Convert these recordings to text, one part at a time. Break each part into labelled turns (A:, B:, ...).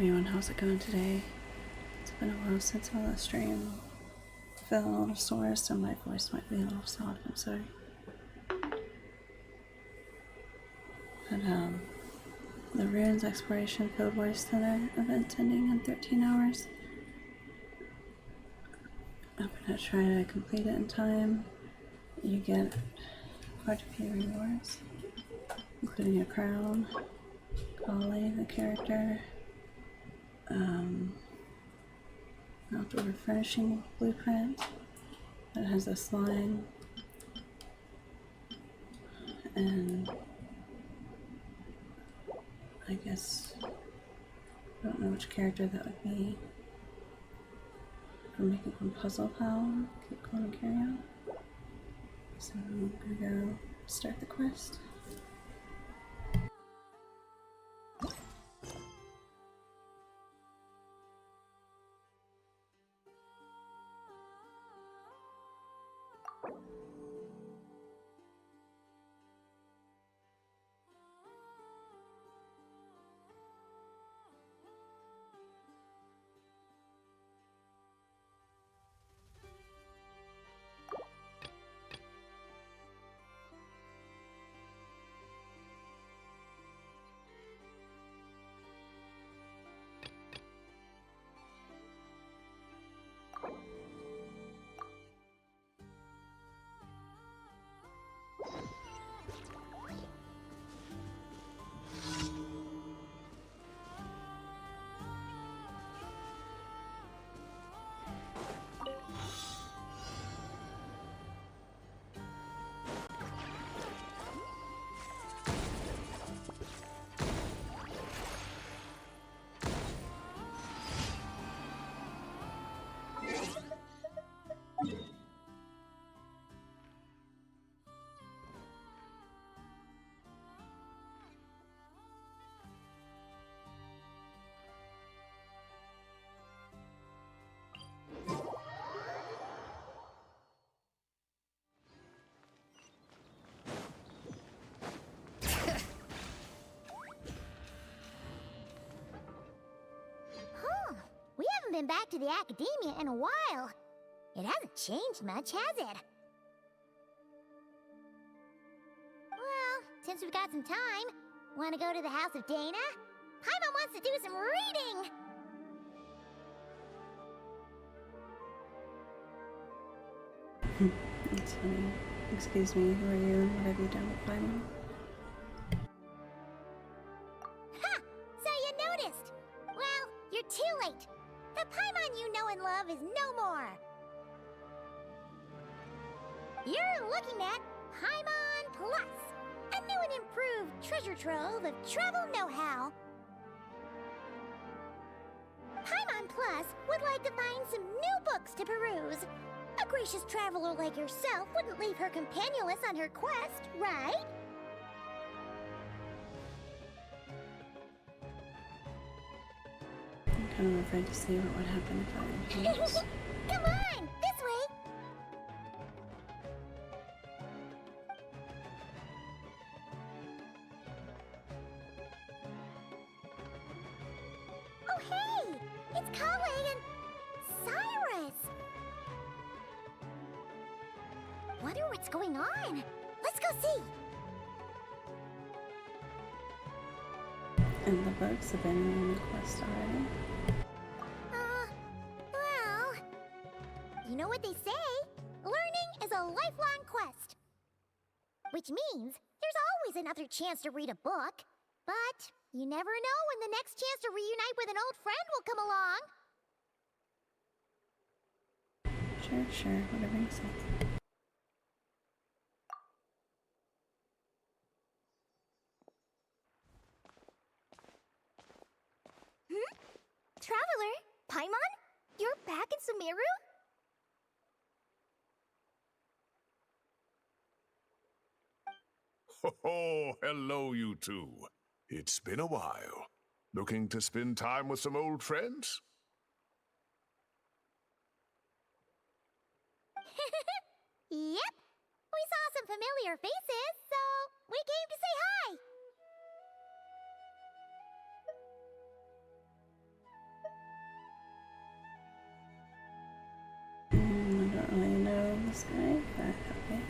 A: everyone, how's it going today? It's been a while since my last stream. I felt a little sore, so my voice might be a little soft, I'm sorry. But, the Ruins Exploration Fieldwise Center event ending in 13 hours. I'm gonna try to complete it in time. You get quite a few rewards, including a crown, Golly, the character, outdoor furnishing blueprint that has a slime, and I guess I don't know which character that would be. I'm making one puzzle pal, keep going and carry on. So I'm gonna go start the quest.
B: We haven't been back to the academia in a while. It hasn't changed much, has it? Well, since we've got some time, want to go to the house of Dana? Paimon wants to do some reading!
A: That's funny. Excuse me, who are you and what have you done with Paimon?
B: Ha! So you noticed! Well, you're too late. The Paimon you know and love is no more. You're looking at Paimon Plus, a new and improved treasure trove of travel know-how. Paimon Plus would like to find some new books to peruse. A gracious traveler like yourself wouldn't leave her companionless on her quest, right?
A: I'm kind of afraid to see what would happen if I refuse.
B: Come on, this way! Oh hey! It's Kale and Cyrus! Wonder what's going on. Let's go see!
A: And the bugs have been on the quest already.
B: Well... You know what they say? Learning is a lifelong quest. Which means there's always another chance to read a book. But you never know when the next chance to reunite with an old friend will come along.
A: Sure, whatever you say.
B: Traveler? Paimon? You're back in Sumeru?
C: Ho, hello, you two. It's been a while. Looking to spend time with some old friends?
B: Yep. We saw some familiar faces, so we came to say hi.
A: this guy, but okay.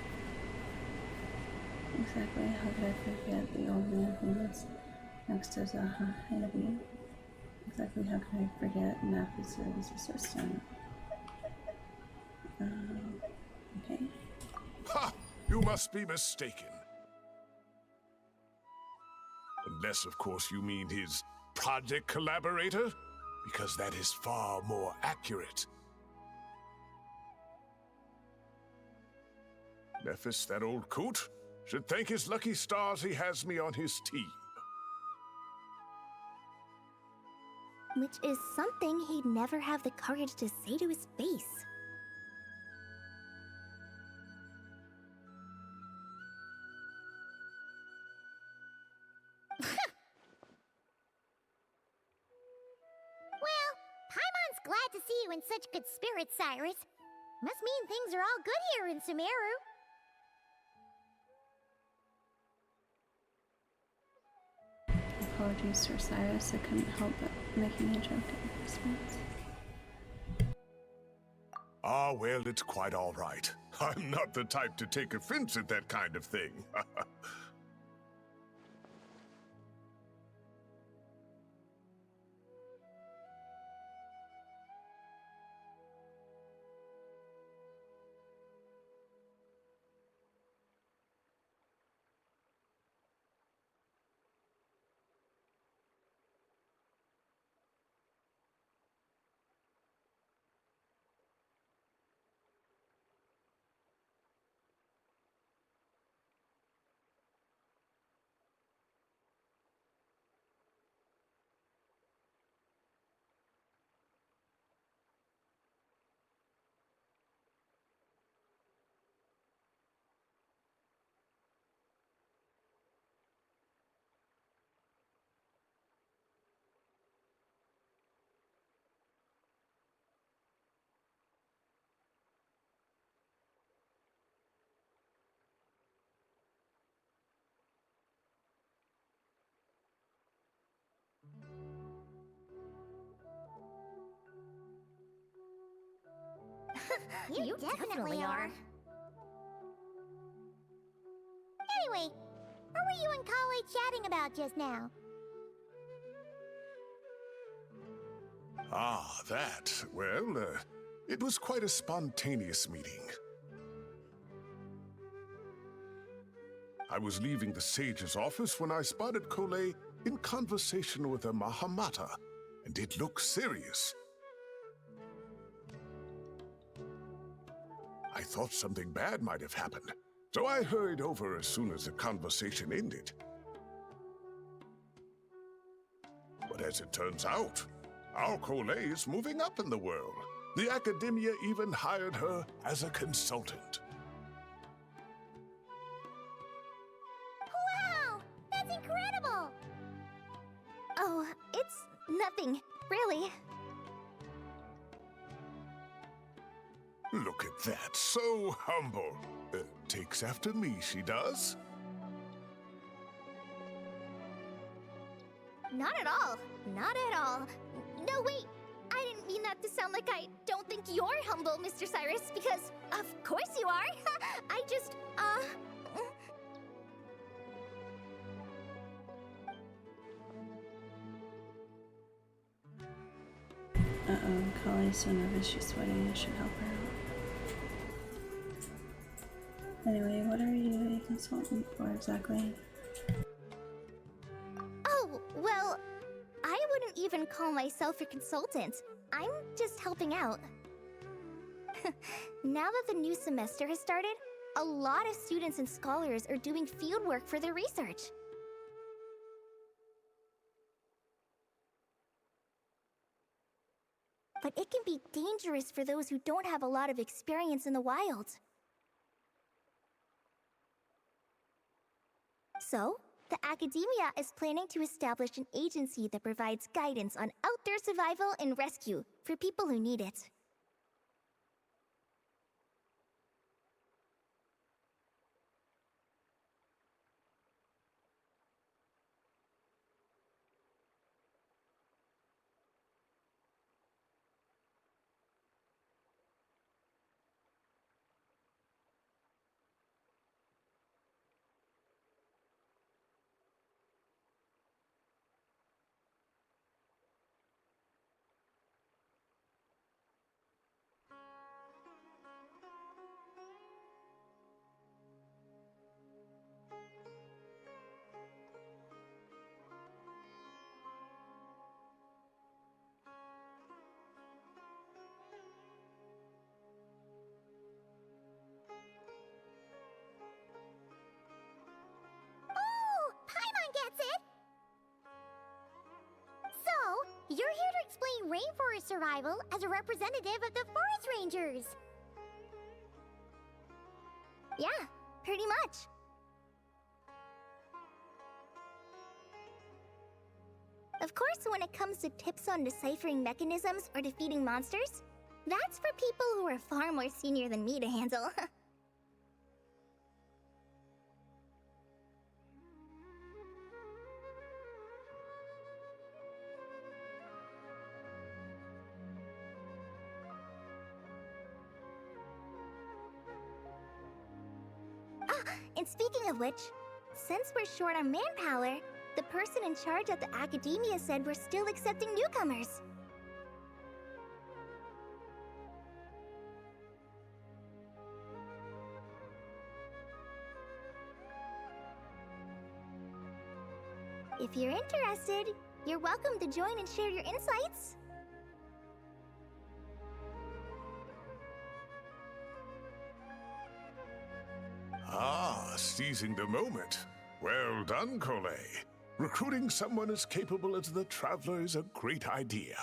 A: Exactly how could I forget the old man who was next to Zaha Hanabi? Exactly how could I forget Nafis's assistant? Okay.
C: Ha! You must be mistaken. Unless, of course, you mean his project collaborator, because that is far more accurate. Nephis, that old coot, should thank his lucky stars he has me on his team.
B: Which is something he'd never have the courage to say to his face. Well, Paimon's glad to see you in such good spirits, Cyrus. Must mean things are all good here in Sumeru.
A: Apologies to Cyrus, I couldn't help but making a joke in response.
C: Ah, well, it's quite all right. I'm not the type to take offense at that kind of thing.
B: You definitely are. Anyway, what were you and Kale chatting about just now?
C: Ah, that. Well, it was quite a spontaneous meeting. I was leaving the sage's office when I spotted Kole in conversation with a Mahamata, and it looked serious. I thought something bad might have happened, so I hurried over as soon as the conversation ended. But as it turns out, our Kole is moving up in the world. The academia even hired her as a consultant.
B: Wow! That's incredible! Oh, it's nothing, really.
C: Look at that, so humble. Takes after me, she does.
B: Not at all. Not at all. No, wait. I didn't mean that to sound like I don't think you're humble, Mr. Cyrus, because of course you are. I just,
A: Uh-oh, Kale's so nervous she's sweating, I should help her out. Anyway, what are you a consultant for exactly?
B: Oh, well, I wouldn't even call myself a consultant. I'm just helping out. Now that the new semester has started, a lot of students and scholars are doing fieldwork for their research. But it can be dangerous for those who don't have a lot of experience in the wild. So, the academia is planning to establish an agency that provides guidance on outdoor survival and rescue for people who need it. rainforest survival as a representative of the forest rangers. Yeah, pretty much. Of course, when it comes to tips on deciphering mechanisms or defeating monsters, that's for people who are far more senior than me to handle. And speaking of which, since we're short on manpower, the person in charge at the academia said we're still accepting newcomers. If you're interested, you're welcome to join and share your insights.
C: Ah, seizing the moment. Well done, Cole. Recruiting someone as capable as the Traveler is a great idea.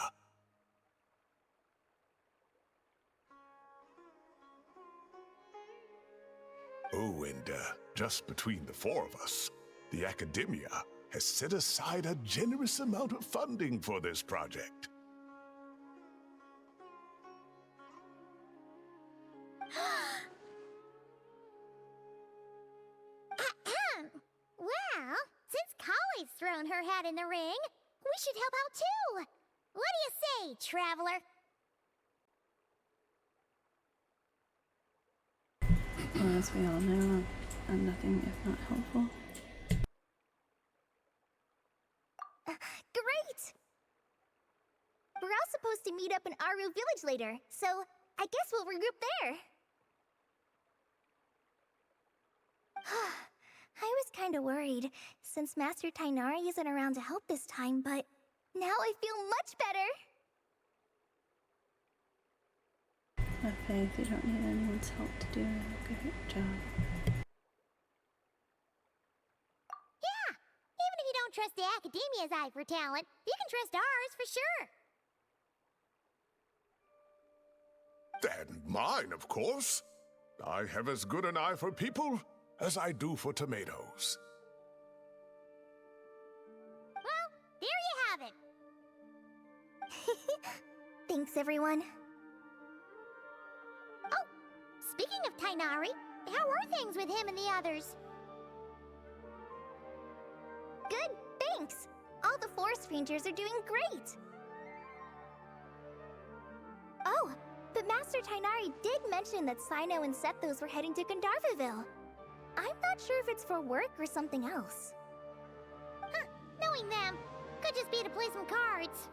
C: Oh, and just between the four of us, the Academia has set aside a generous amount of funding for this project.
B: Well, since Kali's thrown her hat in the ring, we should help out too. What do you say, Traveler?
A: Well, as we all know, I'm nothing if not helpful.
B: Great! We're all supposed to meet up in Aru Village later, so I guess we'll regroup there. I was kinda worried, since Master Tainari isn't around to help this time, but now I feel much better!
A: Have faith, you don't need anyone's help to do a good job.
B: Yeah! Even if you don't trust the Academia's eye for talent, you can trust ours for sure!
C: And mine, of course. I have as good an eye for people as I do for tomatoes.
B: Well, there you have it! Thanks, everyone. Oh, speaking of Tainari, how are things with him and the others? Good, thanks. All the forest rangers are doing great. Oh, but Master Tainari did mention that Sino and Sethos were heading to Gandharvaville. I'm not sure if it's for work or something else. Huh, knowing them, could just be to play some cards.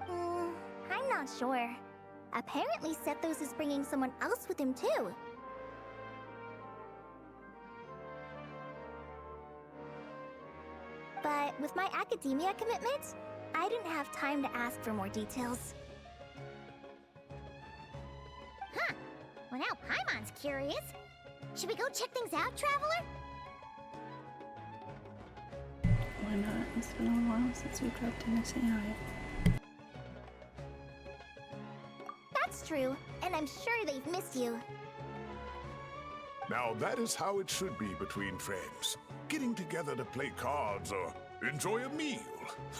B: I'm not sure. Apparently Sethos is bringing someone else with him too. But with my academia commitment, I didn't have time to ask for more details. Huh. Well, now Paimon's curious. Should we go check things out, Traveler?
A: Why not? It's been a while since we dropped in to say hi.
B: That's true, and I'm sure they've missed you.
C: Now that is how it should be between friends. Getting together to play cards or enjoy a meal.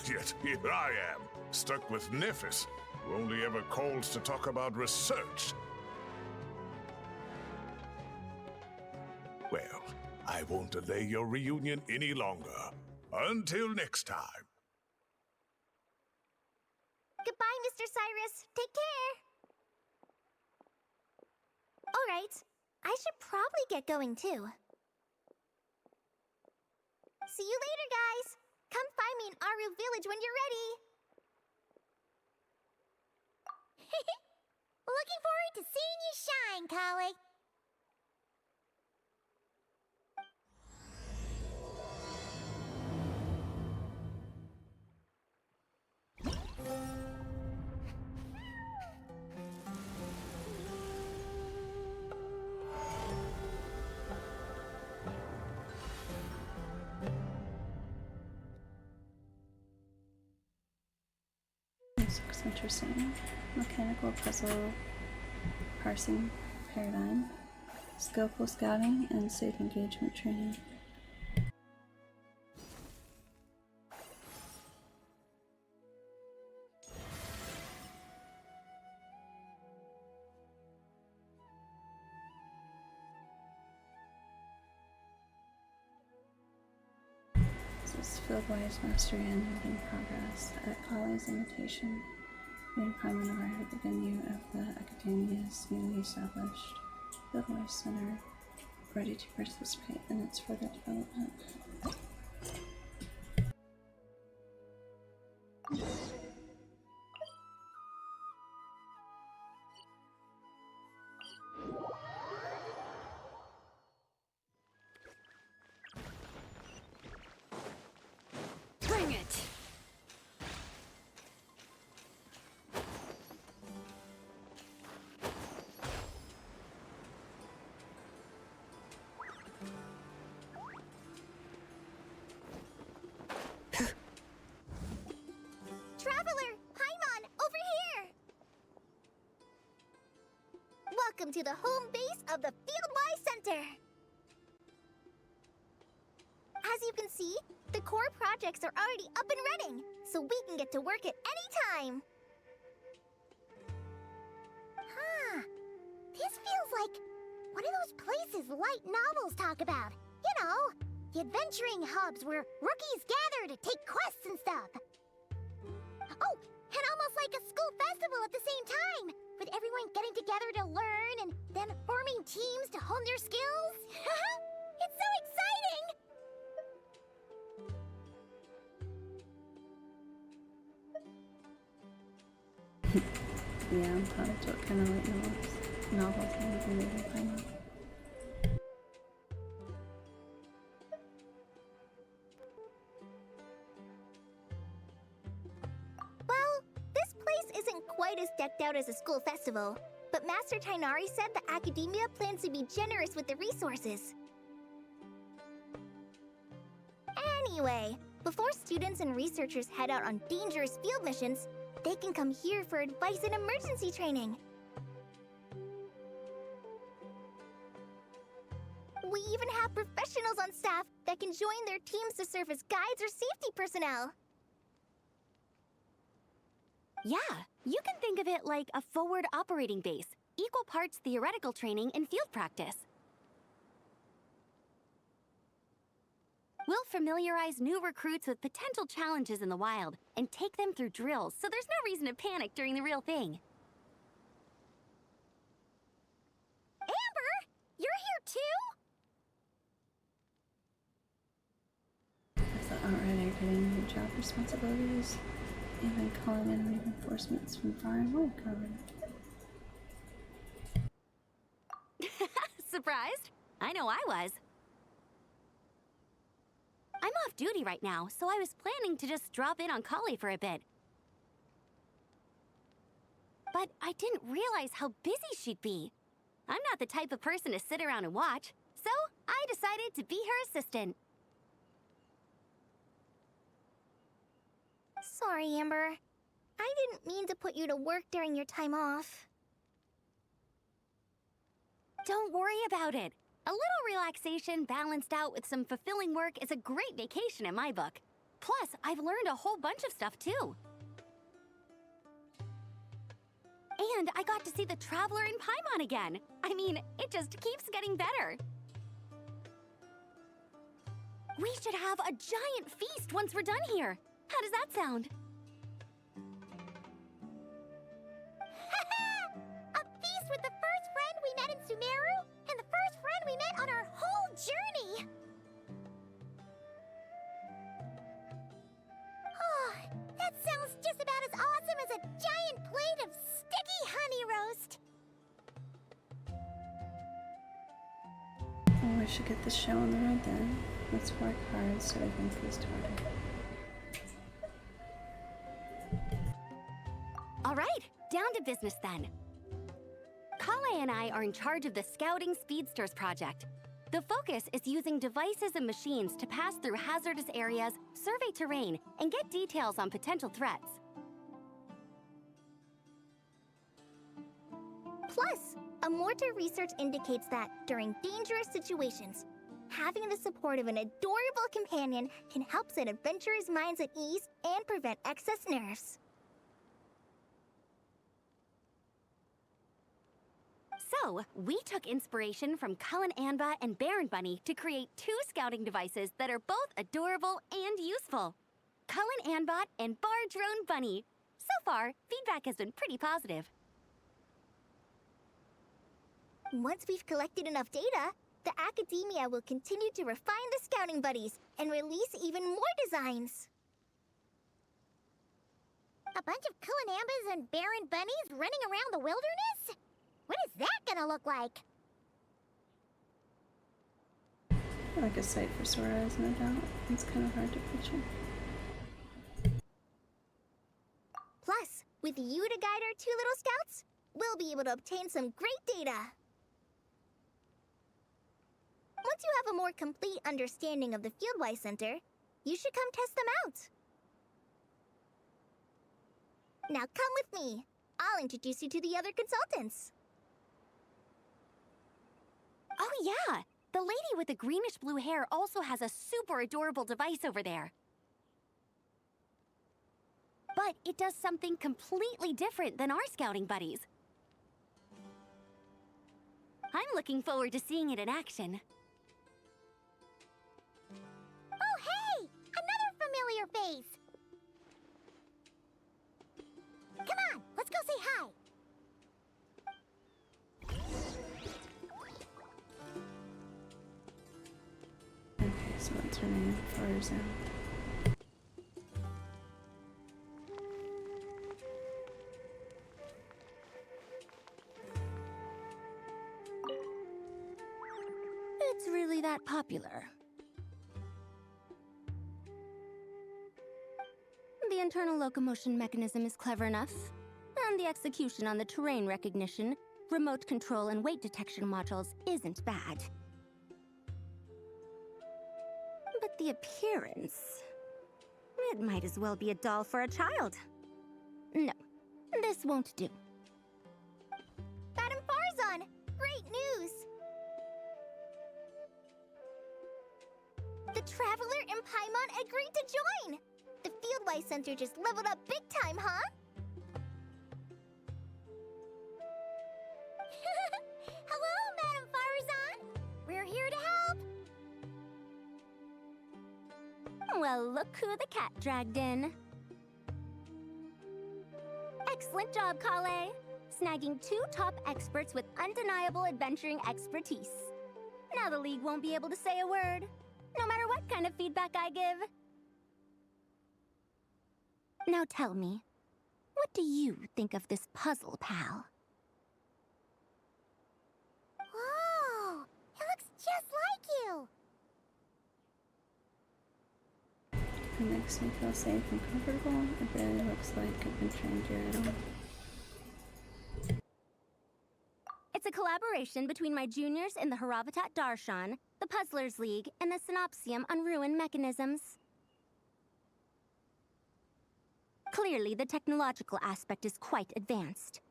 C: Yet here I am, stuck with Nephis, who only ever calls to talk about research. Well, I won't delay your reunion any longer. Until next time.
B: Goodbye, Mr. Cyrus. Take care. All right. I should probably get going too. See you later, guys. Come find me in Aru Village when you're ready. Looking forward to seeing you shine, Kali.
A: interesting. Mechanical puzzle parsing paradigm, skillful scouting, and safe engagement training. This is Fieldwise Mastery and in progress. At Colley's invitation, me and Paimon arrived at the venue of the Academia's newly established Fieldwise Center, ready to participate in its further development.
D: Bring it!
B: Traveler, Paimon, over here! Welcome to the home base of the Fieldwise Center! As you can see, the core projects are already up and running, so we can get to work at any time! Huh. This feels like one of those places light novels talk about. You know, the adventuring hubs where rookies gather to take quests and stuff. Oh, and almost like a school festival at the same time, with everyone getting together to learn and then forming teams to hone their skills. It's so exciting!
A: Yeah, I'm pumped. What kind of light novels have you been reading, Paimon?
B: Well, this place isn't quite as decked out as a school festival, but Master Tainari said the Academia plans to be generous with the resources. Anyway, before students and researchers head out on dangerous field missions, they can come here for advice and emergency training. We even have professionals on staff that can join their teams to serve as guides or safety personnel.
D: Yeah, you can think of it like a forward operating base, equal parts theoretical training and field practice. We'll familiarize new recruits with potential challenges in the wild and take them through drills, so there's no reason to panic during the real thing.
B: Amber, you're here too?
A: I thought already getting new job responsibilities, even calling in reinforcements from far and wide covered.
D: Surprised? I know I was. I'm off duty right now, so I was planning to just drop in on Kali for a bit. But I didn't realize how busy she'd be. I'm not the type of person to sit around and watch, so I decided to be her assistant.
B: Sorry, Amber. I didn't mean to put you to work during your time off.
D: Don't worry about it. A little relaxation balanced out with some fulfilling work is a great vacation in my book. Plus, I've learned a whole bunch of stuff too. And I got to see the Traveler and Paimon again. I mean, it just keeps getting better. We should have a giant feast once we're done here. How does that sound?
B: A feast with the first friend we met in Sumeru, and the first friend we met on our whole journey! Oh, that sounds just about as awesome as a giant plate of sticky honey roast!
A: Well, we should get this show on the road then. Let's work hard so we can feast harder.
D: All right, down to business then. Kale and I are in charge of the Scouting Speedsters project. The focus is using devices and machines to pass through hazardous areas, survey terrain, and get details on potential threats.
B: Plus, a mortar research indicates that during dangerous situations, having the support of an adorable companion can help set adventurers' minds at ease and prevent excess nerves.
D: So, we took inspiration from Cullen Anba and Baron Bunny to create 2 scouting devices that are both adorable and useful. Cullen Anbot and Bar Drone Bunny. So far, feedback has been pretty positive.
B: Once we've collected enough data, the Academia will continue to refine the scouting buddies and release even more designs. A bunch of Cullen Ambas and Baron Bunnies running around the wilderness? What is that gonna look like?
A: Like a sight for sore eyes, no doubt. It's kind of hard to picture.
B: Plus, with you to guide our 2 little scouts, we'll be able to obtain some great data. Once you have a more complete understanding of the Fieldwise Center, you should come test them out. Now come with me. I'll introduce you to the other consultants.
D: Oh yeah! The lady with the greenish-blue hair also has a super adorable device over there. But it does something completely different than our scouting buddies. I'm looking forward to seeing it in action.
B: Oh hey! Another familiar face! Come on, let's go say hi!
A: Okay, so what's her name? Farzan.
D: It's really that popular. The internal locomotion mechanism is clever enough, and the execution on the terrain recognition, remote control, and weight detection modules isn't bad. But the appearance... it might as well be a doll for a child. No, this won't do.
B: Madam Farzan! Great news! The Traveler and Paimon agreed to join! The Fieldwise Center just leveled up big time, huh? Hello, Madam Farzan! We're here to help!
D: Well, look who the cat dragged in. Excellent job, Kale. Snagging 2 top experts with undeniable adventuring expertise. Now the League won't be able to say a word, no matter what kind of feedback I give. Now tell me, what do you think of this puzzle, pal?
B: Whoa! It looks just like you!
A: It makes me feel safe and comfortable. It really looks like I've been trained here at all.
D: It's a collaboration between my juniors in the Haravatat Darshan, the Puzzlers League, and the Synopsium on Ruin Mechanisms. Clearly, the technological aspect is quite advanced.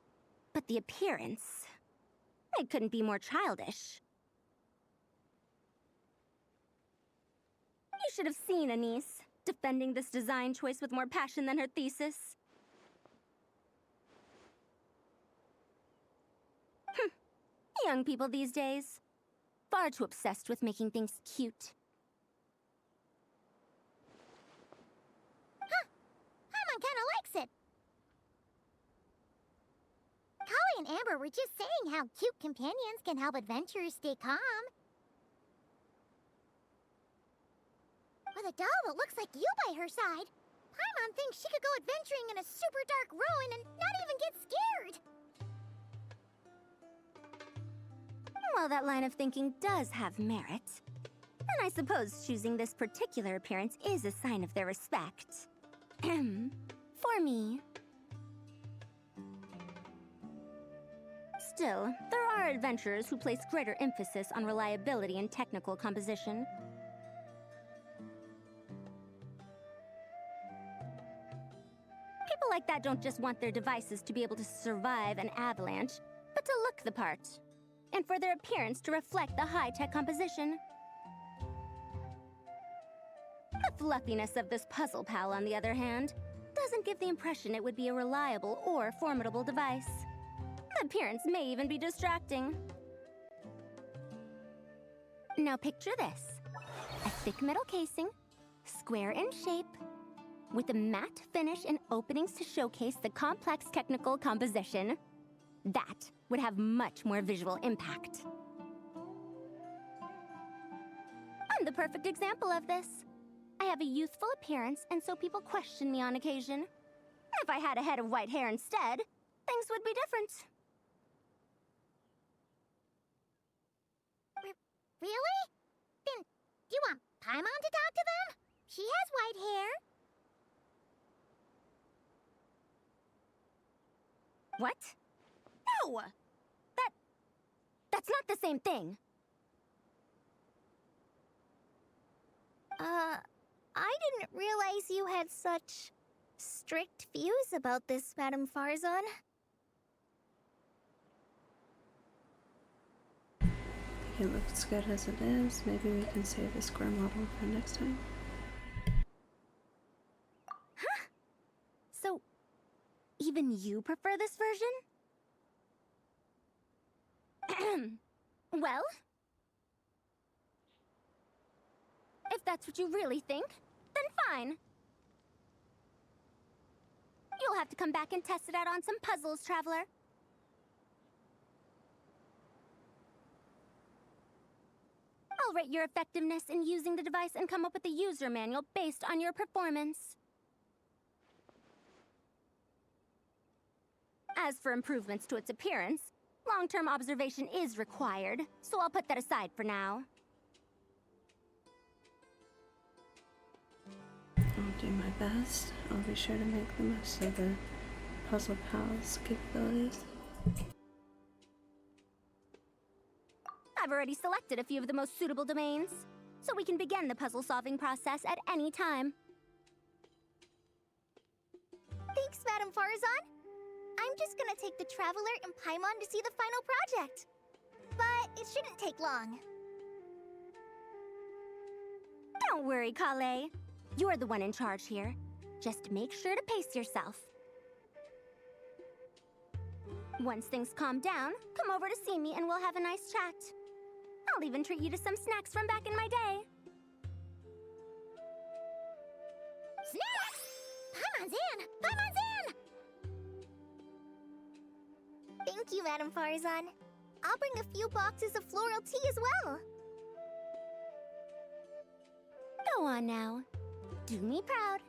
D: But the appearance... it couldn't be more childish. You should have seen Anise, defending this design choice with more passion than her thesis. Young people these days. Far too obsessed with making things cute.
B: Huh! Paimon kinda likes it! Kali and Amber were just saying how cute companions can help adventurers stay calm. With a doll that looks like you by her side, Paimon thinks she could go adventuring in a super dark ruin and not even get scared!
D: Well, that line of thinking does have merit. And I suppose choosing this particular appearance is a sign of their respect. For me. Still, there are adventurers who place greater emphasis on reliability and technical composition. People like that don't just want their devices to be able to survive an avalanche, but to look the part, and for their appearance to reflect the high-tech composition. The fluffiness of this puzzle pal, on the other hand, doesn't give the impression it would be a reliable or formidable device. The appearance may even be distracting. Now picture this. A thick metal casing, square in shape, with a matte finish and openings to showcase the complex technical composition. That would have much more visual impact. I'm the perfect example of this. I have a youthful appearance, and so people question me on occasion. If I had a head of white hair instead, things would be different.
B: Really? Then, do you want Paimon to talk to them? She has white hair.
D: What? No! That's not the same thing.
B: I didn't realize you had such strict views about this, Madame Farzan.
A: It looks good as it is. Maybe we can save the square model for next time.
D: Huh? So, even you prefer this version? Well, if that's what you really think, then fine. You'll have to come back and test it out on some puzzles, Traveler. I'll rate your effectiveness in using the device and come up with a user manual based on your performance. As for improvements to its appearance, long-term observation is required, so I'll put that aside for now.
A: I'll do my best. I'll be sure to make the most of the Puzzle Pal's capabilities.
D: I've already selected a few of the most suitable domains, so we can begin the puzzle-solving process at any time.
B: Thanks, Madame Farzan. I'm just gonna take the Traveler and Paimon to see the final project. But it shouldn't take long.
D: Don't worry, Kale. You're the one in charge here. Just make sure to pace yourself. Once things calm down, come over to see me and we'll have a nice chat. I'll even treat you to some snacks from back in my day.
B: Snacks! Paimon's in! Paimon's in! Thank you, Madame Farzan. I'll bring a few boxes of floral tea as well.
D: Go on now. Do me proud.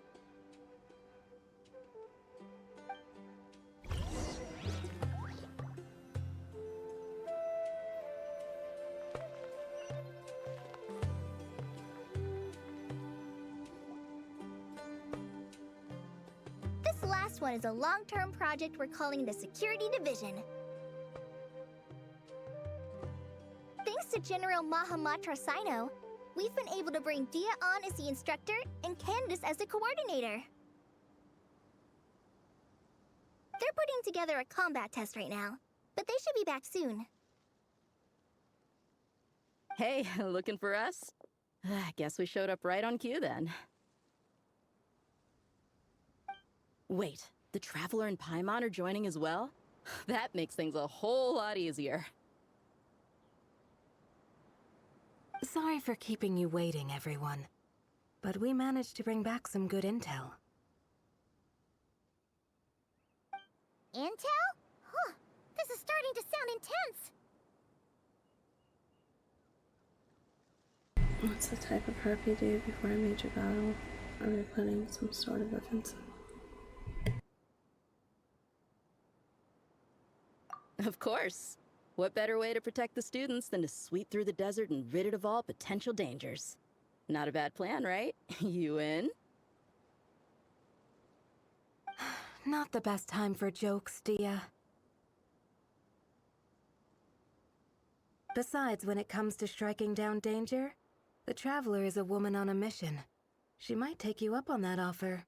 B: This last one is a long-term project we're calling the Security Division. Thanks to General Mahamatra Sino, we've been able to bring Dia on as the instructor and Candace as the coordinator. They're putting together a combat test right now, but they should be back soon.
E: Hey, looking for us? I guess we showed up right on cue then. Wait, the Traveler and Paimon are joining as well? That makes things a whole lot easier.
F: Sorry for keeping you waiting, everyone. But we managed to bring back some good intel.
B: Intel? Huh, this is starting to sound intense.
A: What's the type of prep you do before a major battle? Are we planning some sort of offensive?
E: Of course. What better way to protect the students than to sweep through the desert and rid it of all potential dangers? Not a bad plan, right? You in?
F: Not the best time for jokes, Dia. Besides, when it comes to striking down danger, the Traveler is a woman on a mission. She might take you up on that offer.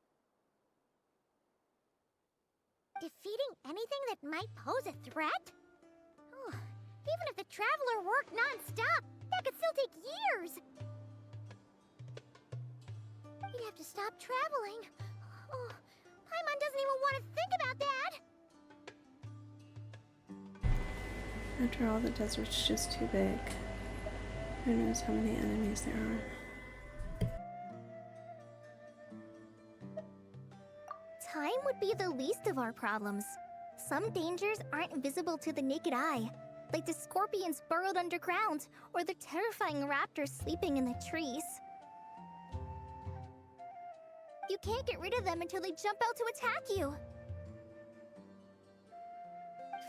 B: Defeating anything that might pose a threat? Even if the Traveler worked non-stop, that could still take years! We'd have to stop traveling. Oh, Paimon doesn't even want to think about that!
A: After all, the desert's just too big. Who knows how many enemies there are.
B: Time would be the least of our problems. Some dangers aren't visible to the naked eye, like the scorpions burrowed underground, or the terrifying raptors sleeping in the trees. You can't get rid of them until they jump out to attack you.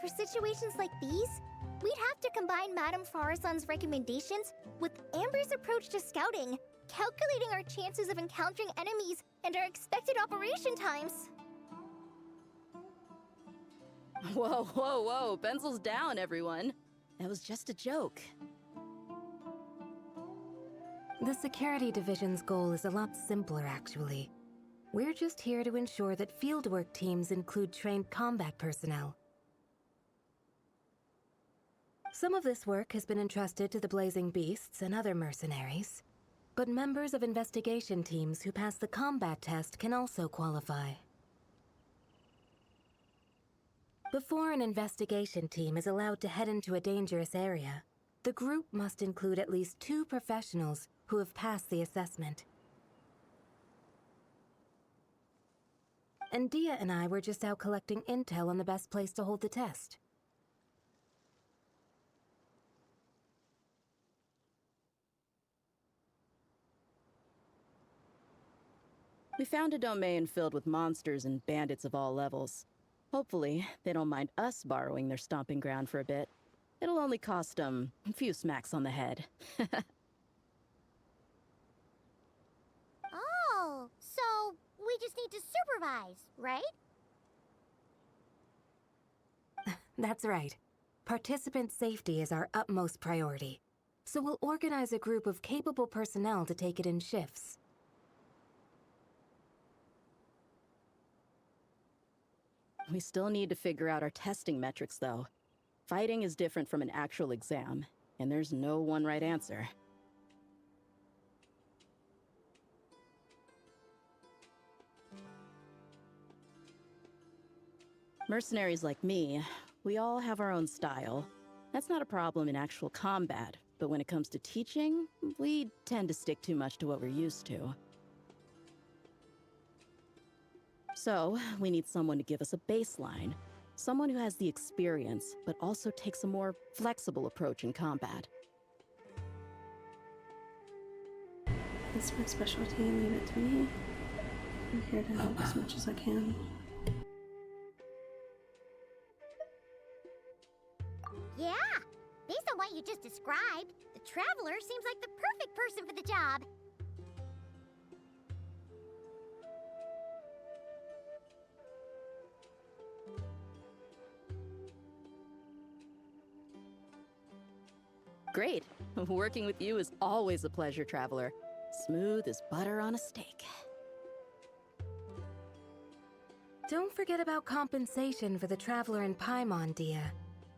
B: For situations like these, we'd have to combine Madame Farazan's recommendations with Amber's approach to scouting, calculating our chances of encountering enemies and our expected operation times.
E: Whoa, whoa, whoa. Pencils down, everyone. That was just a joke.
F: The Security Division's goal is a lot simpler, actually. We're just here to ensure that fieldwork teams include trained combat personnel. Some of this work has been entrusted to the Blazing Beasts and other mercenaries, but members of investigation teams who pass the combat test can also qualify. Before an investigation team is allowed to head into a dangerous area, the group must include at least 2 professionals who have passed the assessment. And Dia and I were just out collecting intel on the best place to hold the test.
E: We found a domain filled with monsters and bandits of all levels. Hopefully, they don't mind us borrowing their stomping ground for a bit. It'll only cost them a few smacks on the head.
B: Oh, so we just need to supervise, right?
F: That's right. Participant safety is our utmost priority. So we'll organize a group of capable personnel to take it in shifts.
E: We still need to figure out our testing metrics, though. Fighting is different from an actual exam, and there's no one right answer. Mercenaries like me, we all have our own style. That's not a problem in actual combat, but when it comes to teaching, we tend to stick too much to what we're used to. So, we need someone to give us a baseline. Someone who has the experience, but also takes a more flexible approach in combat.
A: It's my specialty, leave it to me. I'm here to help as much as I can.
B: Yeah, based on what you just described, the Traveler seems like the perfect person for the job.
E: Great. Working with you is always a pleasure, Traveler. Smooth as butter on a steak.
F: Don't forget about compensation for the Traveler in Paimon, Dia.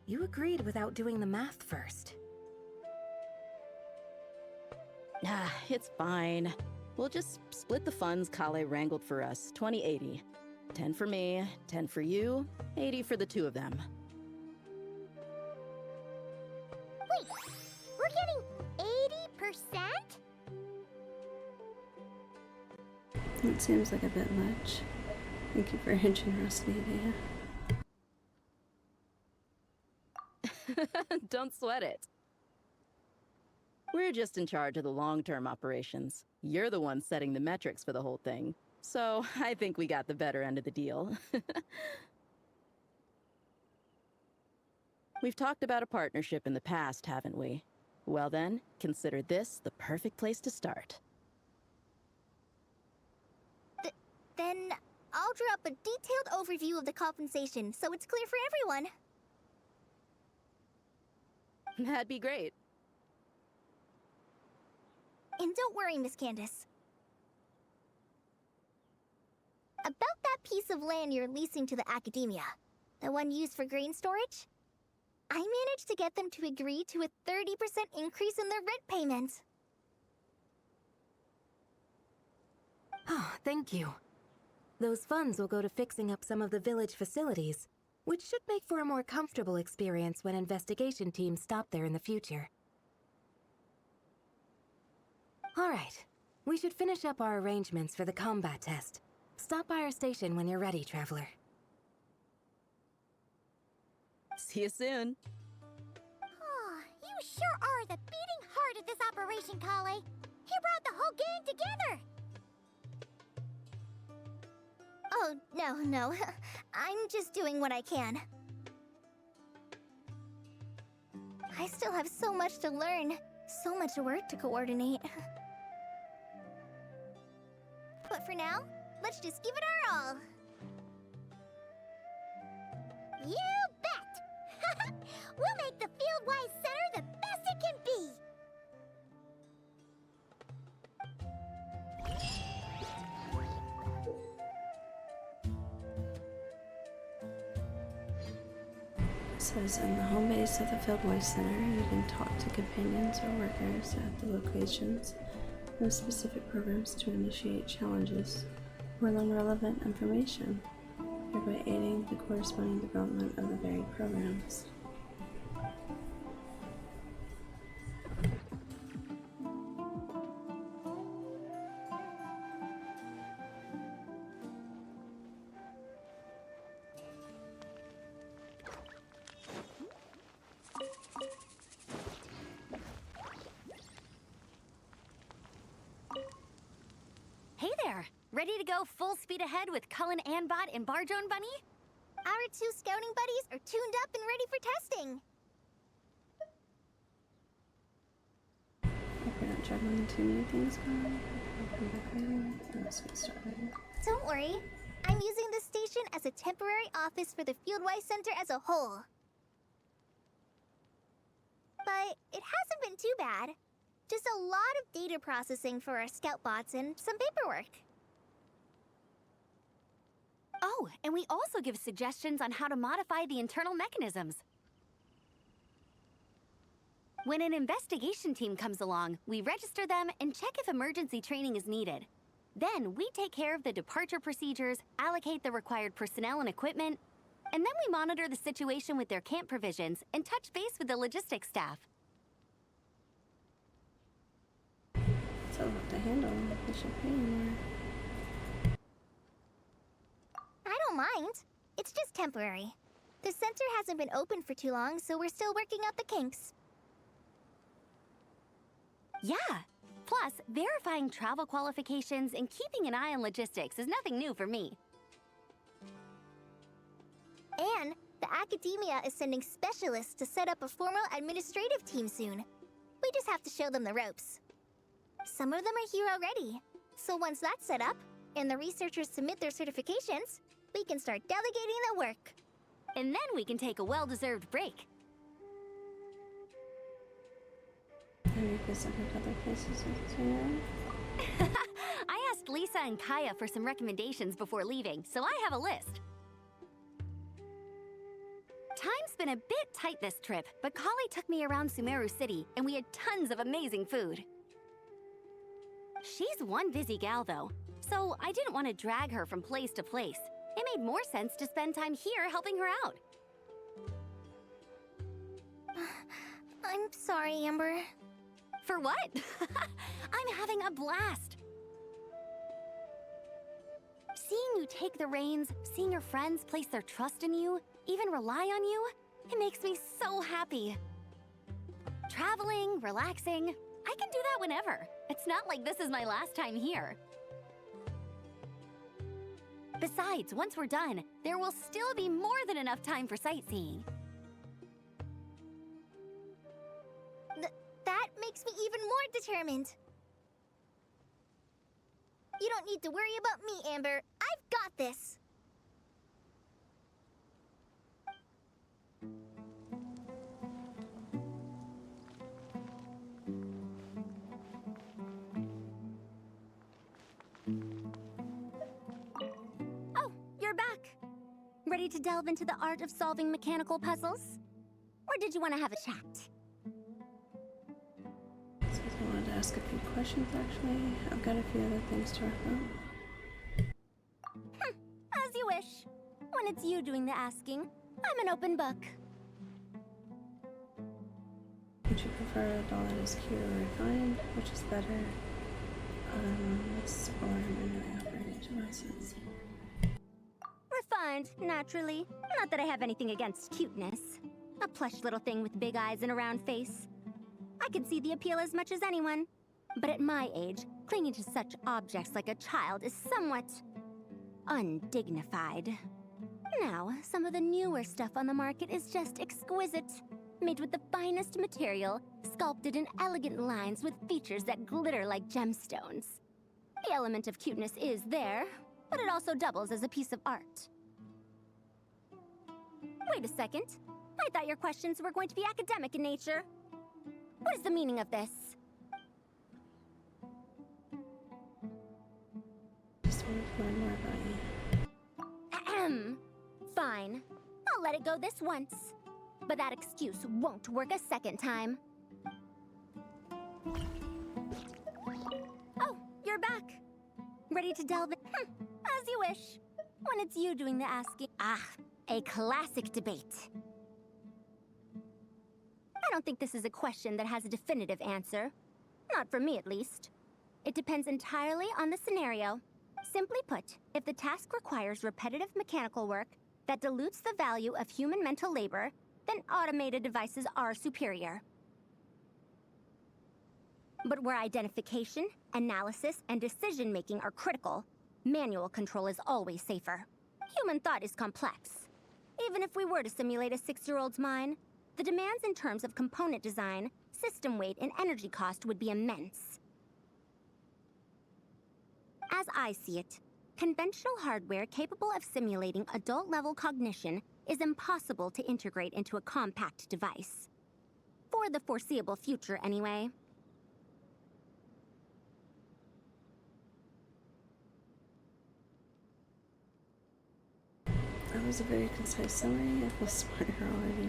F: You agreed without doing the math first.
E: Ah, it's fine. We'll just split the funds Kale wrangled for us, 20-80. 10 for me, 10 for you, 80 for the 2 of them.
B: Wait, we're getting 80%?
A: It seems like a bit much. Thank you for your generosity, Dia.
E: Don't sweat it. We're just in charge of the long-term operations. You're the one setting the metrics for the whole thing. So I think we got the better end of the deal. We've talked about a partnership in the past, haven't we? Well then, consider this the perfect place to start.
B: Then I'll draw up a detailed overview of the compensation so it's clear for everyone.
E: That'd be great.
B: And don't worry, Miss Candace. About that piece of land you're leasing to the academia, the one used for grain storage? I managed to get them to agree to a 30% increase in their rent payment.
F: Oh, thank you. Those funds will go to fixing up some of the village facilities, which should make for a more comfortable experience when investigation teams stop there in the future. All right. We should finish up our arrangements for the combat test. Stop by our station when you're ready, Traveler.
E: See you soon.
B: Oh, you sure are the beating heart of this operation, Kale. He brought the whole gang together. Oh, no. I'm just doing what I can. I still have so much to learn, so much work to coordinate. But for now, let's just give it our all. You bet! We'll make the Fieldwise Center the best it can be!
A: It says in the home base of the Fieldwise Center, you can talk to companions or workers at the locations of specific programs to initiate challenges or learn relevant information, thereby aiding the corresponding development of the varied programs.
D: Hey there! Ready to go full speed ahead with Cullen Anbot and Bar Drone Bunny?
B: Our two scouting buddies are tuned up and ready for testing.
A: Hope you're not juggling too many things, Colin. I'll come back later. Let's get started.
B: Don't worry. I'm using this station as a temporary office for the Fieldwise Center as a whole. But it hasn't been too bad. Just a lot of data processing for our scout bots and some paperwork.
D: Oh, and we also give suggestions on how to modify the internal mechanisms. When an investigation team comes along, we register them and check if emergency training is needed. Then we take care of the departure procedures, allocate the required personnel and equipment, and then we monitor the situation with their camp provisions and touch base with the logistics staff.
A: It's a lot to handle. We should pay more.
B: I don't mind. It's just temporary. The center hasn't been open for too long, so we're still working out the kinks.
D: Yeah! Plus, verifying travel qualifications and keeping an eye on logistics is nothing new for me.
B: And the academia is sending specialists to set up a formal administrative team soon. We just have to show them the ropes. Some of them are here already. So once that's set up, and the researchers submit their certifications, we can start delegating the work.
D: And then we can take a well-deserved break.
A: Have you visited other places with Zero?
D: I asked Lisa and Kaya for some recommendations before leaving, so I have a list. Time's been a bit tight this trip, but Kali took me around Sumeru City, and we had tons of amazing food. She's one busy gal, though, so I didn't want to drag her from place to place. It made more sense to spend time here helping her out.
B: I'm sorry, Amber.
D: For what? I'm having a blast. Seeing you take the reins, seeing your friends place their trust in you, even rely on you, it makes me so happy. Traveling, relaxing, I can do that whenever. It's not like this is my last time here. Besides, once we're done, there will still be more than enough time for sightseeing.
B: That makes me even more determined. You don't need to worry about me, Amber. I've got this.
D: Oh, you're back. Ready to delve into the art of solving mechanical puzzles? Or did you want to have a chat?
A: So I wanted to ask a few questions, actually. I've got a few other things to wrap up.
D: As you wish. When it's you doing the asking, I'm an open book.
A: Would you prefer a doll that is cute or refined? Which is better? Or manually operated devices?
D: Refined, naturally. Not that I have anything against cuteness. A plush little thing with big eyes and a round face. I can see the appeal as much as anyone. But at my age, clinging to such objects like a child is somewhat undignified. Now, some of the newer stuff on the market is just exquisite. Made with the finest material, sculpted in elegant lines with features that glitter like gemstones. The element of cuteness is there, but it also doubles as a piece of art. Wait a second. I thought your questions were going to be academic in nature. What is the meaning of this?
A: Just wanted to learn more about you.
D: Ahem. Fine. I'll let it go this once. But that excuse won't work a second time. Oh, you're back. Ready to delve in? As you wish. When it's you doing the asking. Ah, a classic debate. I don't think this is a question that has a definitive answer. Not for me, at least. It depends entirely on the scenario. Simply put, if the task requires repetitive mechanical work that dilutes the value of human mental labor, then automated devices are superior. But where identification, analysis, and decision-making are critical, manual control is always safer. Human thought is complex. Even if we were to simulate a 6-year-old's mind, the demands in terms of component design, system weight, and energy cost would be immense. As I see it, conventional hardware capable of simulating adult-level cognition is impossible to integrate into a compact device. For the foreseeable future, anyway.
A: That was a very concise summary. I feel smarter already.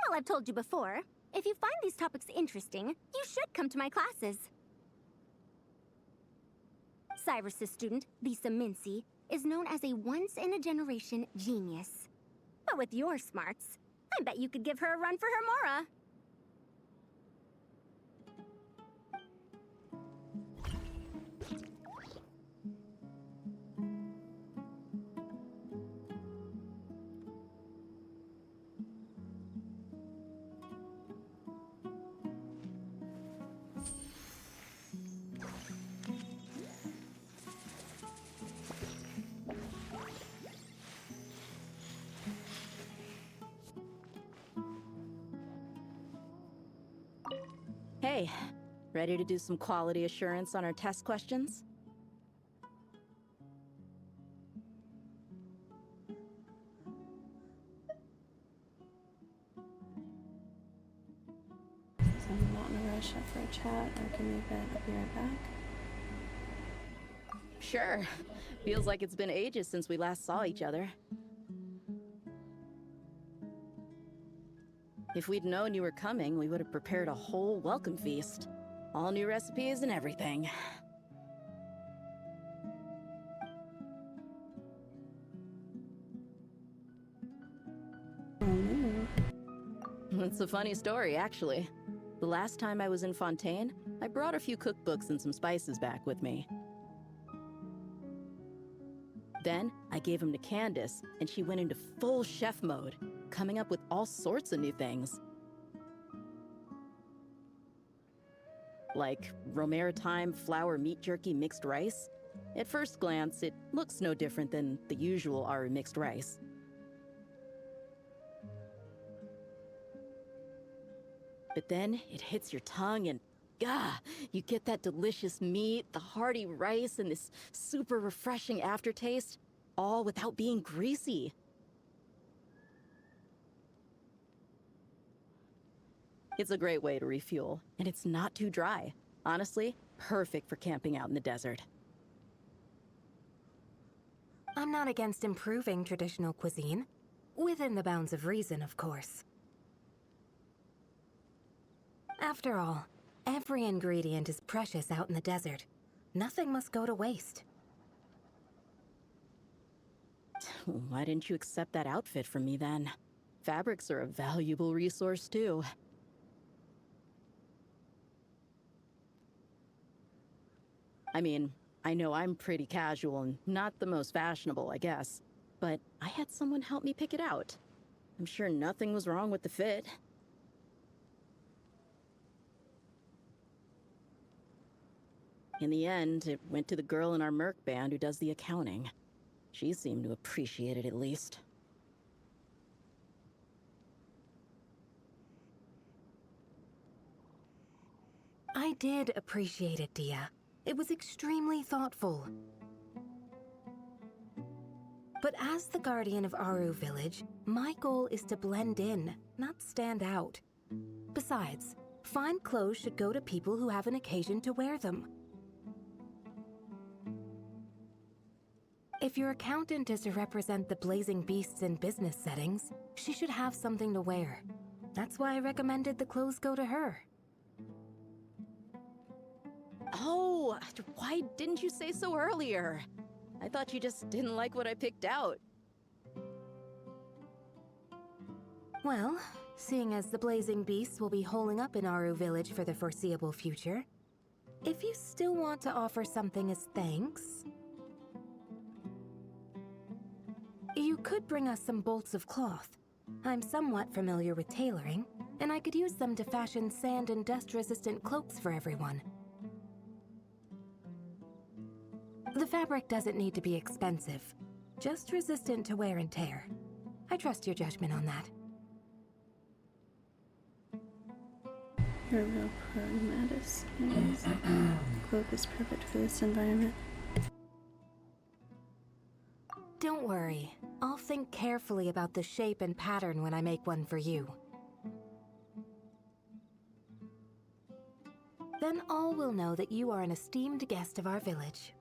D: Well, I've told you before, if you find these topics interesting, you should come to my classes. Cyrus's student, Lisa Mincy, is known as a once-in-a-generation genius. But with your smarts, I bet you could give her a run for her Mora.
E: Hey, ready to do some quality assurance on our test questions?
A: So I'm not in a rush up for a chat, or give me a bit. I'll be right back.
E: Sure. Feels like it's been ages since we last saw each other. If we'd known you were coming, we would have prepared a whole welcome feast. All new recipes and everything.
A: Oh no.
E: It's a funny story, actually. The last time I was in Fontaine, I brought a few cookbooks and some spices back with me. Then, I gave them to Candace, and she went into full chef mode, coming up with all sorts of new things. Like Romaritime flour meat jerky mixed rice. At first glance, it looks no different than the usual Aru mixed rice. But then, it hits your tongue and you get that delicious meat, the hearty rice, and this super refreshing aftertaste, all without being greasy. It's a great way to refuel, and it's not too dry. Honestly, perfect for camping out in the desert.
F: I'm not against improving traditional cuisine. Within the bounds of reason, of course. After all, every ingredient is precious out in the desert. Nothing must go to waste.
E: Why didn't you accept that outfit from me then? Fabrics are a valuable resource too. I mean, I know I'm pretty casual and not the most fashionable, I guess. But I had someone help me pick it out. I'm sure nothing was wrong with the fit. In the end, it went to the girl in our Merc band who does the accounting. She seemed to appreciate it at least.
F: I did appreciate it, Dia. It was extremely thoughtful. But as the guardian of Aru Village, my goal is to blend in, not stand out. Besides, fine clothes should go to people who have an occasion to wear them. If your accountant is to represent the blazing beasts in business settings, she should have something to wear. That's why I recommended the clothes go to her.
E: Oh, why didn't you say so earlier? I thought you just didn't like what I picked out.
F: Well, seeing as the blazing beasts will be holing up in Aru Village for the foreseeable future, if you still want to offer something as thanks, you could bring us some bolts of cloth. I'm somewhat familiar with tailoring, and I could use them to fashion sand and dust-resistant cloaks for everyone. The fabric doesn't need to be expensive, just resistant to wear and tear. I trust your judgment on that.
A: You're a real pro, Mattis. Anyways, cloak is perfect for this environment.
F: Don't worry. I'll think carefully about the shape and pattern when I make one for you. Then all will know that you are an esteemed guest of our village.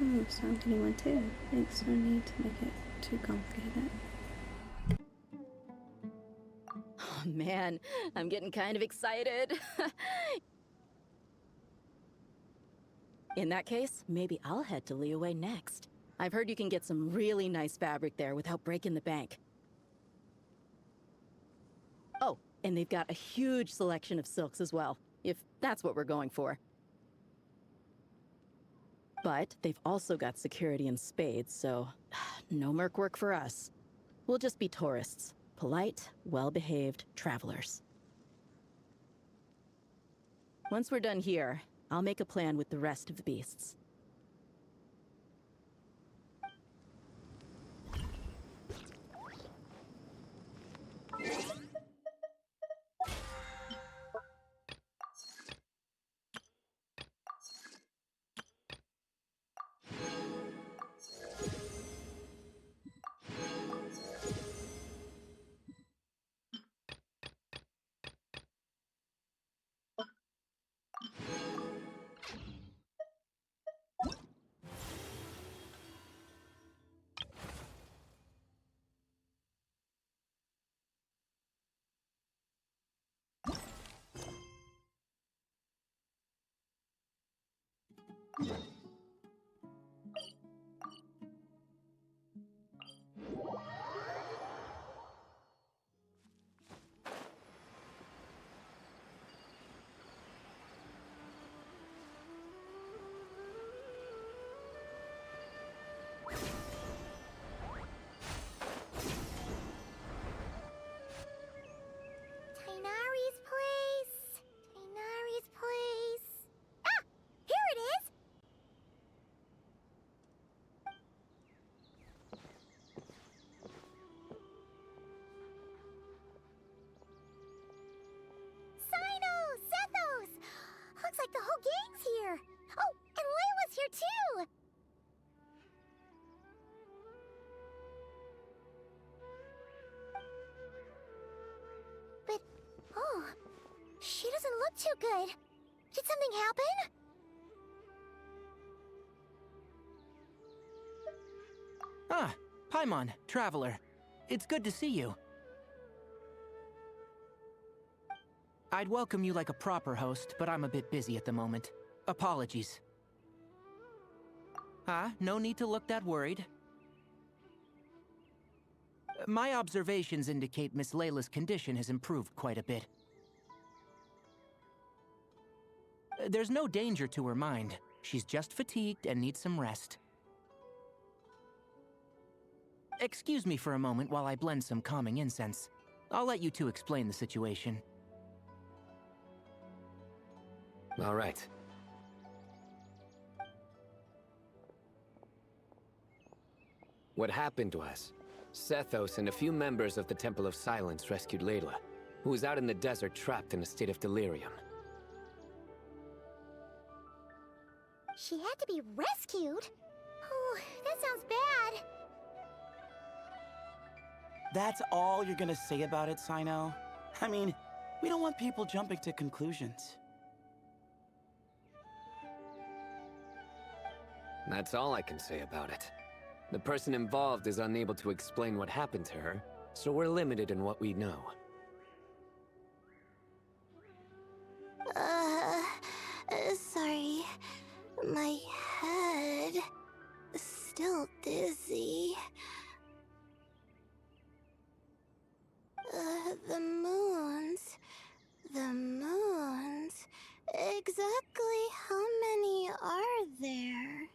A: Ooh, so I'm getting one too. Thanks, no need to make it too complicated.
E: Oh man, I'm getting kind of excited. In that case, maybe I'll head to Liyue next. I've heard you can get some really nice fabric there without breaking the bank. Oh, and they've got a huge selection of silks as well, if that's what we're going for. But they've also got security in spades, so no merc work for us. We'll just be tourists. Polite, well-behaved travelers. Once we're done here, I'll make a plan with the rest of the beasts.
B: Tainari's place. Tainari's place. Ah! Here it is! Sino! Zethos! Looks like the whole gang's here. Oh, and Layla's here too! But, oh, she doesn't look too good. Did something happen?
G: Ah, Paimon, Traveler. It's good to see you. I'd welcome you like a proper host, but I'm a bit busy at the moment. Apologies. No need to look that worried. My observations indicate Miss Layla's condition has improved quite a bit. There's no danger to her mind. She's just fatigued and needs some rest. Excuse me for a moment while I blend some calming incense. I'll let you two explain the situation.
H: All right. What happened was, Sethos and a few members of the Temple of Silence rescued Layla, who was out in the desert trapped in a state of delirium.
B: She had to be rescued? Oh, that sounds bad.
I: That's all you're gonna say about it, Sino? I mean, we don't want people jumping to conclusions.
H: That's all I can say about it. The person involved is unable to explain what happened to her, so we're limited in what we know.
B: Sorry. My head is still dizzy. The moons. Exactly how many are there?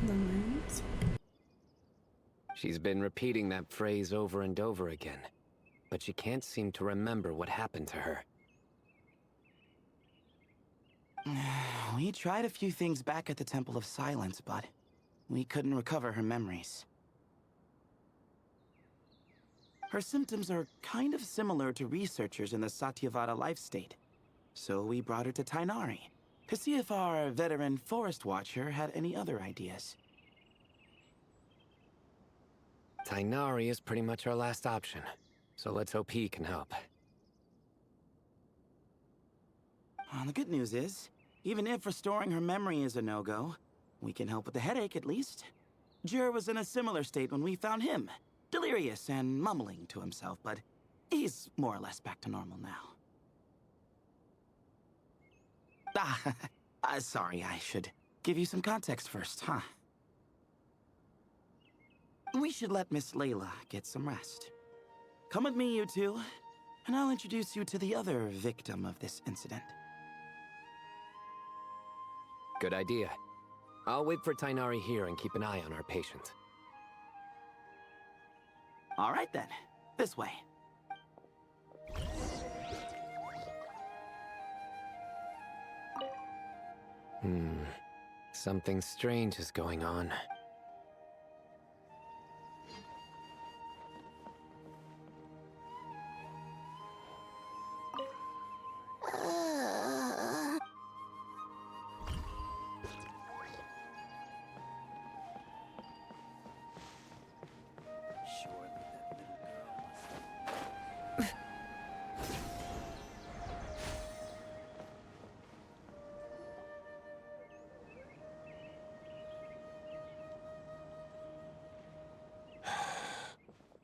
A: The moons?
H: She's been repeating that phrase over and over again, but she can't seem to remember what happened to her.
I: We tried a few things back at the Temple of Silence, but we couldn't recover her memories. Her symptoms are kind of similar to researchers in the Satyavada life state. So we brought her to Tainari to see if our veteran forest watcher had any other ideas.
H: Tainari is pretty much our last option, so let's hope he can help.
I: The good news is, even if restoring her memory is a no-go, we can help with the headache at least. Jur was in a similar state when we found him, delirious and mumbling to himself, but he's more or less back to normal now. Sorry, I should give you some context first, huh? We should let Miss Layla get some rest. Come with me, you two, and I'll introduce you to the other victim of this incident.
H: Good idea. I'll wait for Tainari here and keep an eye on our patient.
I: All right then, this way.
H: Something strange is going on.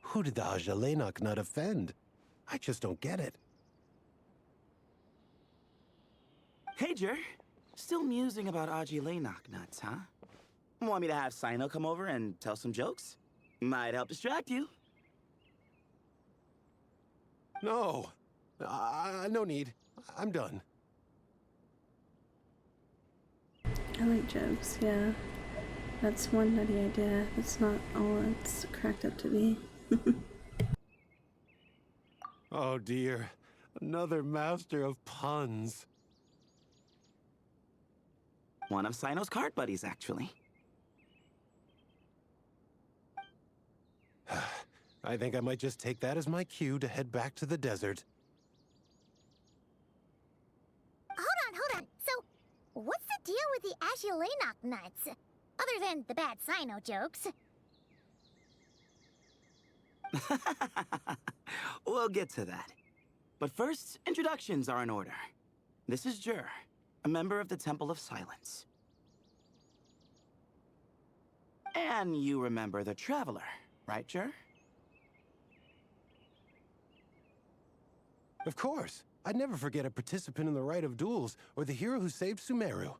J: Who did the Ajalenok not offend? I just don't get it.
I: Hey, Jur. Still musing about Aji-Lenok nuts, huh? Want me to have Sino come over and tell some jokes? Might help distract you.
J: No. No need. I'm done.
A: I like jokes, yeah. That's one nutty idea. That's not all it's cracked up to be.
J: Oh dear. Another master of puns.
I: One of Sino's card buddies, actually.
J: I think I might just take that as my cue to head back to the desert.
B: Hold on. So, what's the deal with the Ajilenok nuts? Other than the bad Sino jokes.
I: We'll get to that. But first, introductions are in order. This is Jur, a member of the Temple of Silence. And you remember the Traveler, right, Jer?
J: Of course. I'd never forget a participant in the Rite of Duels or the hero who saved Sumeru.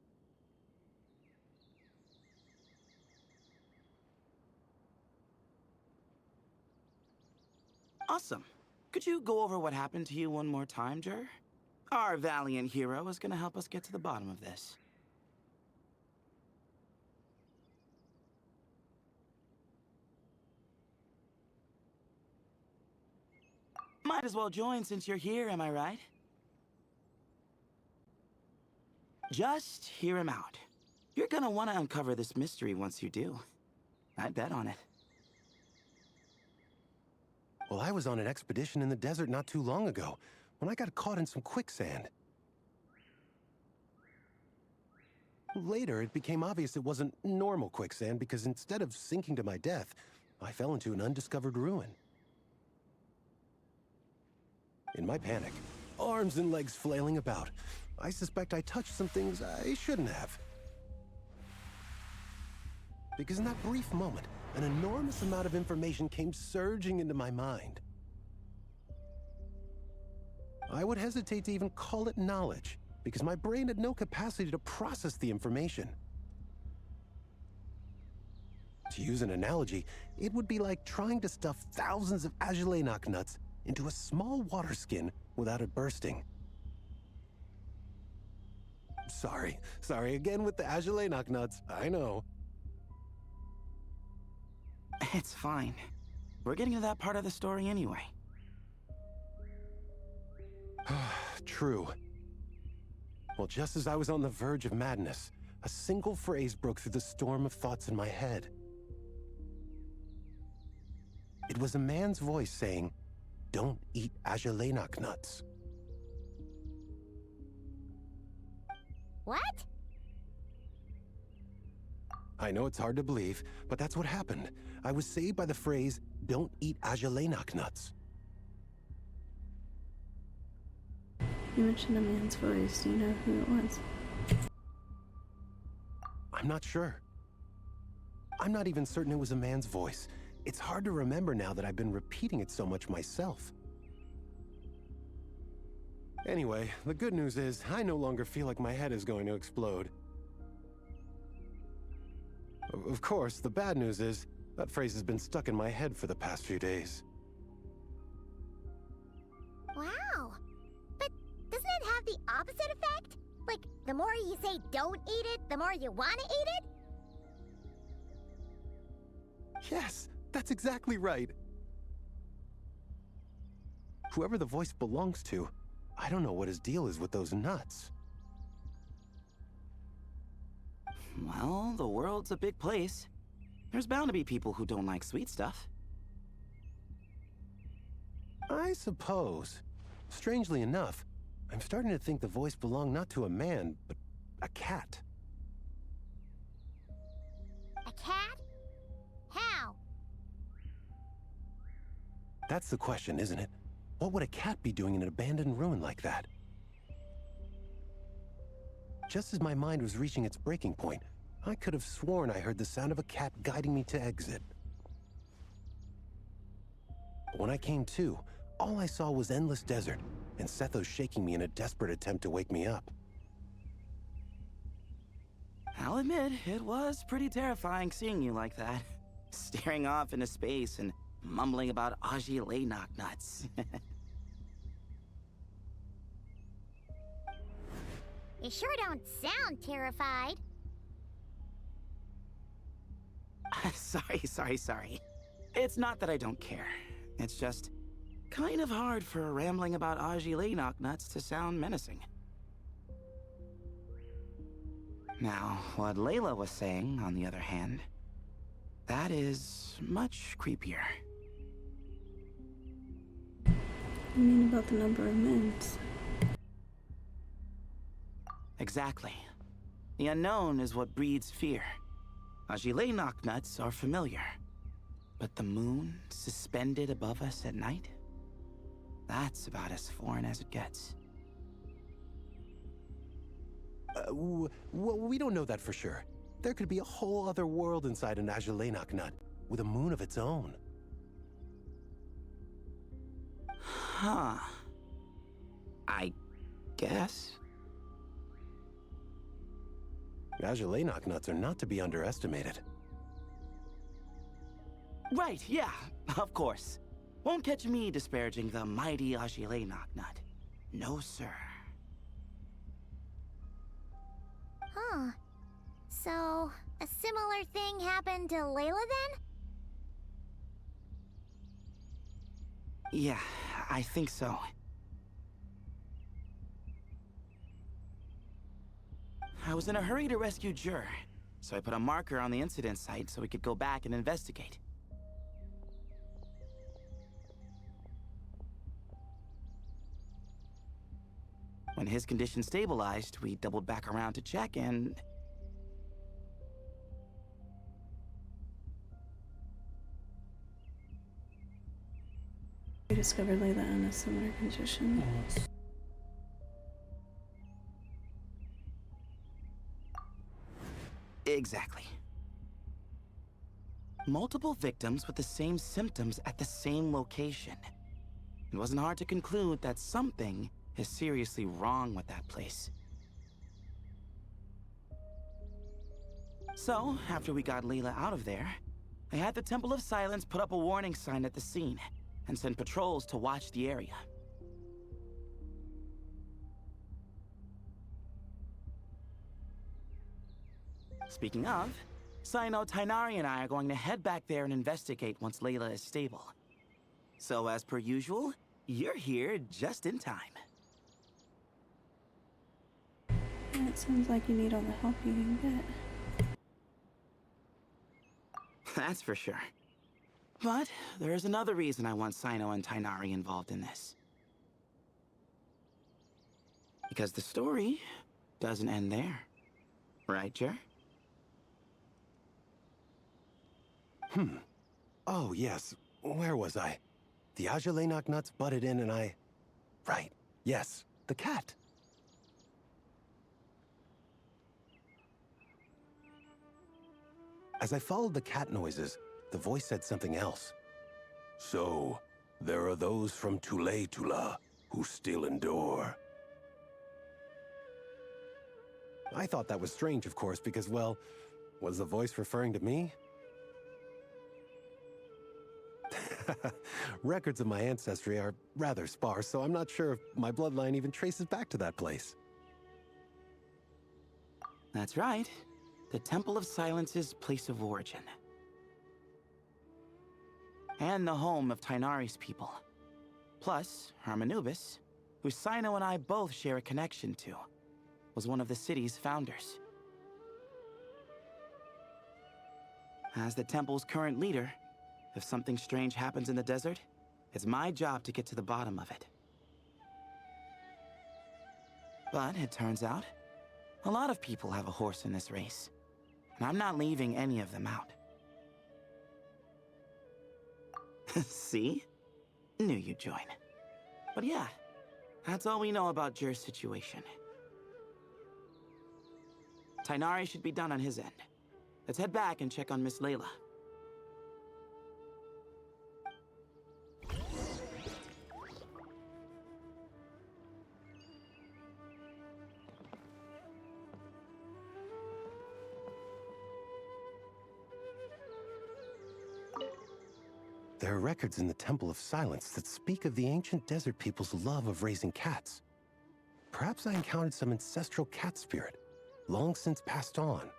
I: Awesome. Could you go over what happened to you one more time, Jer? Our valiant hero is gonna help us get to the bottom of this. Might as well join since you're here, am I right? Just hear him out. You're gonna want to uncover this mystery once you do. I'd bet on it.
J: Well, I was on an expedition in the desert not too long ago, when I got caught in some quicksand. Later, it became obvious it wasn't normal quicksand because instead of sinking to my death, I fell into an undiscovered ruin. In my panic, arms and legs flailing about, I suspect I touched some things I shouldn't have. Because in that brief moment, an enormous amount of information came surging into my mind. I would hesitate to even call it knowledge, because my brain had no capacity to process the information. To use an analogy, it would be like trying to stuff thousands of Agilenok nuts into a small water skin without it bursting. Sorry again with the Agilenok nuts, I know.
I: It's fine. We're getting to that part of the story anyway.
J: True. Well, just as I was on the verge of madness, a single phrase broke through the storm of thoughts in my head. It was a man's voice saying, "Don't eat Agilenok nuts."
B: What?
J: I know it's hard to believe, but that's what happened. I was saved by the phrase, "Don't eat Agilenok nuts."
A: You mentioned a man's voice. Do you know who it was?
J: I'm not sure. I'm not even certain it was a man's voice. It's hard to remember now that I've been repeating it so much myself. Anyway, the good news is I no longer feel like my head is going to explode. Of course, the bad news is that phrase has been stuck in my head for the past few days.
B: Wow. But doesn't it have the opposite effect? Like, the more you say don't eat it, the more you want to eat it?
J: Yes, that's exactly right. Whoever the voice belongs to, I don't know what his deal is with those nuts.
I: Well, the world's a big place. There's bound to be people who don't like sweet stuff.
J: I suppose. Strangely enough, I'm starting to think the voice belonged not to a man, but a cat.
B: A cat? How?
J: That's the question, isn't it? What would a cat be doing in an abandoned ruin like that? Just as my mind was reaching its breaking point, I could have sworn I heard the sound of a cat guiding me to exit. But when I came to, all I saw was endless desert, and Sethos shaking me in a desperate attempt to wake me up.
I: I'll admit, it was pretty terrifying seeing you like that. Staring off into space and mumbling about Agilenok nuts.
B: You sure don't sound terrified.
I: Sorry. It's not that I don't care. It's just kind of hard for rambling about Agilenok nuts to sound menacing. Now, what Layla was saying, on the other hand, that is much creepier.
A: You mean about the number of mints?
I: Exactly. The unknown is what breeds fear. Agilenok nuts are familiar. But the moon suspended above us at night? That's about as foreign as it gets.
J: We don't know that for sure. There could be a whole other world inside an Azulenok nut, with a moon of its own.
I: Huh. I guess.
J: Azulenok nuts are not to be underestimated.
I: Right, yeah, of course. Won't catch me disparaging the mighty Azulenok nut. No, sir.
B: Huh. So, a similar thing happened to Layla then?
I: Yeah, I think so. I was in a hurry to rescue Jur, so I put a marker on the incident site so we could go back and investigate. When his condition stabilized, we doubled back around to check and...
A: We discovered Layla in a similar condition.
I: Exactly. Multiple victims with the same symptoms at the same location. It wasn't hard to conclude that something is seriously wrong with that place. So, after we got Layla out of there, I had the Temple of Silence put up a warning sign at the scene and send patrols to watch the area. Speaking of, Sino, Tainari, and I are going to head back there and investigate once Layla is stable. So as per usual, you're here just in time.
A: Yeah, it sounds like you need all the help you can get.
I: That's for sure. But there is another reason I want Sino and Tainari involved in this. Because the story doesn't end there. Right, Jer?
J: Oh, yes. Where was I? The Azulenok nuts butted in and I... Right. Yes. The cat. As I followed the cat noises, the voice said something else. So, there are those from Tula who still endure. I thought that was strange, of course, because, well, was the voice referring to me? Records of my ancestry are rather sparse, so I'm not sure if my bloodline even traces back to that place.
I: That's right. The Temple of Silence's place of origin. And the home of Tainari's people. Plus, Hermanubis, who Sino and I both share a connection to, was one of the city's founders. As the temple's current leader, if something strange happens in the desert, it's my job to get to the bottom of it. But it turns out, a lot of people have a horse in this race, and I'm not leaving any of them out. See? Knew you'd join. But yeah, that's all we know about Jer's situation. Tainari should be done on his end. Let's head back and check on Miss Layla.
J: There are records in the Temple of Silence that speak of the ancient desert people's love of raising cats. Perhaps I encountered some ancestral cat spirit, long since passed on.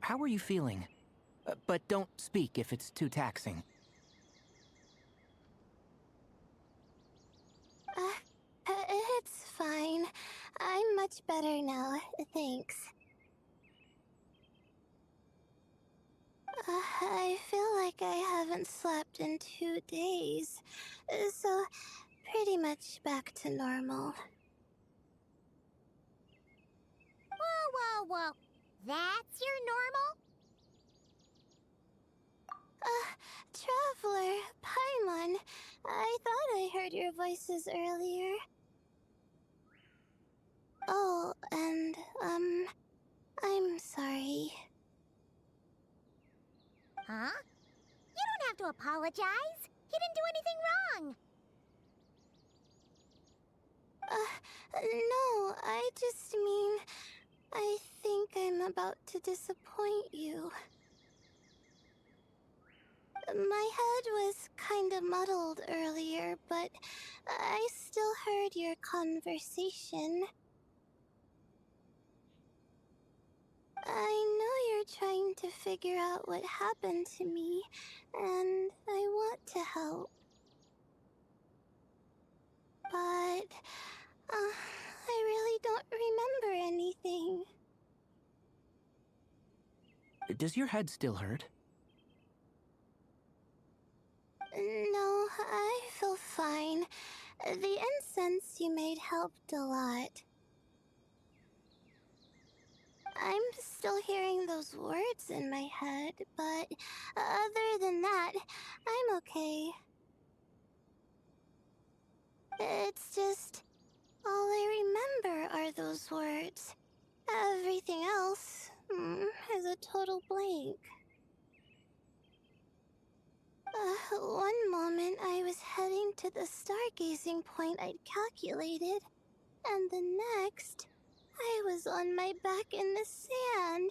G: How are you feeling? But don't speak if it's too taxing.
B: It's fine. I'm much better now, thanks. I feel like I haven't slept in 2 days, so pretty much back to normal.
K: Whoa. That's your normal?
B: Traveler, Paimon, I thought I heard your voices earlier. Oh, and, I'm sorry.
K: Huh? You don't have to apologize. You didn't do anything wrong.
B: No, I just mean, I think I'm about to disappoint you. My head was kinda muddled earlier, but I still heard your conversation. I know you're trying to figure out what happened to me, and I want to help. But, I really don't remember anything.
G: Does your head still hurt?
B: No, I feel fine. The incense you made helped a lot. I'm still hearing those words in my head, but other than that, I'm okay. It's just, all I remember are those words. Everything else is a total blank. One moment I was heading to the stargazing point I'd calculated, and the next, I was on my back in the sand.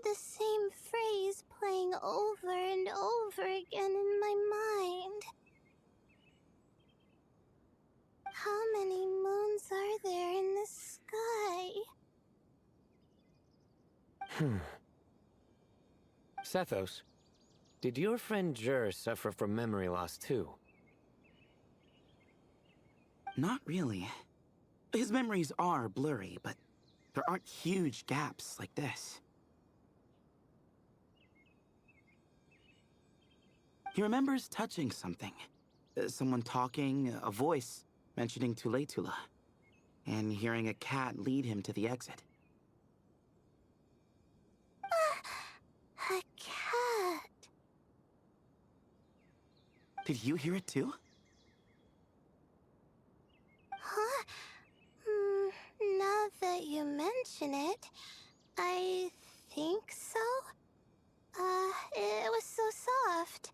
B: The same phrase playing over and over again in my mind. How many moons are there in the sky?
H: Sethos, did your friend Jur suffer from memory loss too?
I: Not really. His memories are blurry, but there aren't huge gaps like this. He remembers touching something. Someone talking, a voice mentioning Tuletula, and hearing a cat lead him to the exit.
B: A cat.
I: Did you hear it too?
B: Huh? Now that you mention it, I think so. It was so soft.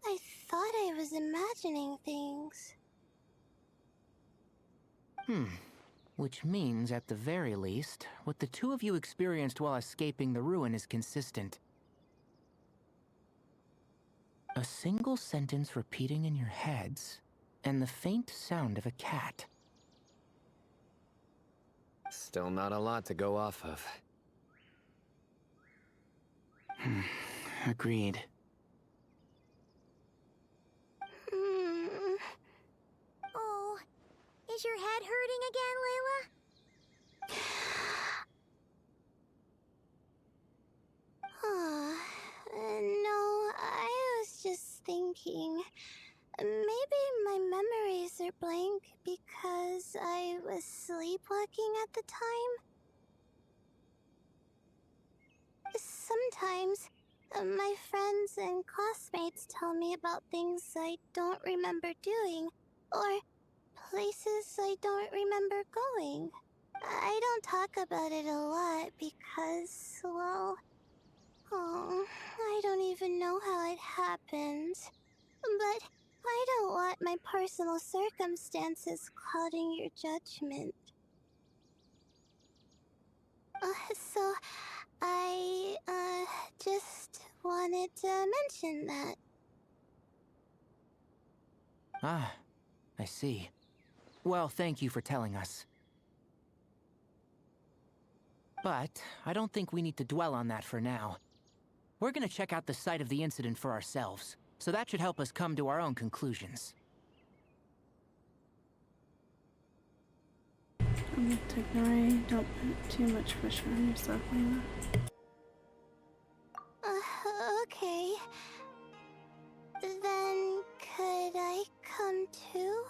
B: I thought I was imagining things.
G: Which means, at the very least, what the two of you experienced while escaping the ruin is consistent. A single sentence repeating in your heads, and the faint sound of a cat.
H: Still not a lot to go off of.
I: Agreed.
K: Oh, is your head hurting again, Layla?
B: No, I was just thinking. Maybe my memories are blank because I was sleepwalking at the time. Sometimes, my friends and classmates tell me about things I don't remember doing, or places I don't remember going. I don't talk about it a lot because, well, I don't even know how it happened. But I don't want my
K: my personal circumstances clouding your judgment. So, I, just wanted to mention that.
G: Ah, I see. Well, thank you for telling us. But I don't think we need to dwell on that for now. We're gonna check out the site of the incident for ourselves, so that should help us come to our own conclusions.
A: Tignoring. Don't put too much pressure on yourself, Layla.
K: Okay. Then, could I come too?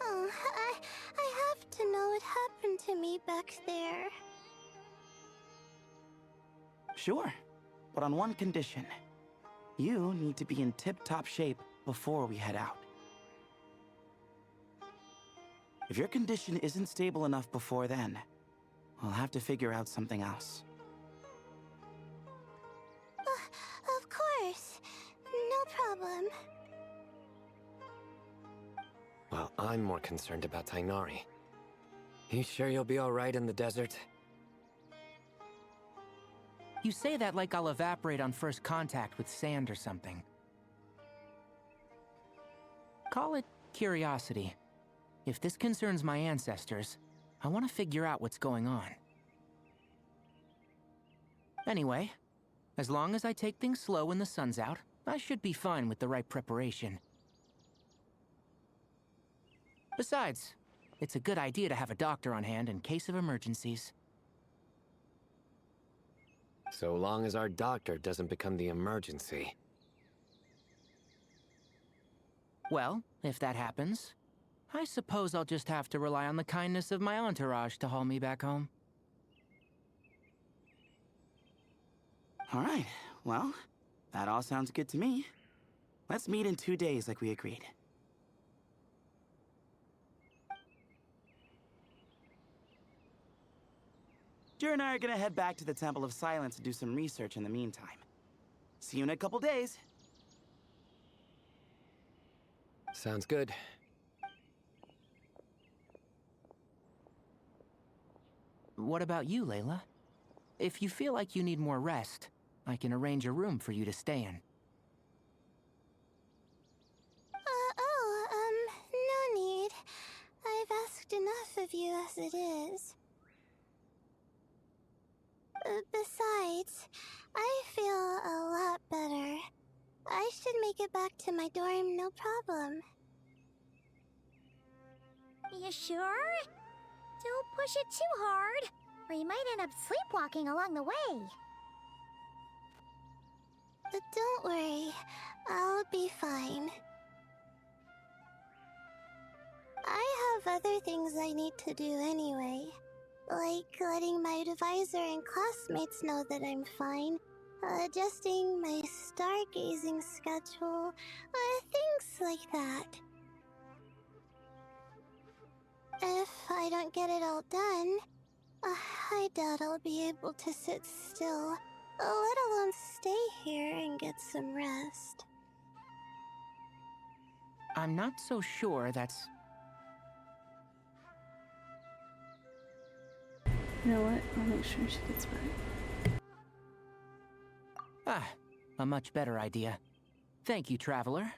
K: Oh, I have to know what happened to me back there.
I: Sure, but on one condition. You need to be in tip-top shape before we head out. If your condition isn't stable enough before then, we'll have to figure out something else.
K: Of course. No problem.
H: Well, I'm more concerned about Tainari. You sure you'll be alright in the desert?
G: You say that like I'll evaporate on first contact with sand or something. Call it curiosity. If this concerns my ancestors, I want to figure out what's going on. Anyway, as long as I take things slow when the sun's out, I should be fine with the right preparation. Besides, it's a good idea to have a doctor on hand in case of emergencies.
H: So long as our doctor doesn't become the emergency.
G: Well, if that happens, I suppose I'll just have to rely on the kindness of my entourage to haul me back home.
I: Alright, well, that all sounds good to me. Let's meet in 2 days like we agreed. Jer and I are gonna head back to the Temple of Silence to do some research in the meantime. See you in a couple days.
H: Sounds good.
G: What about you, Layla? If you feel like you need more rest, I can arrange a room for you to stay in.
K: No need. I've asked enough of you as it is. Besides, I feel a lot better. I should make it back to my dorm, no problem.
B: You sure? Don't push it too hard, or you might end up sleepwalking along the way.
K: Don't worry, I'll be fine. I have other things I need to do anyway. Like letting my advisor and classmates know that I'm fine, adjusting my stargazing schedule, things like that. If I don't get it all done, I doubt I'll be able to sit still, let alone stay here and get some rest.
G: I'm not so sure that's...
A: You know what? I'll make sure she gets back.
G: Ah, a much better idea. Thank you, Traveler.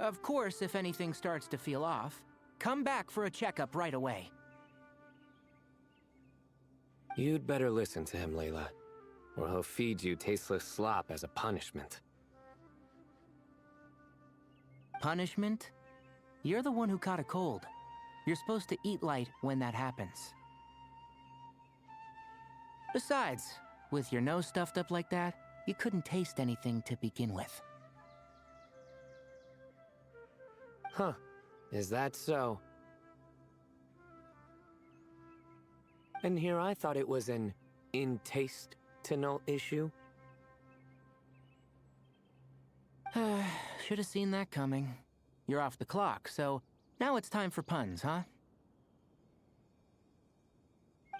G: Of course, if anything starts to feel off, come back for a checkup right away.
H: You'd better listen to him, Layla, or he'll feed you tasteless slop as a punishment.
G: Punishment? You're the one who caught a cold. You're supposed to eat light when that happens. Besides, with your nose stuffed up like that, you couldn't taste anything to begin with.
H: Huh. Is that so? And here I thought it was an in-taste-to-know issue.
G: Should have seen that coming. You're off the clock, so now it's time for puns, huh?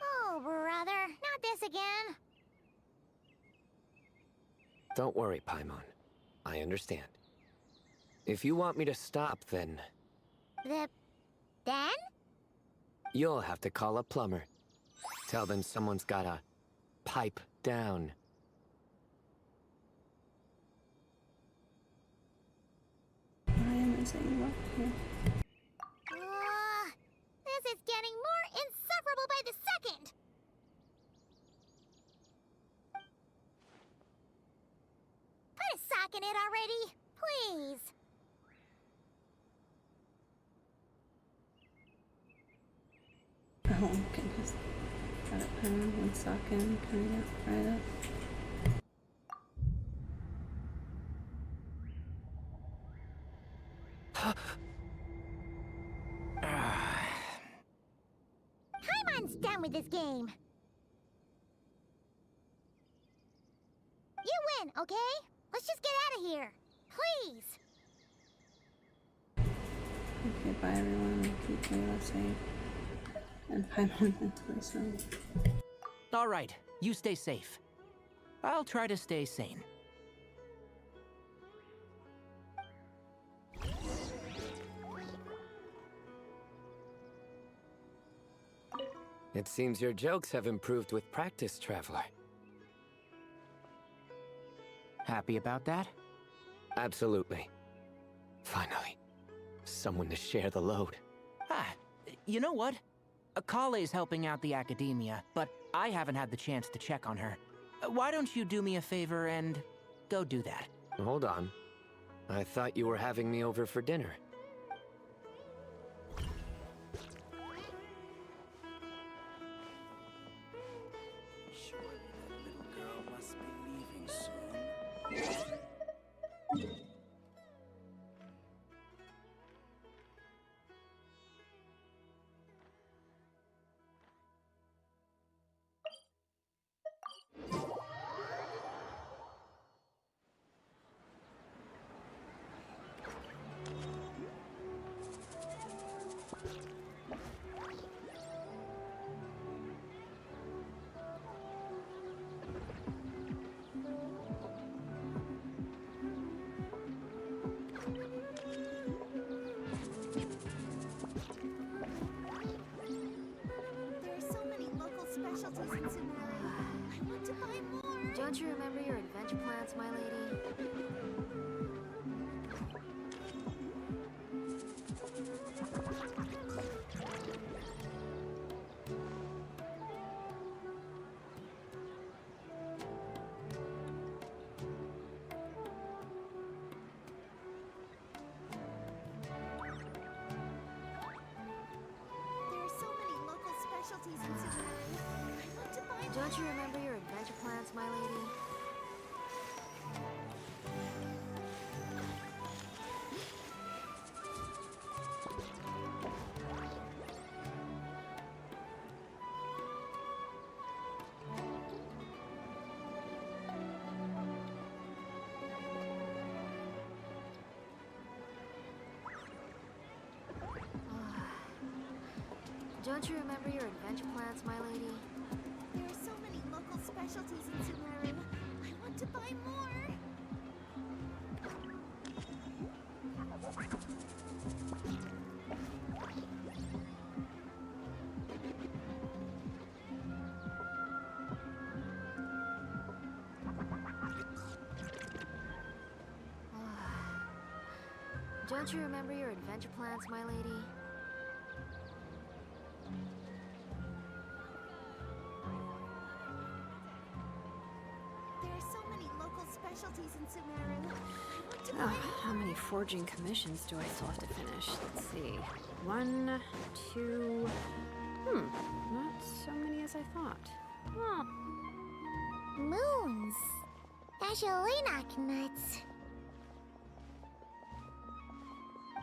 B: Oh, brother, not this again.
H: Don't worry, Paimon. I understand. If you want me to stop, then
B: Then?
H: you'll have to call a plumber. Tell them someone's gotta pipe down.
A: I am missing what here.
B: This is getting more insufferable by the second! Put a sock in it already, please.
A: Oh, goodness. Got it pound, one sock in, coming up, right up.
B: Paimon's done with this game. You win, okay? Let's just get out of here. Please.
A: Okay, bye everyone. Keep Layla safe. And Paimon mentally sane.
G: All right, you stay safe. I'll try to stay sane.
H: It seems your jokes have improved with practice, Traveler.
G: Happy about that?
H: Absolutely. Finally, someone to share the load.
G: Ah, you know what? Akale's helping out the academia, but I haven't had the chance to check on her. Why don't you do me a favor and go do that?
H: Hold on. I thought you were having me over for dinner.
I: Surely that little girl must be leaving soon.
B: There are so many local specialties in Sumeru. I want to buy more.
F: Don't you remember your adventure plans, my lady?
B: There are so many local specialties in Sumeru. I want to buy more.
F: Don't you remember your adventure plans, my lady? Don't you remember your adventure plans, my lady?
B: There are so many local specialties in Sumeru. I want to buy more.
F: Don't you remember your adventure plans, my lady?
B: There are so many local specialties in Sumeru. I want to buy
F: How many forging commissions do I still have to finish? Let's see. 1, 2... not so many as I thought. Oh,
B: moons. Ashalinak nuts.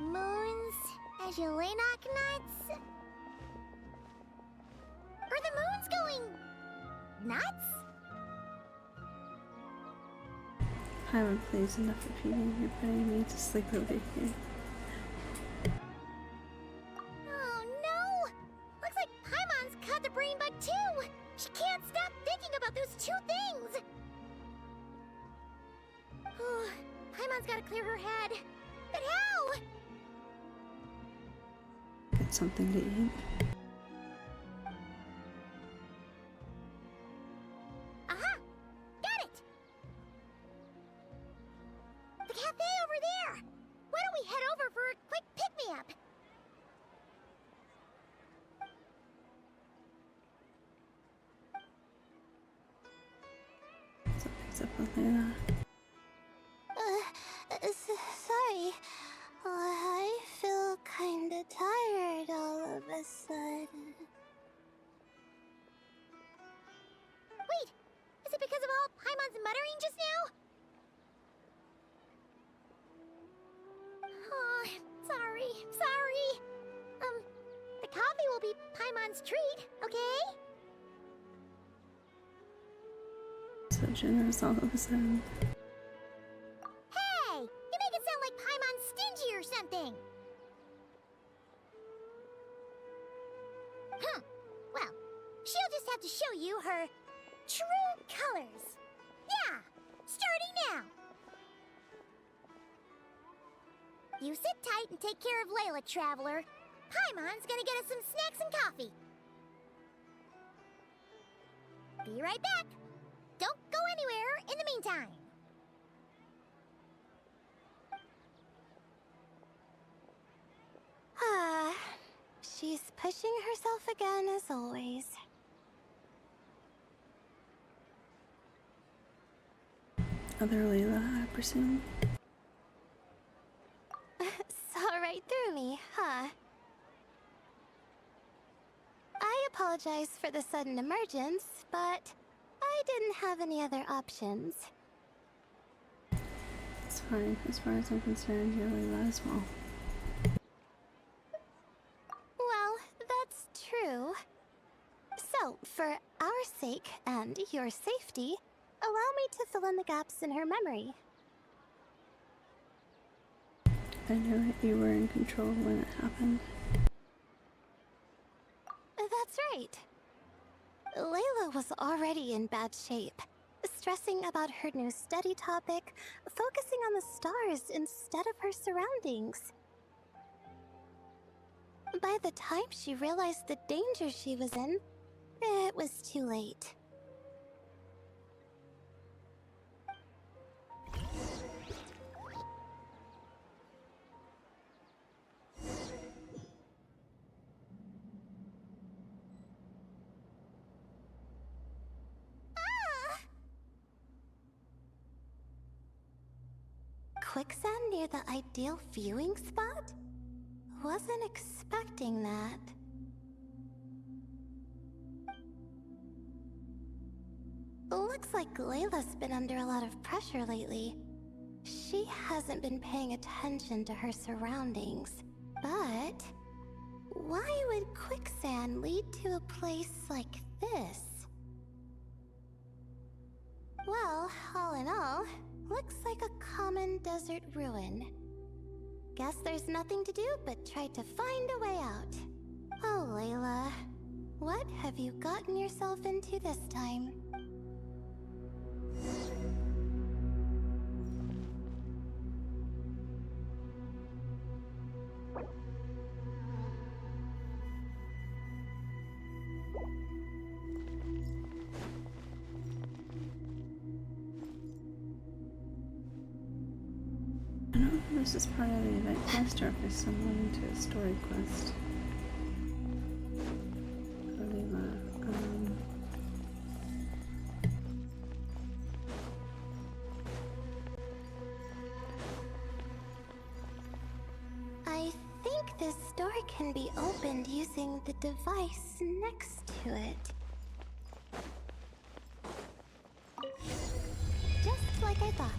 B: Moons. Ashalinak nuts. Are the moons going nuts?
A: Paimon, please, enough repeating. You're putting me to sleep over here.
B: Oh no! Looks like Paimon's caught the brain bug too! She can't stop thinking about those two things! Paimon's gotta clear her head. But how?
A: Get something to eat.
B: Aha! Got it! The cafe over there! Why don't we head over for a quick pick-me-up?
A: So picks up with Layla.
K: Sorry. I feel kinda tired all of a sudden.
B: Wait! Is it because of all Paimon's muttering just now? Oh, sorry. The coffee will be Paimon's treat, okay?
A: So generous all of a sudden.
B: Hey! You make it sound like Paimon's stingy or something! Well, she'll just have to show you her true colors. Yeah! Starting now! You sit tight and take care of Layla, Traveler. Paimon's gonna get us some snacks and coffee. Be right back. Don't go anywhere in the meantime.
K: She's pushing herself again as always.
A: Other Layla, I presume.
K: Saw right through me, huh? I apologize for the sudden emergence, but I didn't have any other options.
A: It's fine. As far as I'm concerned, you're Layla as well.
K: Well, that's true. So, for our sake and your safety, allow me to fill in the gaps in her memory.
A: I knew it. You were in control when it happened.
K: That's right. Layla was already in bad shape, stressing about her new study topic, focusing on the stars instead of her surroundings. By the time she realized the danger she was in, it was too late. Quicksand near the ideal viewing spot? Wasn't expecting that. Looks like Layla's been under a lot of pressure lately. She hasn't been paying attention to her surroundings. But why would quicksand lead to a place like this? Well, all in all, looks like a common desert ruin. Guess there's nothing to do but try to find a way out. Oh, Layla, what have you gotten yourself into this time?
A: I don't know if this is part of the event quest or if there's someone to a story quest. Layla,
K: I think this door can be opened using the device next to it. Just like I thought.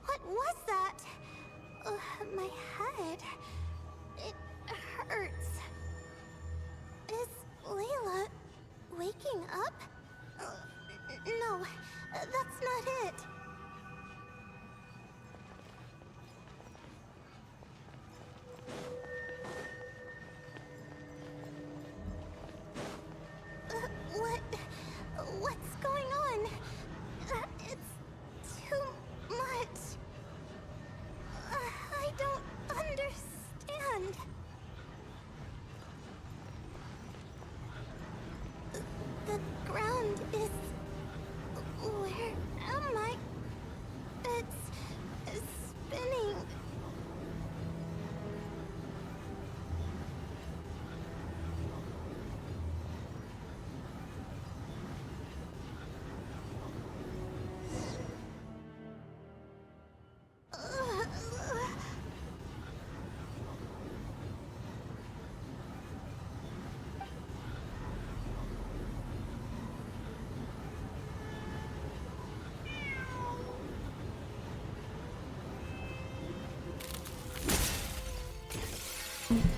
K: What was that? My head. It hurts. Is Layla waking up? No, that's not it.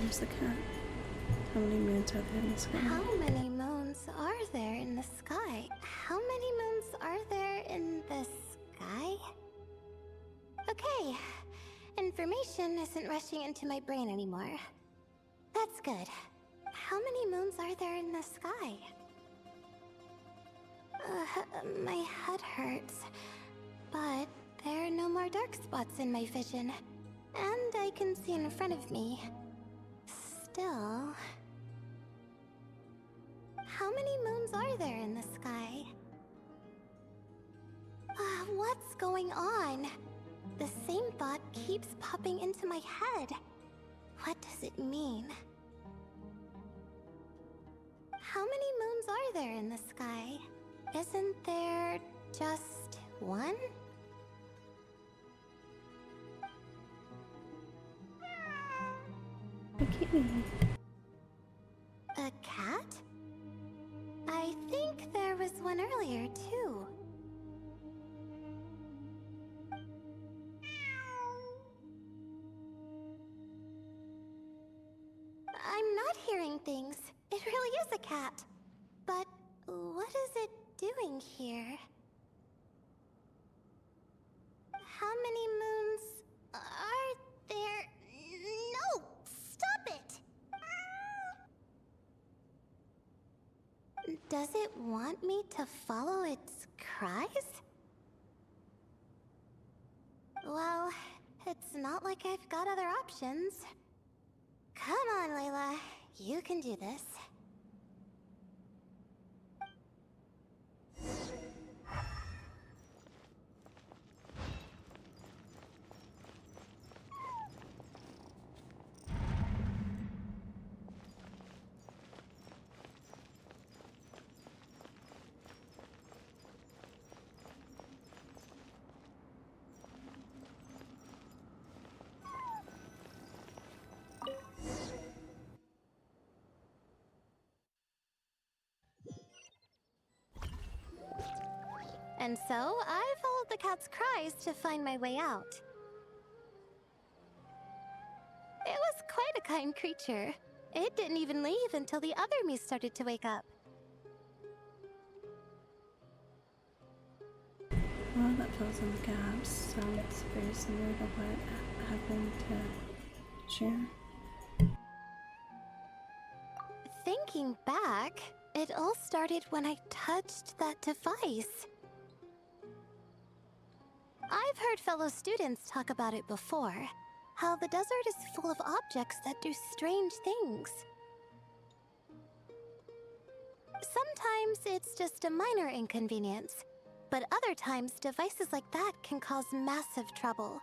A: There's the cat. How many moons are there in the sky?
K: How many moons are there in the sky? How many moons are there in the sky? Okay. Information isn't rushing into my brain anymore. That's good. How many moons are there in the sky? My head hurts. But there are no more dark spots in my vision. And I can see in front of me. Still... How many moons are there in the sky? What's going on? The same thought keeps popping into my head. What does it mean? How many moons are there in the sky? Isn't there just one?
A: A kitty.
K: A cat? I think there was one earlier, too. I'm not hearing things. It really is a cat. But what is it doing here? How many moons are there? No! Stop it! Does it want me to follow its cries? Well, it's not like I've got other options. Come on, Layla. You can do this. And so, I followed the cat's cries to find my way out. It was quite a kind creature. It didn't even leave until the other me started to wake up.
A: Well, that fills in the gaps. Sounds very similar to what happened to Share.
K: Thinking back, it all started when I touched that device. I've heard fellow students talk about it before. How the desert is full of objects that do strange things. Sometimes it's just a minor inconvenience, but other times devices like that can cause massive trouble.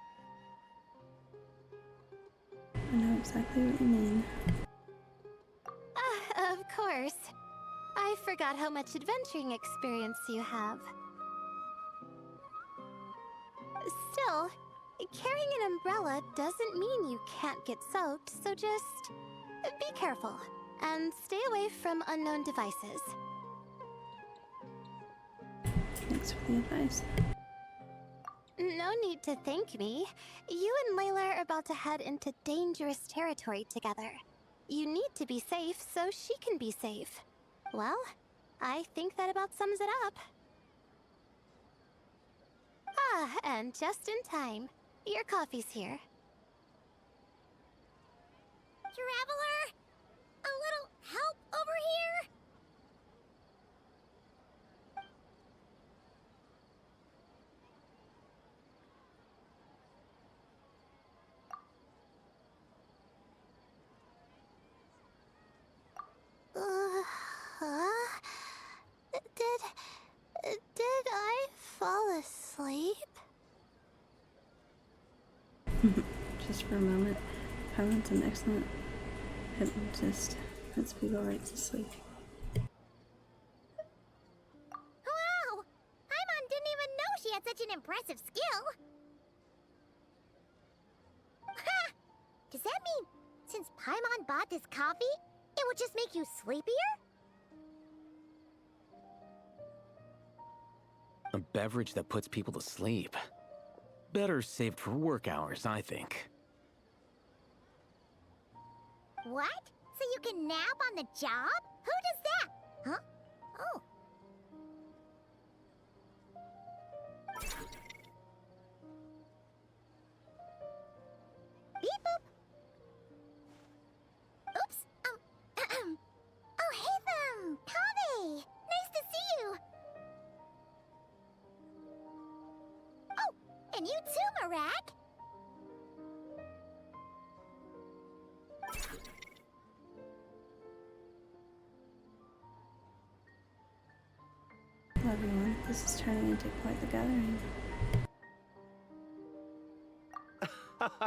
A: I know exactly what you mean.
K: Of course. I forgot how much adventuring experience you have. Still, carrying an umbrella doesn't mean you can't get soaked, so just be careful and stay away from unknown devices.
A: Thanks for the advice.
K: No need to thank me. You and Layla are about to head into dangerous territory together. You need to be safe so she can be safe. Well, I think that about sums it up. And just in time. Your coffee's here.
B: Traveler? A little help over here?
K: Did I fall asleep?
A: Just for a moment, Paimon's an excellent hypnotist. Puts people right to sleep.
B: Wow! Paimon didn't even know she had such an impressive skill! Ha! Does that mean since Paimon bought this coffee, it would just make you sleepier?
H: A beverage that puts people to sleep. Better saved for work hours, I think.
B: What? So you can nap on the job? Who does that? Huh? Oh. Beep boop. Oops. Oh, hey them! Kave! Nice to see you! Oh, and you too, Marak!
A: Hello everyone, this is turning into quite the gathering.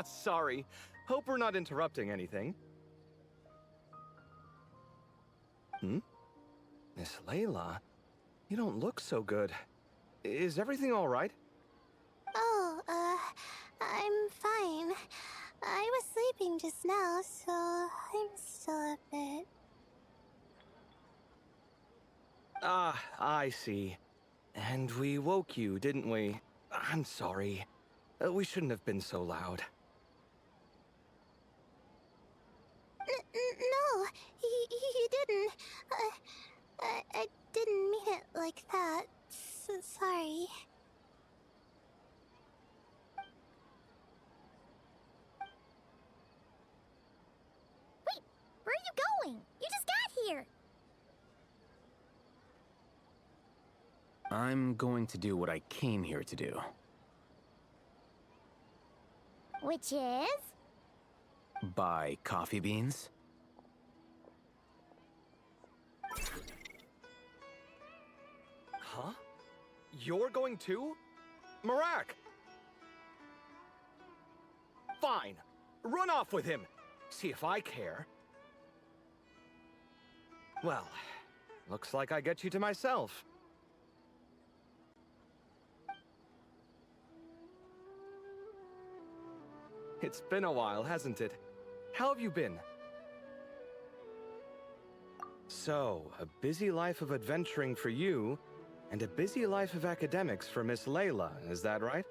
L: Sorry. Hope we're not interrupting anything. Miss Layla, you don't look so good. Is everything all right?
K: Oh, I'm fine. I was sleeping just now, so I'm still a bit.
L: Ah, I see. And we woke you, didn't we? I'm sorry. We shouldn't have been so loud.
K: No, you didn't. I didn't mean it like that. Sorry.
B: Wait, where are you going? You just got here!
G: I'm going to do what I came here to do.
B: Which is?
G: Buy coffee beans?
L: Huh? You're going too? Marak! Fine. Run off with him. See if I care. Well, looks like I get you to myself. It's been a while, hasn't it? How have you been? So, a busy life of adventuring for you, and a busy life of academics for Miss Layla, is that right?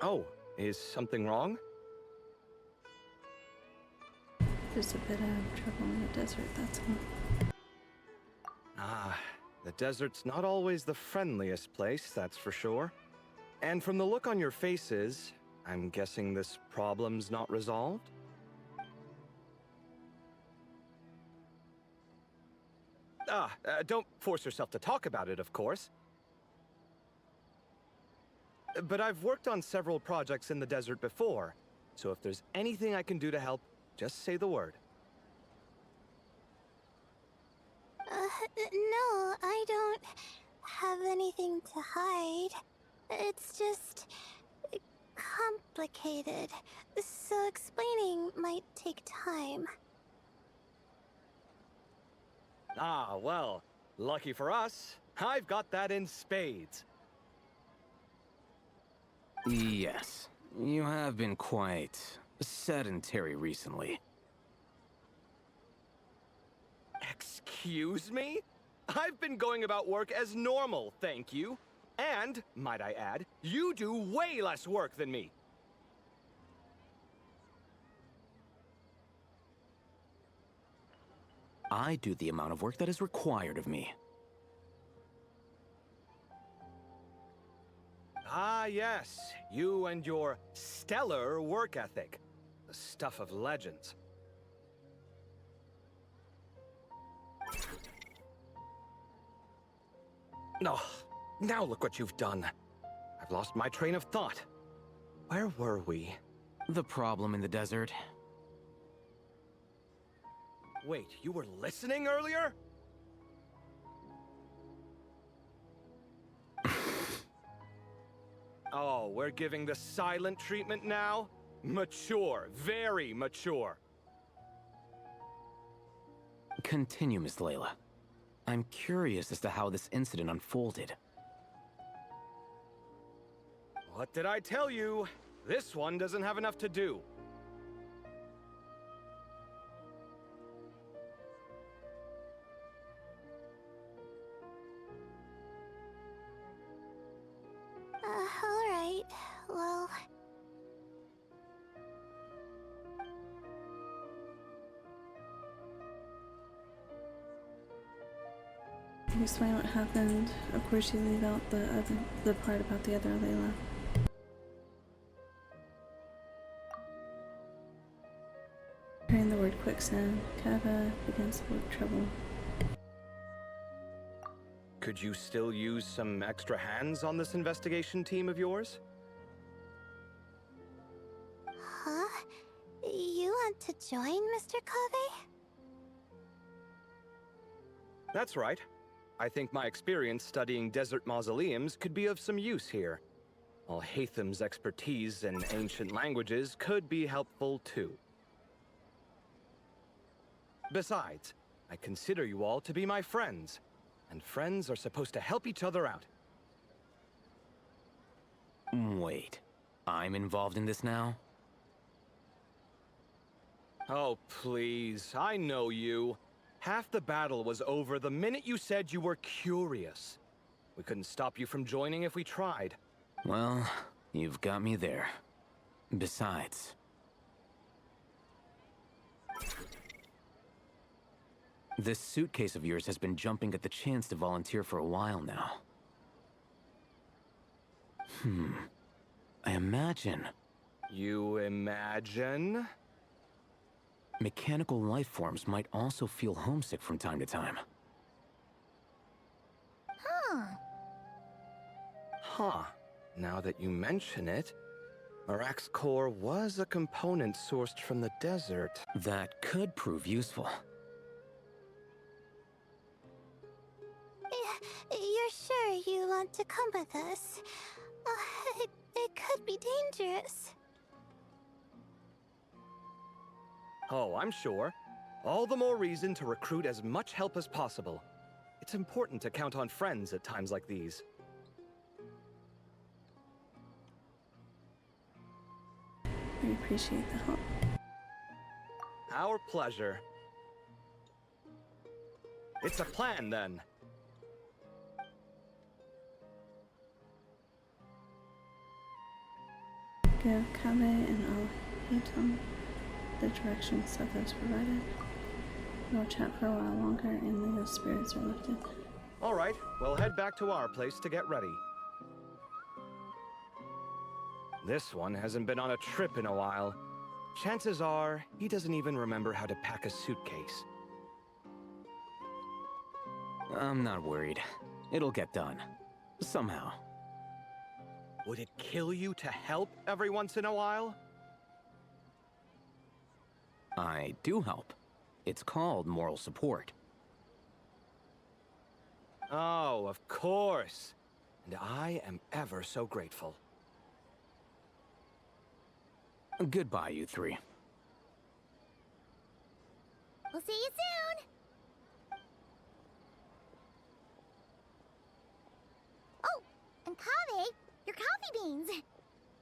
L: Oh, is something wrong?
A: There's a bit of trouble in the desert, that's all.
L: Ah, the desert's not always the friendliest place, that's for sure. And from the look on your faces, I'm guessing this problem's not resolved? Don't force yourself to talk about it, of course. But I've worked on several projects in the desert before, so if there's anything I can do to help, just say the word.
K: No, I don't have anything to hide. It's just complicated, so explaining might take time.
L: Ah, well, lucky for us, I've got that in spades.
G: Yes, you have been quite sedentary recently.
L: Excuse me? I've been going about work as normal, thank you. And, might I add, you do way less work than me.
G: I do the amount of work that is required of me.
L: Ah, yes. You and your stellar work ethic. The stuff of legends. Oh, now look what you've done. I've lost my train of thought. Where were we?
G: The problem in the desert.
L: Wait, you were listening earlier? Oh, we're giving the silent treatment now? Mature, very mature.
G: Continue, Miss Layla. I'm curious as to how this incident unfolded.
L: What did I tell you? This one doesn't have enough to do.
K: Alright. Well,
A: You explain what happened. Of course, you leave out the part about the other Layla. Hearing the word quicksand, Kava begins to look trouble.
L: Could you still use some extra hands on this investigation team of yours?
K: Huh? You want to join, Mr. Covey?
L: That's right. I think my experience studying desert mausoleums could be of some use here. Alhatham's expertise in ancient languages could be helpful too. Besides, I consider you all to be my friends, and friends are supposed to help each other out.
M: Wait, I'm involved in this now?
L: Oh, please, I know you. Half the battle was over the minute you said you were curious. We couldn't stop you from joining if we tried.
M: Well, you've got me there. Besides... this suitcase of yours has been jumping at the chance to volunteer for a while now. I imagine...
L: You imagine?
M: mechanical life forms might also feel homesick from time to time.
L: Huh. Now that you mention it, Arak's core was a component sourced from the desert.
M: That could prove useful.
K: You're sure you want to come with us? It could be dangerous.
L: Oh, I'm sure. All the more reason to recruit as much help as possible. It's important to count on friends at times like these.
A: We appreciate the help.
L: Our pleasure. It's a plan, then.
A: Give Kabe and Alhaitham the directions Sethos provided. We'll chat for a while longer and Leo's spirits are lifted.
L: All right, we'll head back to our place to get ready. This one hasn't been on a trip in a while. Chances are, he doesn't even remember how to pack a suitcase.
M: I'm not worried. It'll get done. Somehow.
L: Would it kill you to help every once in a while?
M: I do help. It's called moral support.
L: Oh, of course. And I am ever so grateful.
M: Goodbye, you three.
B: We'll see you soon! Oh, and Kaveh, your coffee beans!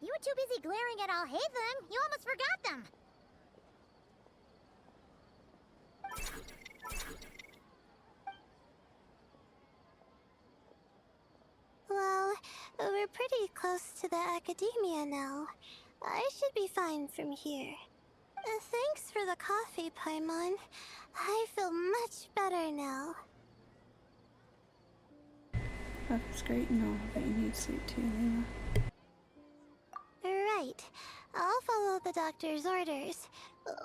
B: You were too busy glaring at Alhaitham, you almost forgot them!
K: Well, we're pretty close to the academia now. I should be fine from here. Thanks for the coffee, Paimon. I feel much better now.
A: Coffee's great and all, but you need sleep too, Layla.
K: Right. I'll follow the doctor's orders.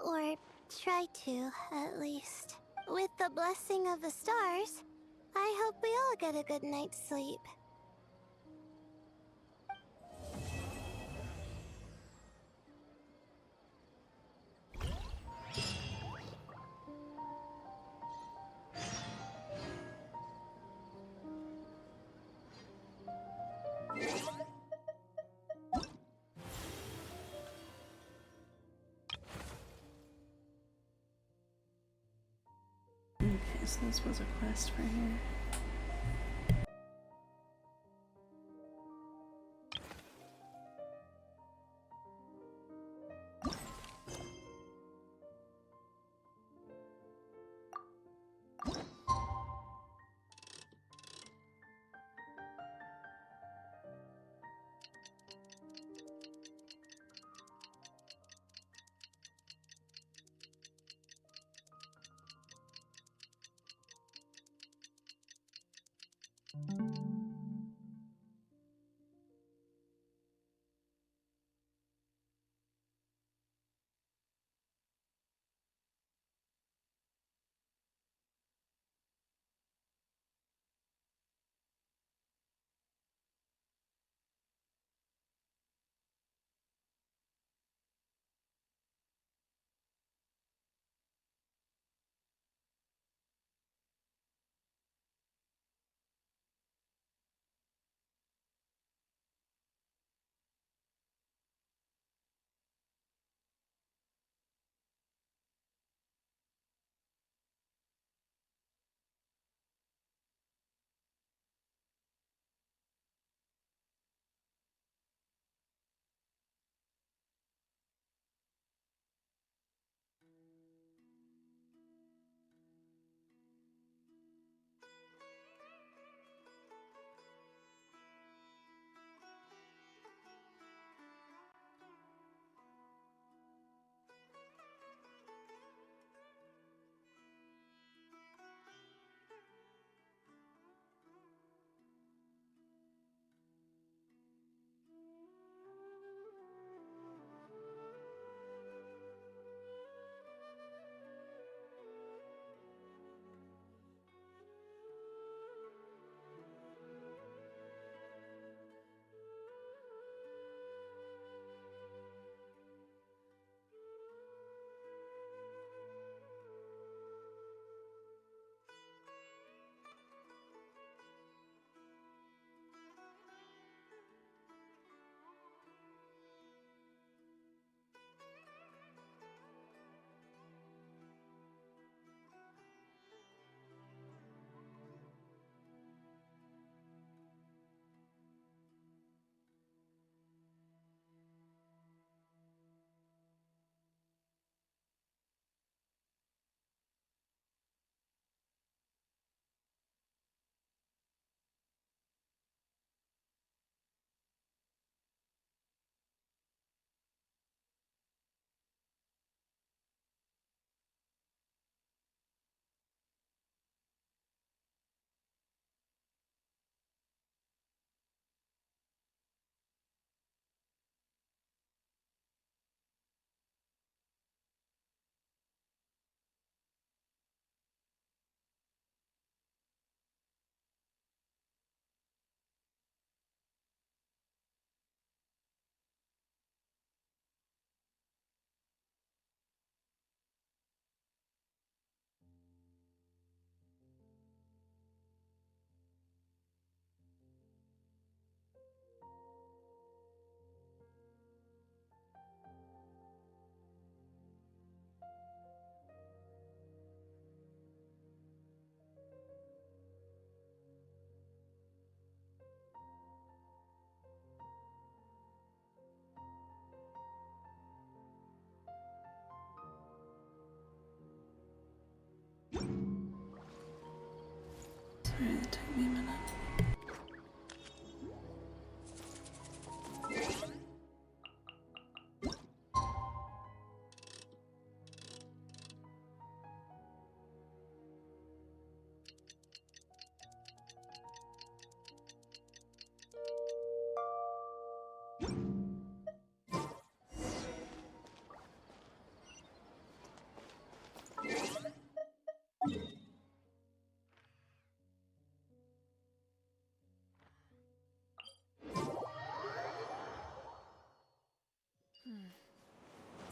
K: Or try to, at least. With the blessing of the stars, I hope we all get a good night's sleep.
A: Okay, so this was a quest for here.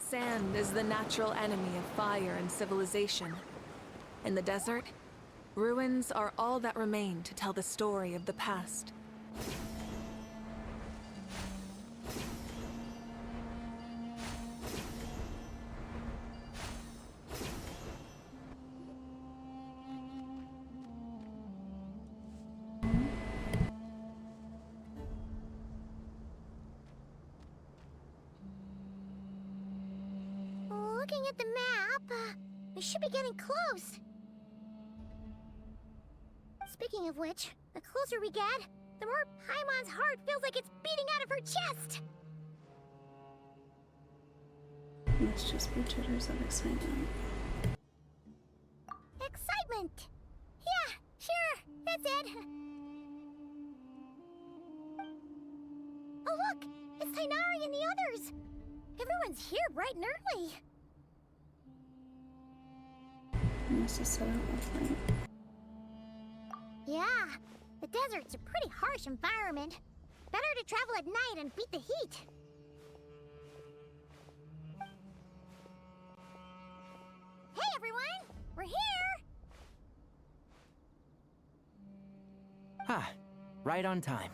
N: Sand is the natural enemy of fire and civilization. In the desert, ruins are all that remain to tell the story of the past.
B: Looking at the map, we should be getting close. Speaking of which, the closer we get, the more Paimon's heart feels like it's beating out of her chest.
A: Must just be jitters of excitement.
B: Excitement! Yeah, sure, that's it. Oh look, it's Tainari and the others. Everyone's here bright and early.
A: Must have set out last night.
B: Yeah, the desert's a pretty harsh environment. Better to travel at night and beat the heat. Hey everyone, we're here!
G: Ah, right on time.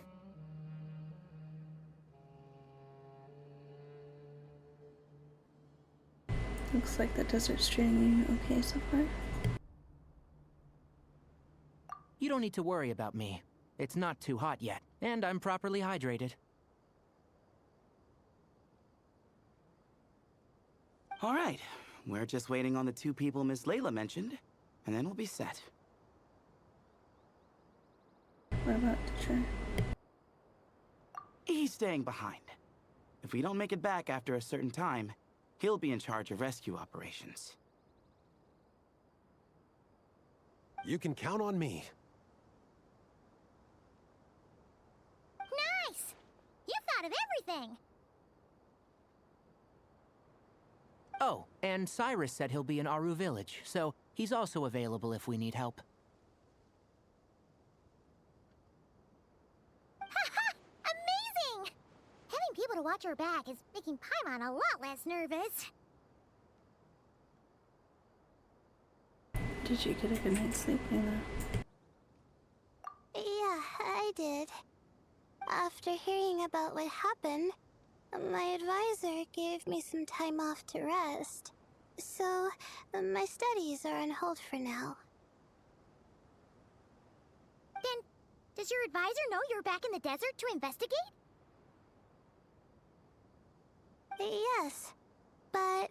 A: Looks like the desert's treating you okay so far.
G: You don't need to worry about me. It's not too hot yet, and I'm properly hydrated.
I: All right, we're just waiting on the two people Miss Layla mentioned, and then we'll be set.
A: What about Teacher?
I: He's staying behind. If we don't make it back after a certain time, he'll be in charge of rescue operations.
J: You can count on me.
B: Nice! You thought of everything!
G: Oh, and Cyrus said he'll be in Aru Village, so he's also available if we need help.
B: Haha! Amazing! Having people to watch our back is making Paimon a lot less nervous.
A: Did you get a good night's sleep, Layla?
K: Yeah, I did. After hearing about what happened, my advisor gave me some time off to rest. So, my studies are on hold for now.
B: Then, does your advisor know you're back in the desert to investigate?
K: Yes, but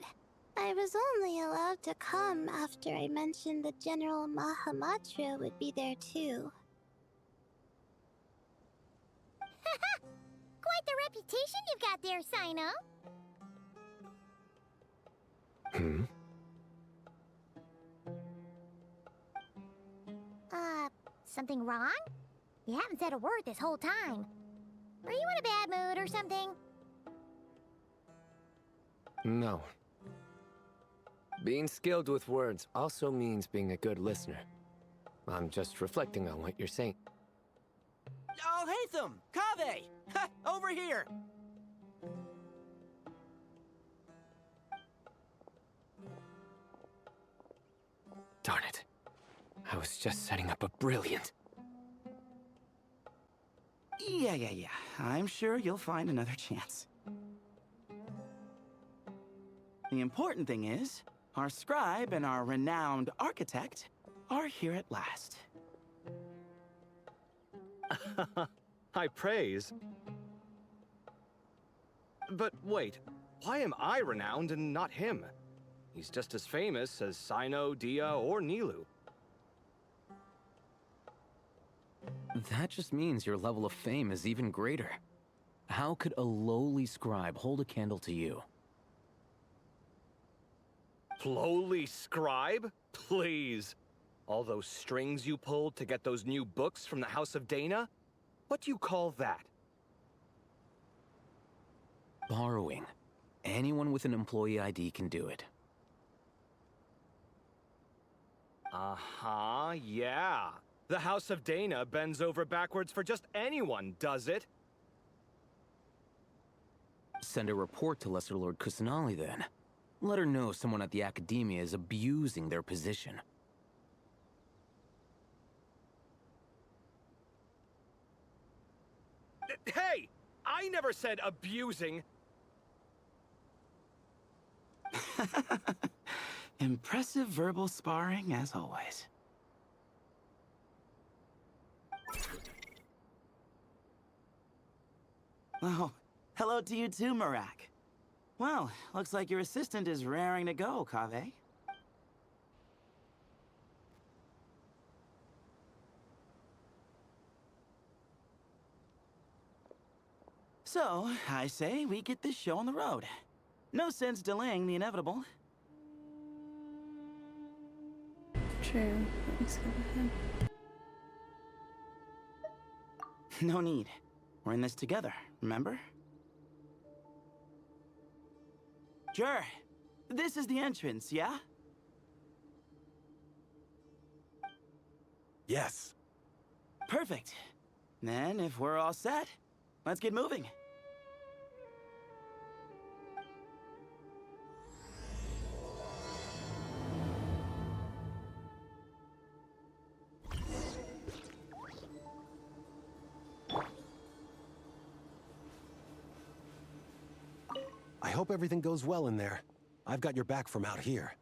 K: I was only allowed to come after I mentioned that General Mahamatra would be there too.
B: Quite the reputation you've got there, Sino. Something wrong? You haven't said a word this whole time. Are you in a bad mood or something?
H: No. Being skilled with words also means being a good listener. I'm just reflecting on what you're saying.
I: Oh, Hatham! Kaveh! Ha! Over here!
H: Darn it. I was just setting up a brilliant...
I: Yeah. I'm sure you'll find another chance. The important thing is, our scribe and our renowned architect are here at last.
L: High praise. But wait, why am I renowned and not him? He's just as famous as Sino, Dia, or Nilu.
M: That just means your level of fame is even greater. How could a lowly scribe hold a candle to you?
L: Lowly scribe? Please. All those strings you pulled to get those new books from the House of Dana? What do you call that?
M: Borrowing. Anyone with an employee ID can do it.
L: Uh-huh, yeah. The House of Dana bends over backwards for just anyone, does it?
M: Send a report to Lesser Lord Kusanali, then. Let her know someone at the Academia is abusing their position.
L: Hey! I never said abusing!
I: Impressive verbal sparring, as always. Oh, hello to you too, Marak. Well, looks like your assistant is raring to go, Kaveh. So, I say we get this show on the road. No sense delaying the inevitable.
A: True, but we skip ahead.
I: No need. We're in this together, remember? Sure. This is the entrance, yeah?
J: Yes.
I: Perfect. Then, if we're all set, let's get moving.
J: I hope everything goes well in there. I've got your back from out here.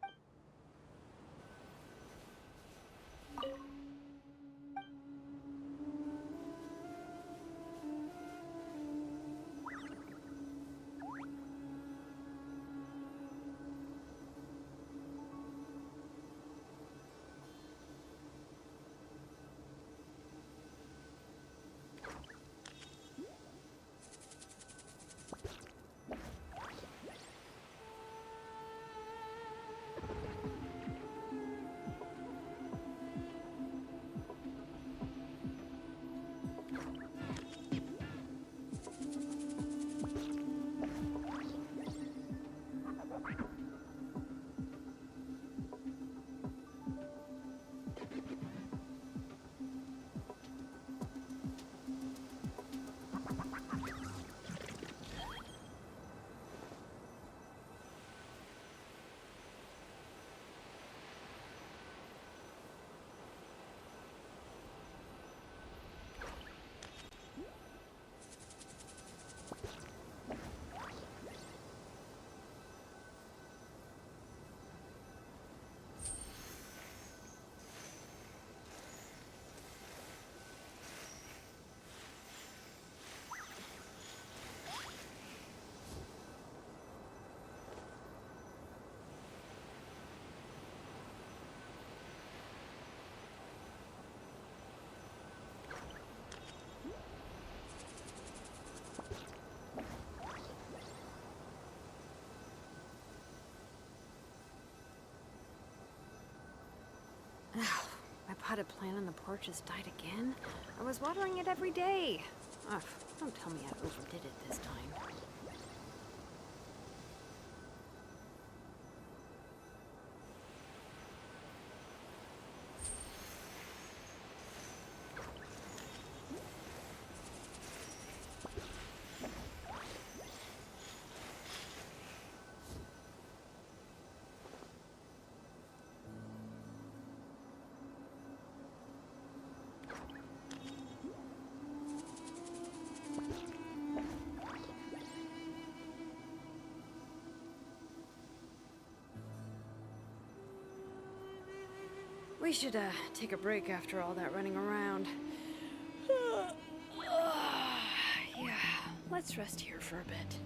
O: My potted plant on the porch has died again. I was watering it every day. Ugh, don't tell me I overdid it this time. We should, take a break after all that running around. Yeah, let's rest here for a bit.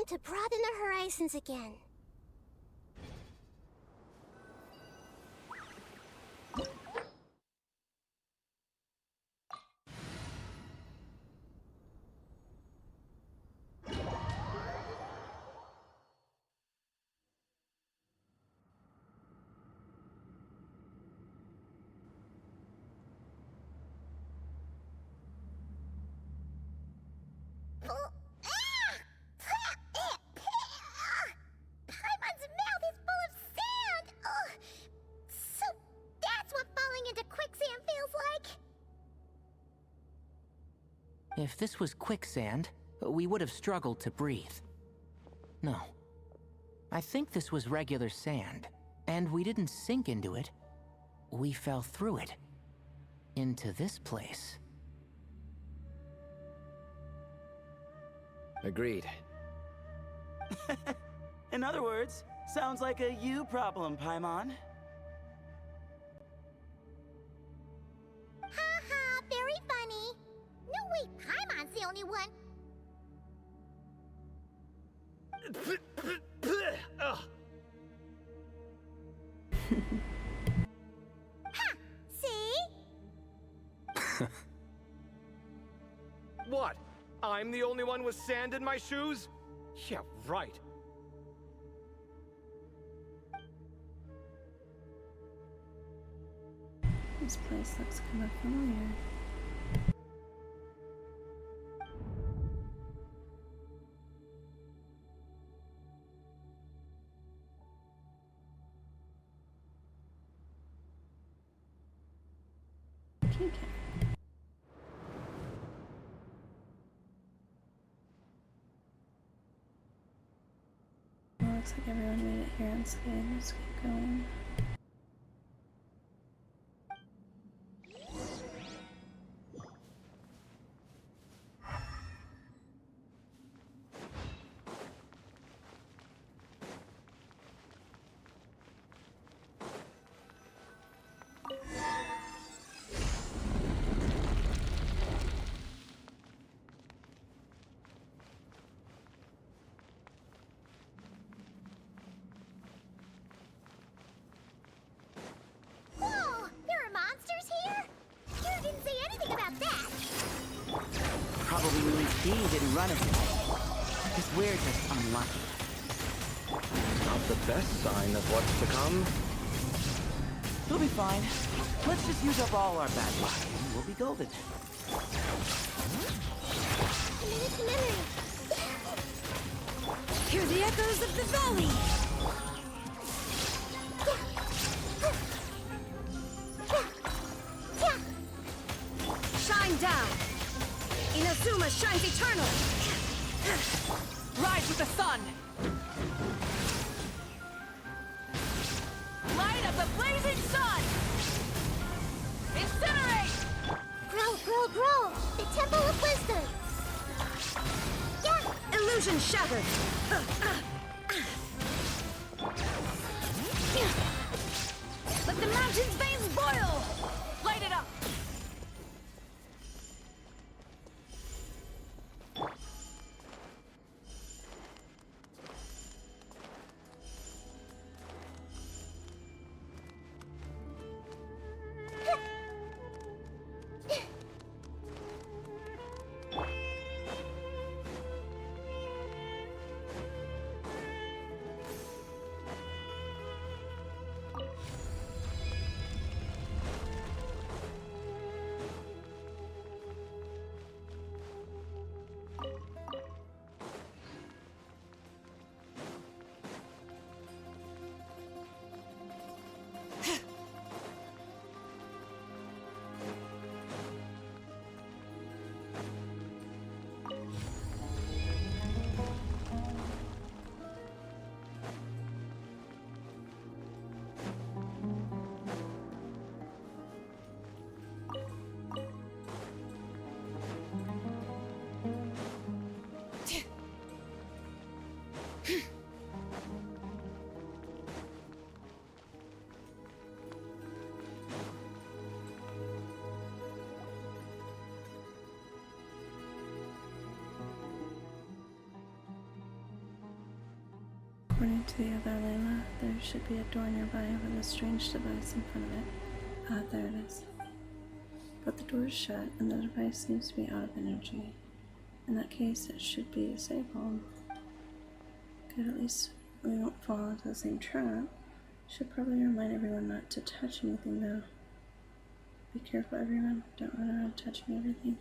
K: to broaden our horizons again.
B: Paimon's mouth is full of sand! Ugh. So that's what falling into quicksand feels like?
G: If this was quicksand, we would have struggled to breathe. No. I think this was regular sand, and we didn't sink into it. We fell through it. Into this place.
H: Agreed.
I: In other words, sounds like a you problem, Paimon.
B: Ha ha, very funny. No way, Paimon's the only one. Ha! See?
L: What? I'm the only one with sand in my shoes? Yeah, right.
A: This place looks kind of familiar. Okay. Well, looks like everyone made it here unscathed. Let's keep going.
B: Whoa! There are monsters here? You didn't say anything about that.
I: Probably means he didn't run it today. Because we're just unlucky.
L: Not the best sign of what's to come.
I: We'll be fine. Let's just use up all our bad luck, and we'll be golden.
B: Minute's memory.
F: Hear the echoes of the valley! Shine down! Inazuma shines eternal!
N: Rise with the sun! Light of the blazing sun! Incinerate!
B: Grow, grow, grow! The Temple of Wisdom! Yeah!
F: Illusion shattered!
N: Let the mountain's veins boil! Light it up!
A: According to the other Layla, there should be a door nearby with a strange device in front of it. Ah, there it is. But the door is shut and the device seems to be out of energy. In that case, it should be a safe home. Good, at least we won't fall into the same trap. Should probably remind everyone not to touch anything though. Be careful everyone, don't run around touching everything.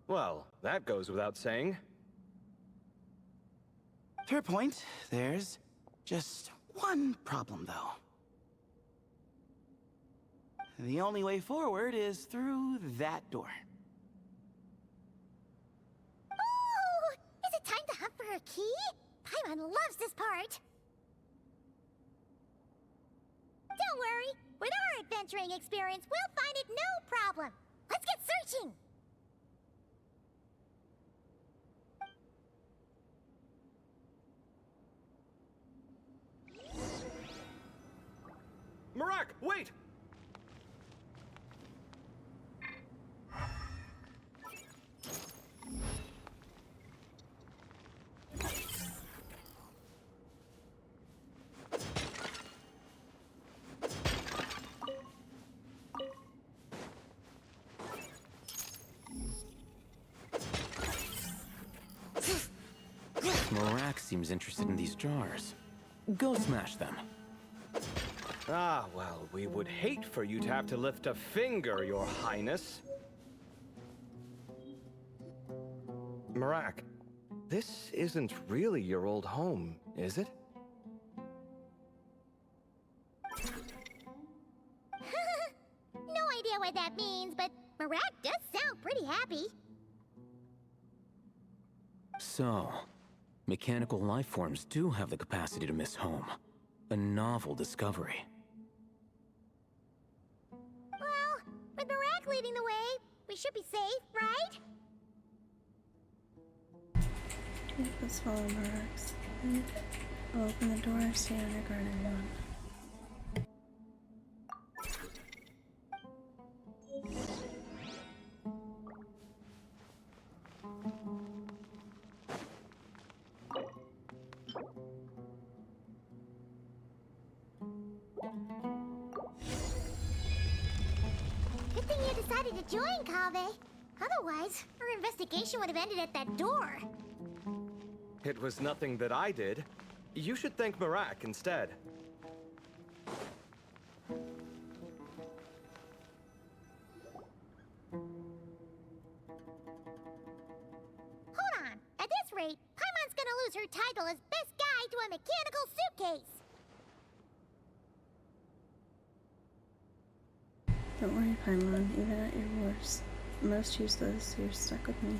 L: Well, that goes without saying.
I: Fair point. There's just one problem, though. The only way forward is through that door.
B: Ooh! Is it time to hunt for a key? Paimon loves this part! Don't worry! With our adventuring experience, we'll find it no problem! Let's get searching!
L: Marak, wait!
M: Marak seems interested in these jars. Go smash them.
L: Ah, well, we would hate for you to have to lift a finger, Your Highness. Marak, this isn't really your old home, is it?
B: No idea what that means, but Marak does sound pretty happy.
M: So, mechanical life forms do have the capacity to miss home. A novel discovery.
B: Well, with Marak leading the way, we should be safe, right?
A: Okay, let's follow Marak's lead. I'll open the door, stay on your guard, everyone.
B: Good thing you decided to join, Kaveh. Otherwise, our investigation would have ended at that door.
L: It was nothing that I did. You should thank Marak instead.
B: Hold on. At this rate, Paimon's gonna lose her title as best guide to a mechanical suitcase.
A: Don't worry, Paimon, even at your worst, most useless, you're stuck with me.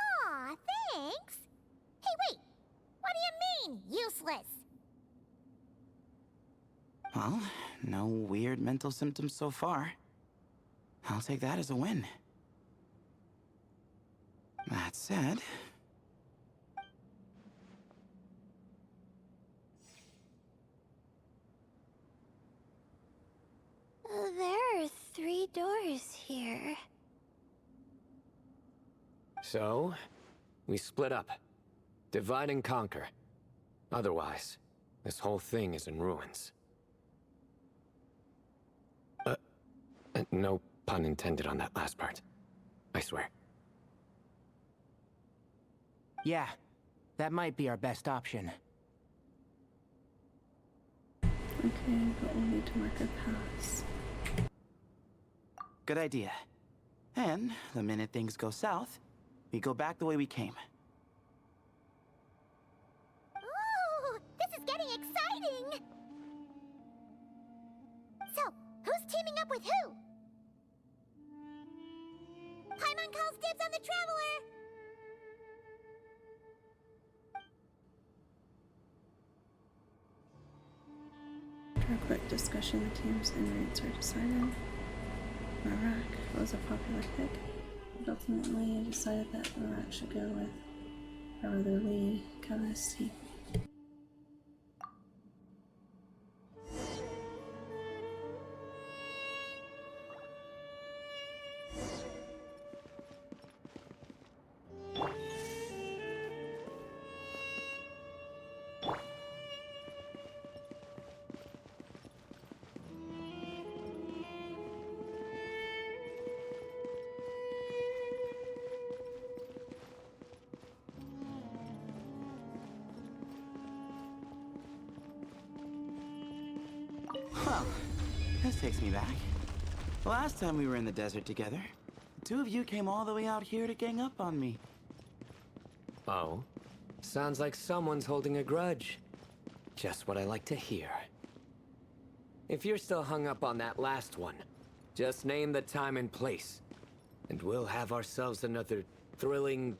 B: Aw, thanks. Hey, wait. What do you mean, useless?
I: Well, no weird mental symptoms so far. I'll take that as a win. That said...
K: There are 3 doors here.
H: So, we split up. Divide and conquer. Otherwise, this whole thing is in ruins. No pun intended on that last part. I swear.
G: Yeah, that might be our best option.
A: Okay, but we'll need to mark our paths.
I: Good idea. And the minute things go south, we go back the way we came.
B: Ooh, this is getting exciting! So, who's teaming up with who? Paimon calls dibs on the Traveler!
A: After a quick discussion, the team's inmates are decided. Marak was a popular pick, but ultimately I decided that Marak should go with our other lead, Kaveh's team.
I: This takes me back. The last time we were in the desert together, the two of you came all the way out here to gang up on me.
H: Oh? Sounds like someone's holding a grudge. Just what I like to hear. If you're still hung up on that last one, just name the time and place, and we'll have ourselves another thrilling...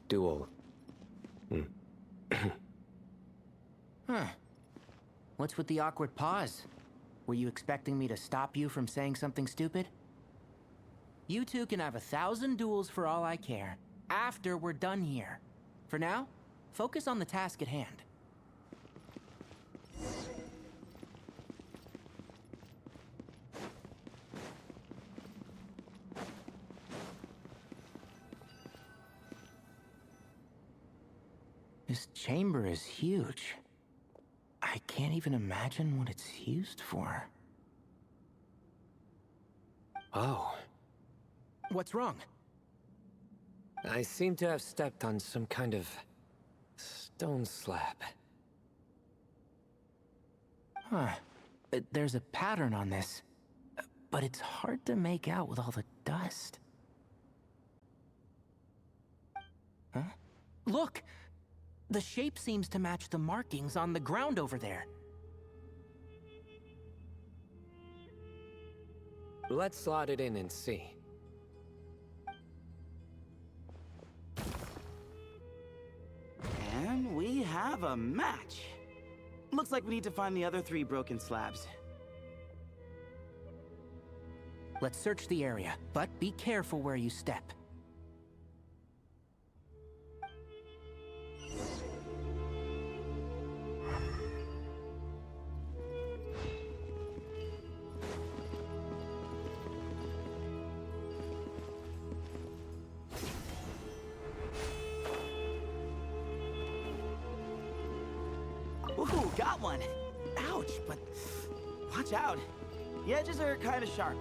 H: duel.
G: Huh. What's with the awkward pause? Were you expecting me to stop you from saying something stupid? You two can have 1,000 duels for all I care, after we're done here. For now, focus on the task at hand. This chamber is huge. I can't even imagine what it's used for.
H: Oh.
G: What's wrong?
H: I seem to have stepped on some kind of stone slab.
G: Huh. There's a pattern on this, but it's hard to make out with all the dust. Huh? Look! The shape seems to match the markings on the ground over there.
H: Let's slot it in and see.
I: And we have a match. Looks like we need to find the other 3 broken slabs.
G: Let's search the area, but be careful where you step.
I: Ooh, got one! Ouch, but watch out. The edges are kind of sharp.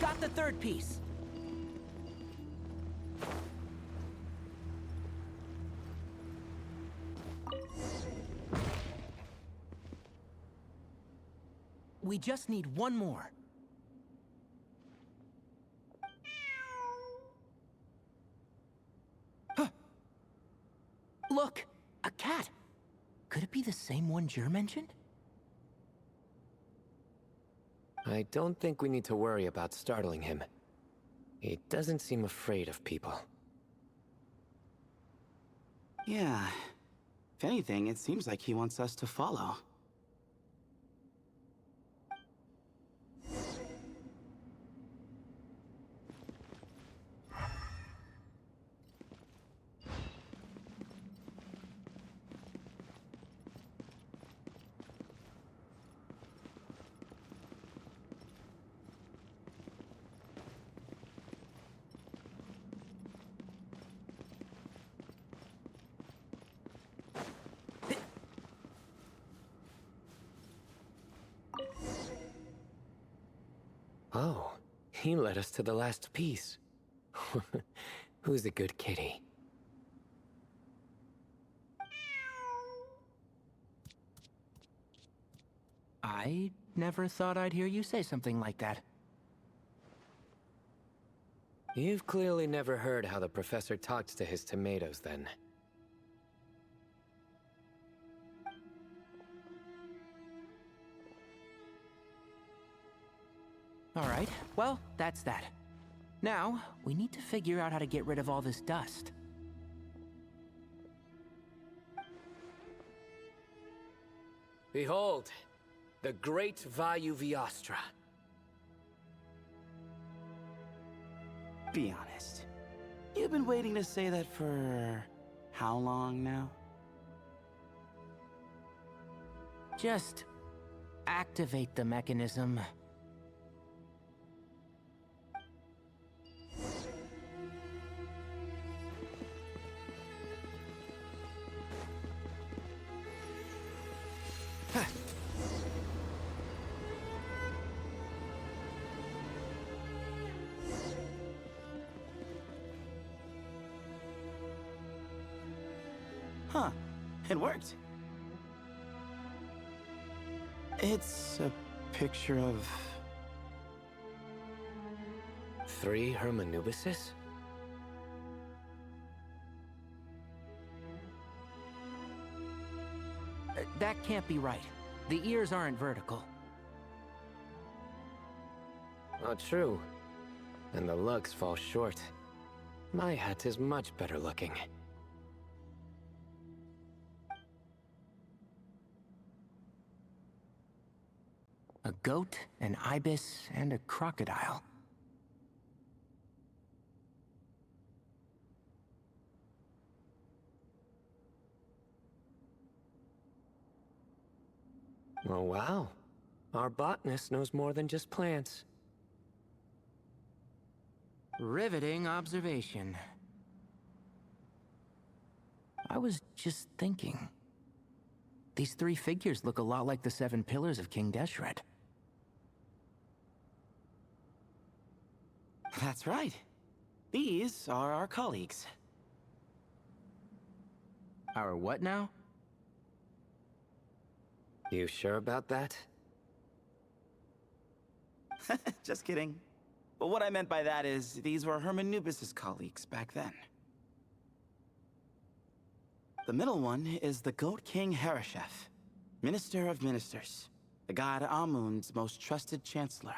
G: Got the 3rd piece. We just need one more. Huh. Look! A cat! Could it be the same one Jer mentioned?
H: I don't think we need to worry about startling him. He doesn't seem afraid of people.
I: Yeah. If anything, it seems like he wants us to follow.
H: Oh, he led us to the last piece. Who's a good kitty?
G: I never thought I'd hear you say something like that.
H: You've clearly never heard how the professor talks to his tomatoes, then.
G: All right, well, that's that. Now, we need to figure out how to get rid of all this dust.
H: Behold, the great Vayu Viastra.
I: Be honest. You've been waiting to say that for... how long now?
G: Just activate the mechanism.
I: Huh. It worked. It's a picture of...
H: 3 Hermanubises?
G: That can't be right. The ears aren't vertical.
H: Oh, true. And the lugs fall short. My hat is much better looking.
G: A goat, an ibis, and a crocodile.
H: Oh, wow. Our botanist knows more than just plants.
G: Riveting observation. I was just thinking. These 3 figures look a lot like the 7 pillars of King Deshret.
I: That's right. These are our colleagues.
G: Our what now?
H: You sure about that?
I: Just kidding. But what I meant by that is, these were Hermanubis' colleagues back then. The middle one is the Goat King Harashef, Minister of Ministers, the god Amun's most trusted chancellor.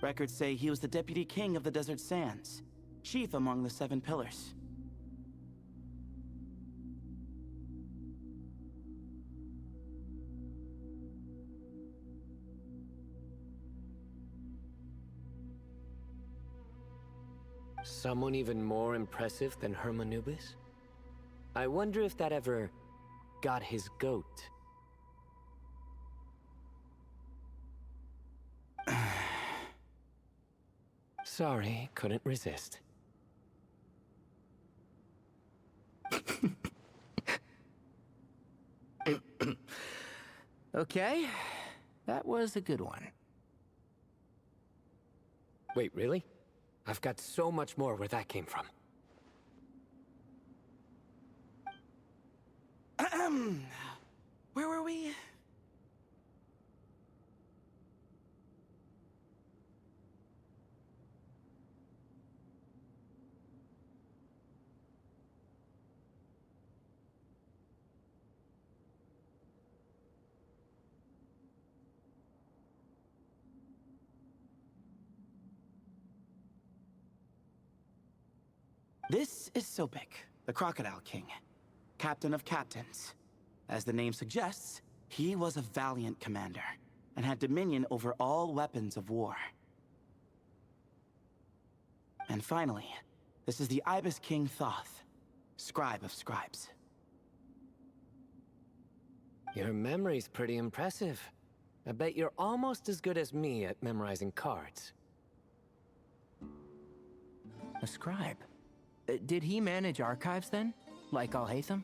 I: Records say he was the deputy king of the Desert Sands, chief among the 7 pillars.
H: Someone even more impressive than Hermanubis? I wonder if that ever got his goat. Sorry, couldn't resist.
G: Okay, that was a good one.
H: Wait, really? I've got so much more where that came from.
I: Where were we? This is Sobek, the Crocodile King, Captain of Captains. As the name suggests, he was a valiant commander, and had dominion over all weapons of war. And finally, this is the Ibis King Thoth, Scribe of Scribes.
H: Your memory's pretty impressive. I bet you're almost as good as me at memorizing cards.
G: A scribe? Did he manage archives then? Like Al-Haytham?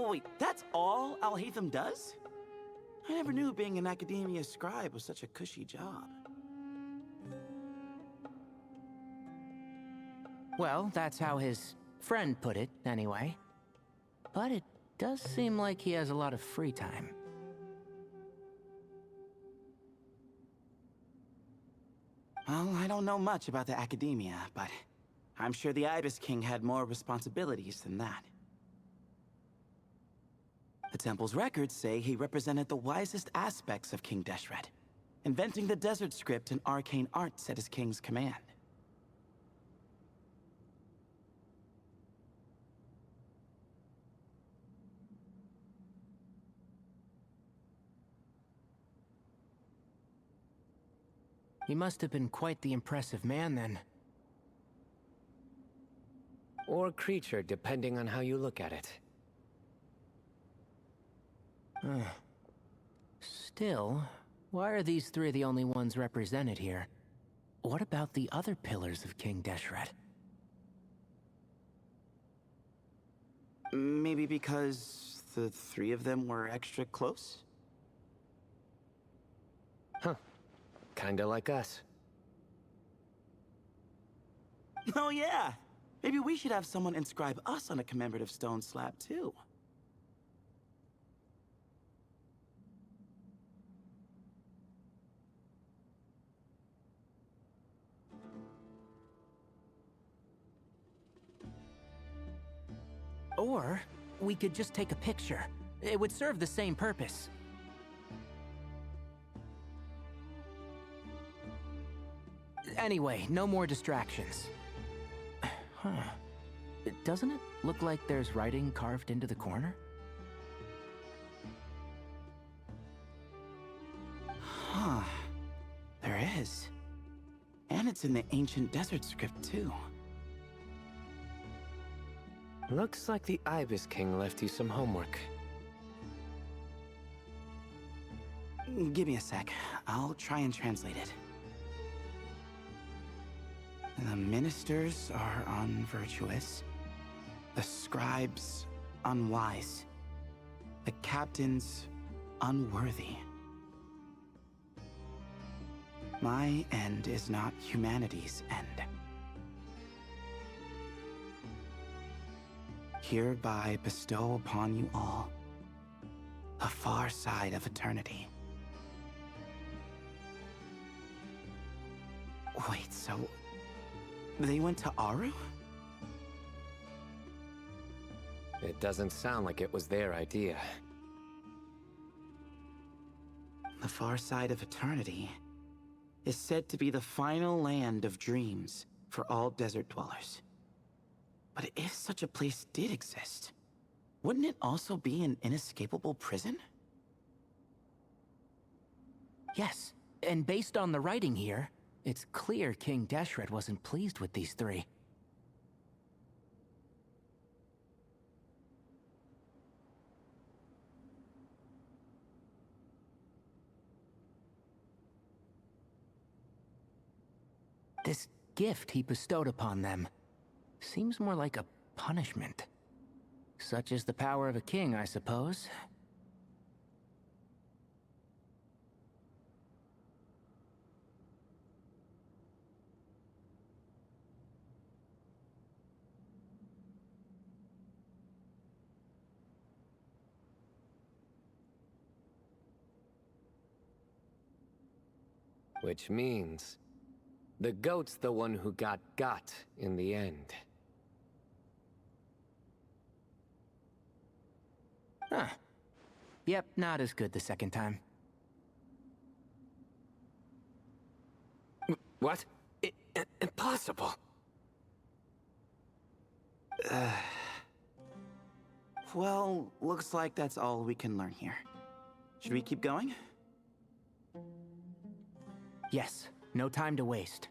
I: Wait, that's all Alhaitham does? I never knew being an academia scribe was such a cushy job.
G: Well, that's how his friend put it, anyway. But it does seem like he has a lot of free time.
I: Well, I don't know much about the academia, but I'm sure the Ibis King had more responsibilities than that. The temple's records say he represented the wisest aspects of King Deshret, inventing the desert script and arcane arts at his king's command.
G: He must have been quite the impressive man, then.
H: Or creature, depending on how you look at it.
G: Still, why are these three the only ones represented here? What about the other pillars of King Deshret?
I: Maybe because the three of them were extra close?
H: Huh. Kinda like us.
I: Oh yeah! Maybe we should have someone inscribe us on a commemorative stone slab, too.
G: Or, we could just take a picture. It would serve the same purpose. Anyway, no more distractions. Huh. Doesn't it look like there's writing carved into the corner?
I: Huh. There is. And it's in the ancient desert script, too.
H: Looks like the Ibis King left you some homework.
I: Give me a sec. I'll try and translate it. The ministers are unvirtuous. The scribes unwise. The captains unworthy. My end is not humanity's end. Hereby bestow upon you all the far side of eternity. Wait, so they went to Aru?
H: It doesn't sound like it was their idea.
I: The far side of eternity is said to be the final land of dreams for all desert dwellers. But if such a place did exist, wouldn't it also be an inescapable prison?
G: Yes, and based on the writing here, it's clear King Deshret wasn't pleased with these three. This gift he bestowed upon them seems more like a punishment. Such is the power of a king, I suppose.
H: Which means the goat's the one who got in the end.
G: Huh. Yep, not as good the second time.
H: What? Impossible.
I: Well, looks like that's all we can learn here. Should we keep going?
G: Yes, no time to waste.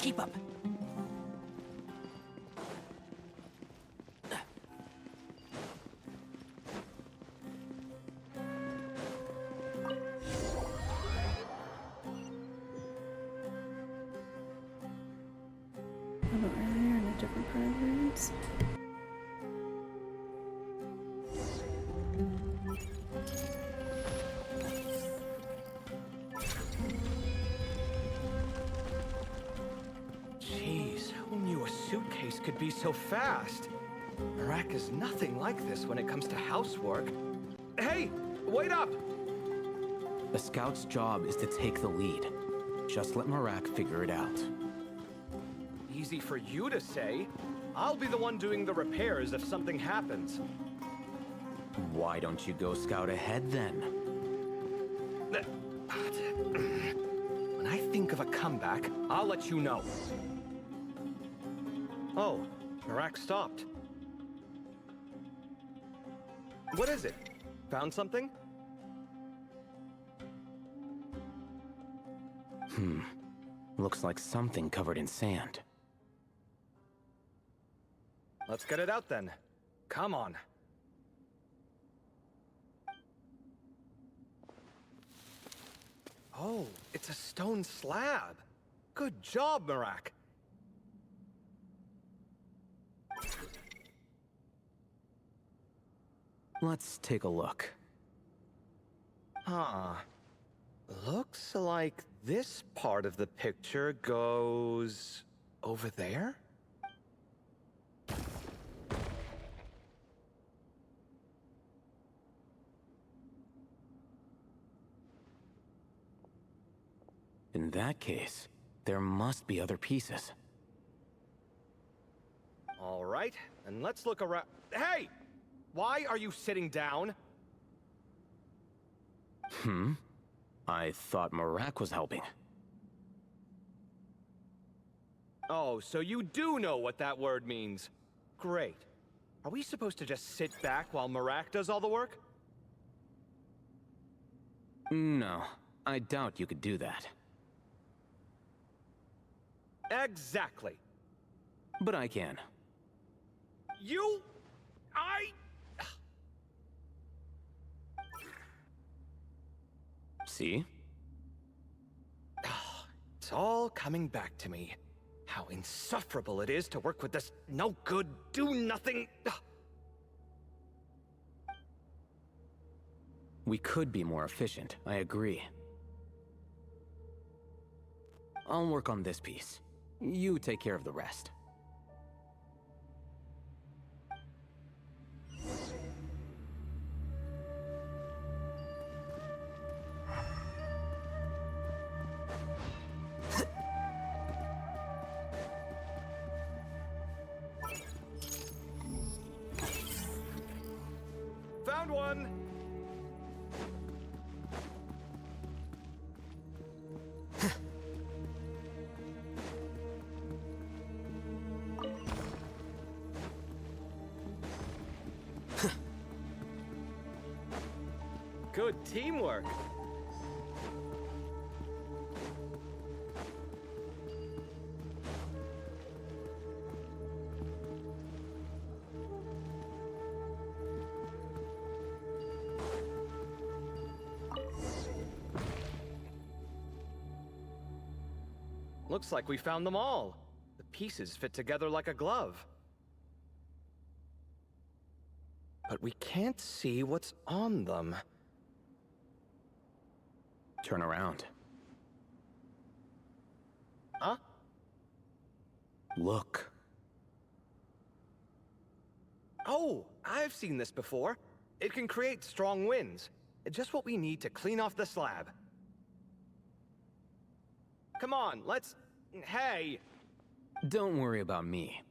G: Keep up.
A: part of the ruins.
L: Jeez, who knew a suitcase could be so fast? Marak is nothing like this when it comes to housework. Hey, wait up!
M: The scout's job is to take the lead. Just let Marak figure it out.
L: Easy for you to say. I'll be the one doing the repairs if something happens.
M: Why don't you go scout ahead then?
L: When I think of a comeback, I'll let you know. Oh, Marak stopped. What is it? Found something?
M: Looks like something covered in sand.
L: Let's get it out then. Come on. Oh, it's a stone slab. Good job, Marak.
M: Let's take a look.
L: Huh. Looks like this part of the picture goes over there?
M: In that case, there must be other pieces.
L: All right, and let's look around. Hey! Why are you sitting down?
M: I thought Marak was helping.
L: Oh, so you do know what that word means. Great. Are we supposed to just sit back while Marak does all the work?
M: No, I doubt you could do that.
L: Exactly.
M: But I can. See?
L: It's all coming back to me. How insufferable it is to work with this no-good, do-nothing...
M: We could be more efficient, I agree. I'll work on this piece. You take care of the rest.
L: Found one! Good teamwork. Looks like we found them all. The pieces fit together like a glove. But we can't see what's on them.
M: Turn around.
L: Huh?
M: Look.
L: Oh, I've seen this before. It can create strong winds. Just what we need to clean off the slab. Come on, let's... Hey!
M: Don't worry about me.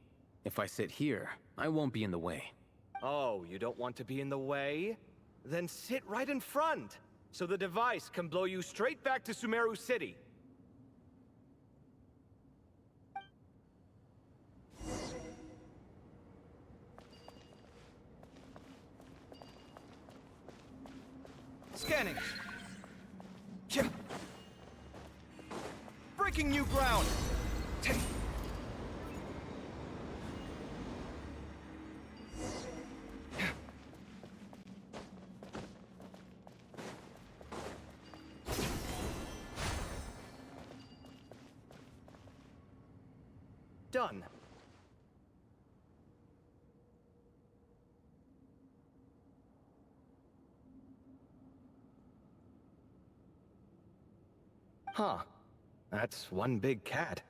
M: If I sit here, I won't be in the way.
L: Oh, you don't want to be in the way? Then sit right in front, so the device can blow you straight back to Sumeru City. Scanning. Breaking new ground. Done. Huh. That's one big cat.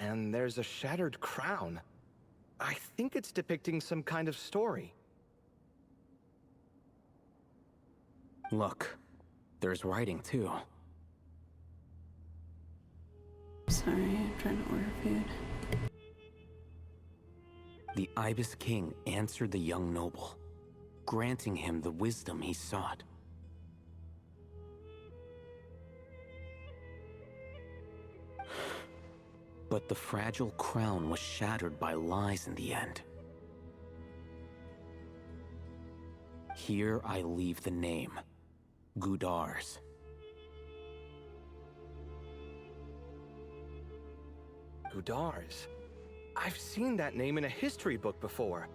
L: And there's a shattered crown. I think it's depicting some kind of story.
M: Look, there's writing too.
A: Sorry, I'm trying to order food.
M: The Ibis King answered the young noble, granting him the wisdom he sought. But the fragile crown was shattered by lies in the end. Here I leave the name, Gudars.
L: Gudars? I've seen that name in a history book before.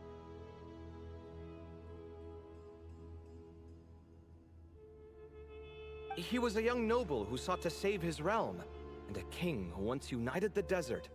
L: He was a young noble who sought to save his realm, and a king who once united the desert.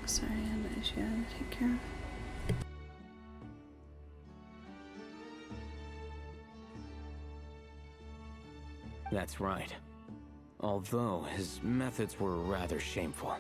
A: Sorry, I have an issue I gotta take care of.
M: That's right. Although his methods were rather shameful.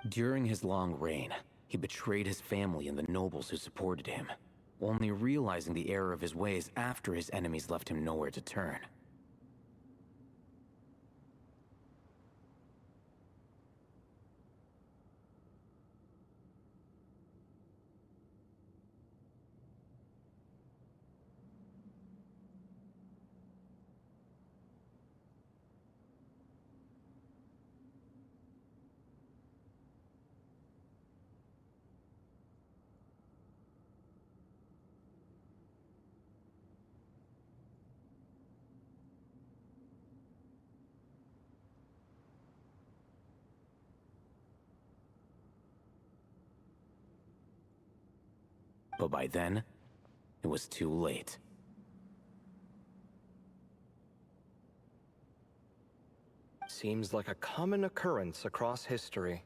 M: During his long reign, he betrayed his family and the nobles who supported him, only realizing the error of his ways after his enemies left him nowhere to turn. But by then, it was too late.
L: Seems like a common occurrence across history.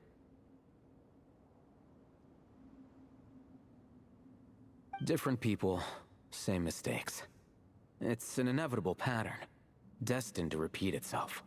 M: Different people, same mistakes. It's an inevitable pattern, destined to repeat itself.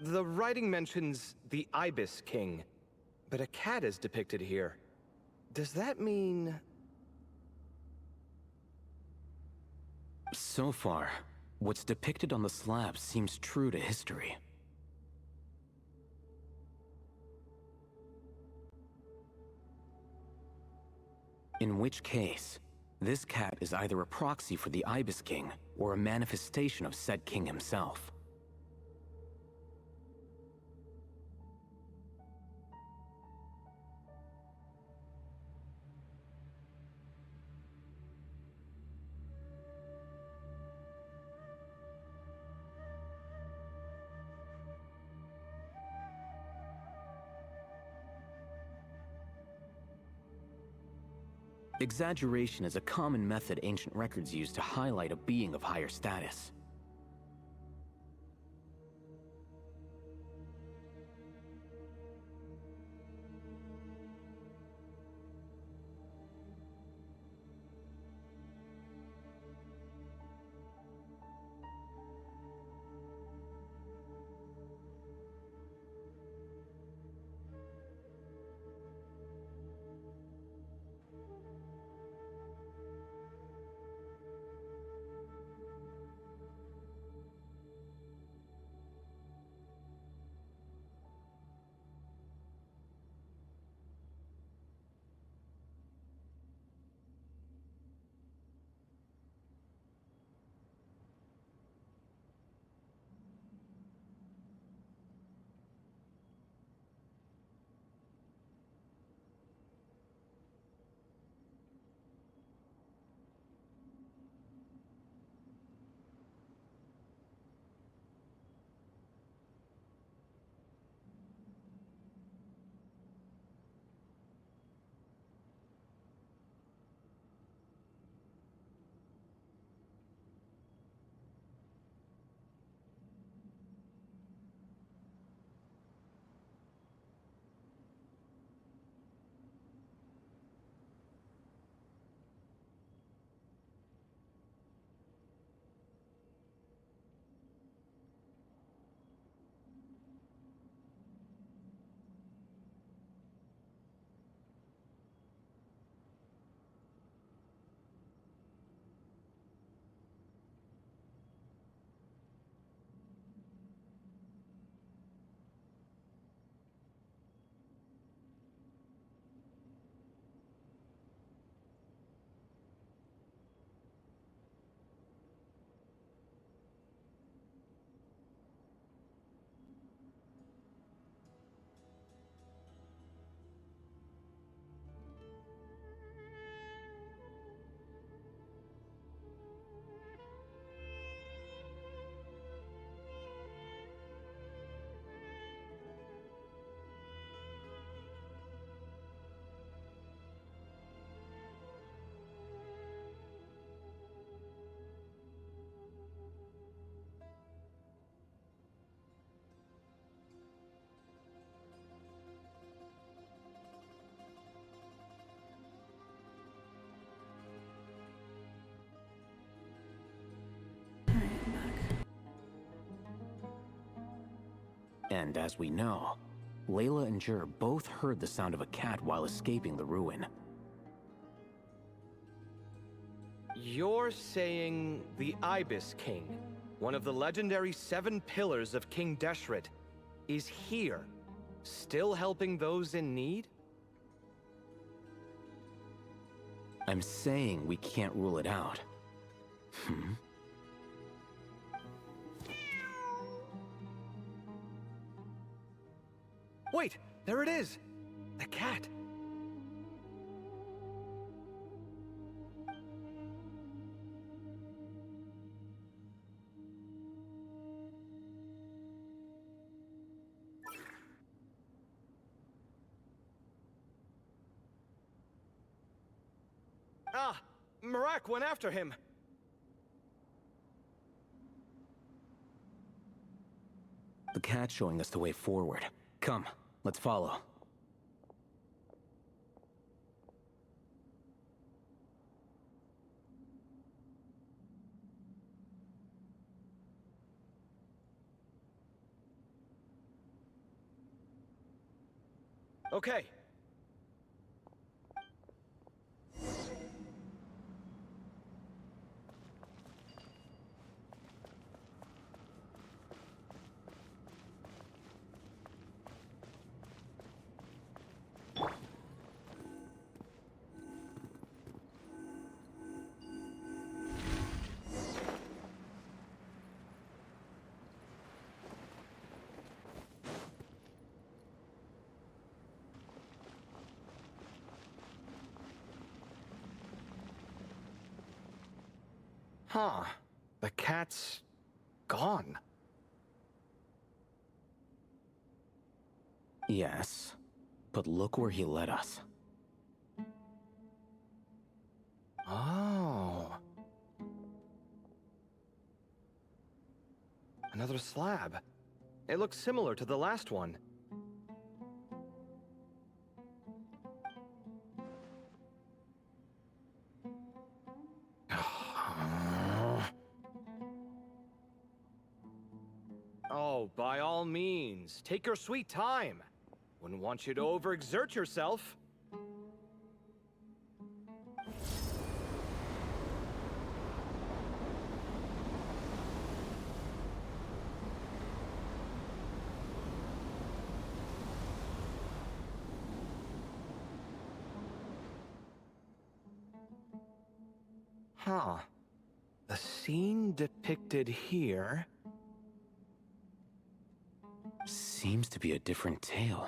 L: the writing mentions the Ibis King, but a cat is depicted here. Does that mean...
M: So far, what's depicted on the slab seems true to history. In which case, this cat is either a proxy for the Ibis King or a manifestation of said king himself. Exaggeration is a common method ancient records use to highlight a being of higher status. And as we know, Layla and Jur both heard the sound of a cat while escaping the ruin.
L: You're saying the Ibis King, one of the legendary 7 pillars of King Deshret, is here, still helping those in need?
M: I'm saying we can't rule it out.
L: Wait, there it is! The cat! Ah! Marak went after him!
M: The cat's showing us the way forward. Come, let's follow.
L: Okay. Huh. The cat's gone.
M: Yes, but look where he led us.
L: Oh. Another slab. It looks similar to the last one. Oh, by all means, take your sweet time. Wouldn't want you to overexert yourself. Huh. The scene depicted here...
M: Seems to be a different tale.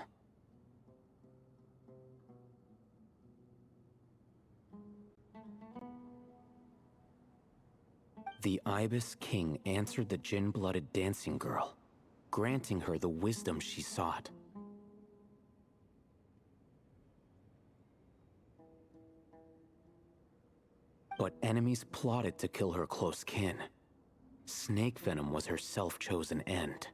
M: The Ibis King answered the gin-blooded dancing girl, granting her the wisdom she sought. But enemies plotted to kill her close kin. Snake venom was her self-chosen end.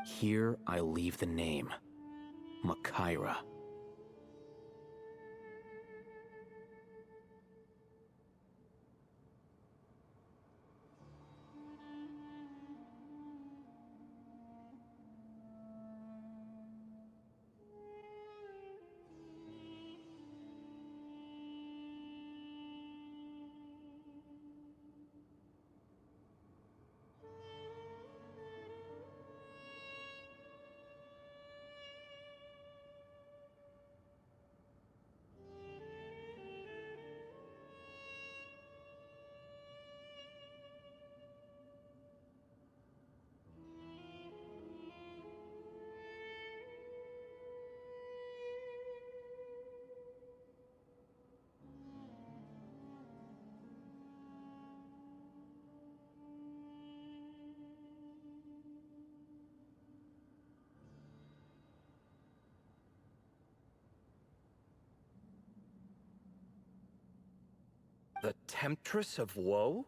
M: Here I leave the name, Makaira.
L: The Temptress of Woe?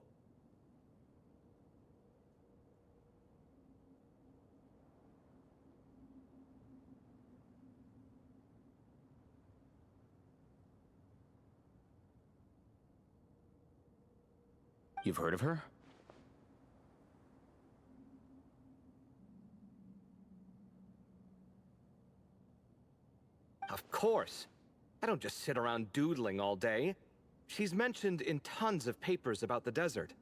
M: You've heard of her?
L: Of course. I don't just sit around doodling all day. She's mentioned in tons of papers about the desert.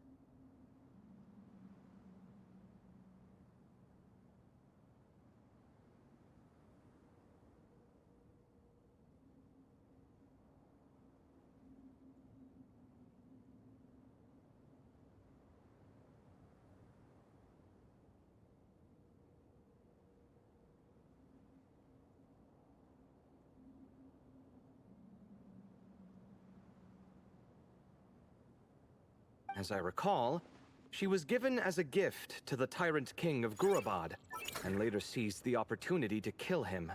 L: As I recall, she was given as a gift to the tyrant king of Gurabad, and later seized the opportunity to kill him.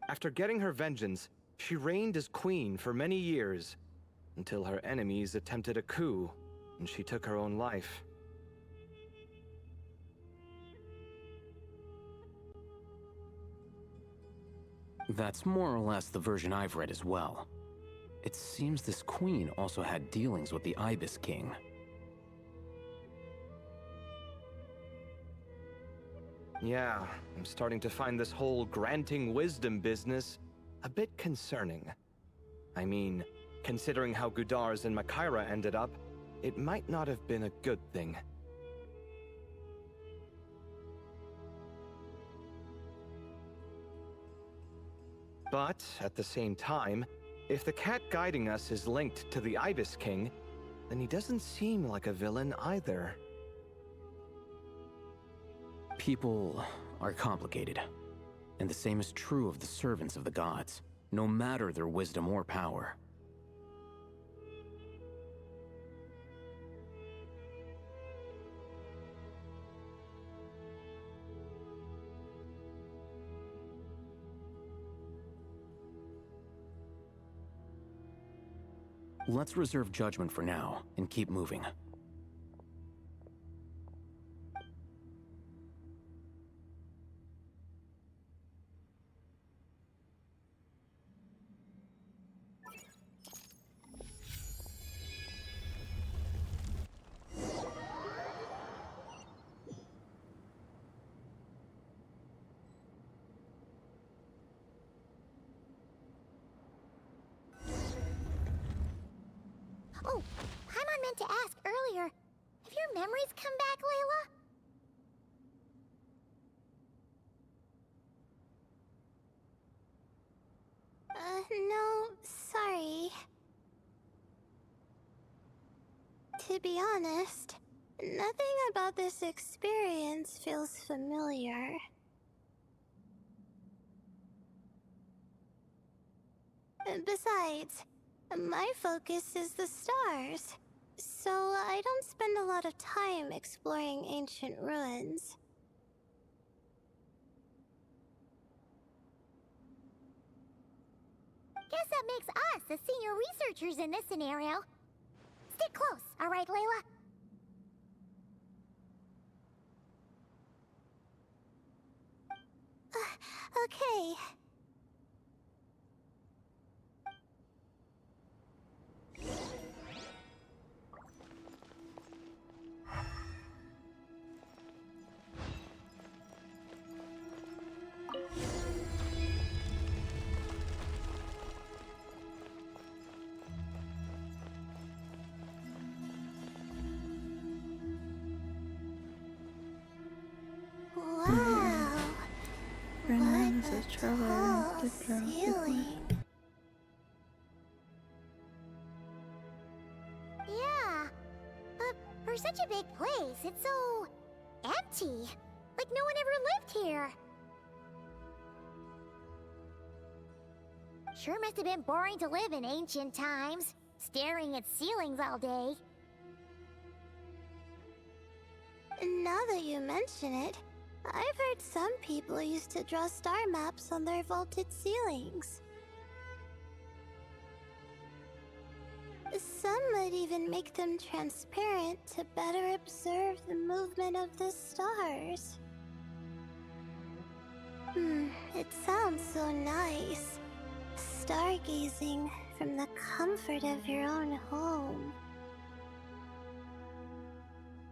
L: After getting her vengeance, she reigned as queen for many years, until her enemies attempted a coup, and she took her own life.
M: That's more or less the version I've read as well. It seems this queen also had dealings with the Ibis King.
L: Yeah, I'm starting to find this whole granting wisdom business a bit concerning. I mean, considering how Gudars and Makaira ended up, it might not have been a good thing. But, at the same time, if the cat guiding us is linked to the Ibis King, then he doesn't seem like a villain either.
M: People are complicated, and the same is true of the servants of the gods, no matter their wisdom or power. Let's reserve judgment for now, and keep moving.
B: Oh, Paimon meant to ask earlier. Have your memories come back, Layla?
K: No, sorry. To be honest, nothing about this experience feels familiar. Besides, my focus is the stars, so I don't spend a lot of time exploring ancient ruins.
B: Guess that makes us the senior researchers in this scenario. Stick close, alright, Layla?
K: Okay. Wow.
A: Brennan is a traveler
K: Tall
A: to throw
K: ceiling.
B: Yeah, but for such a big place, it's so empty. Like no one ever lived here. Sure must have been boring to live in ancient times, staring at ceilings all day.
K: Now that you mention it, I've heard some people used to draw star maps on their vaulted ceilings. Some might even make them transparent to better observe the movement of the stars. It sounds so nice. Stargazing from the comfort of your own home.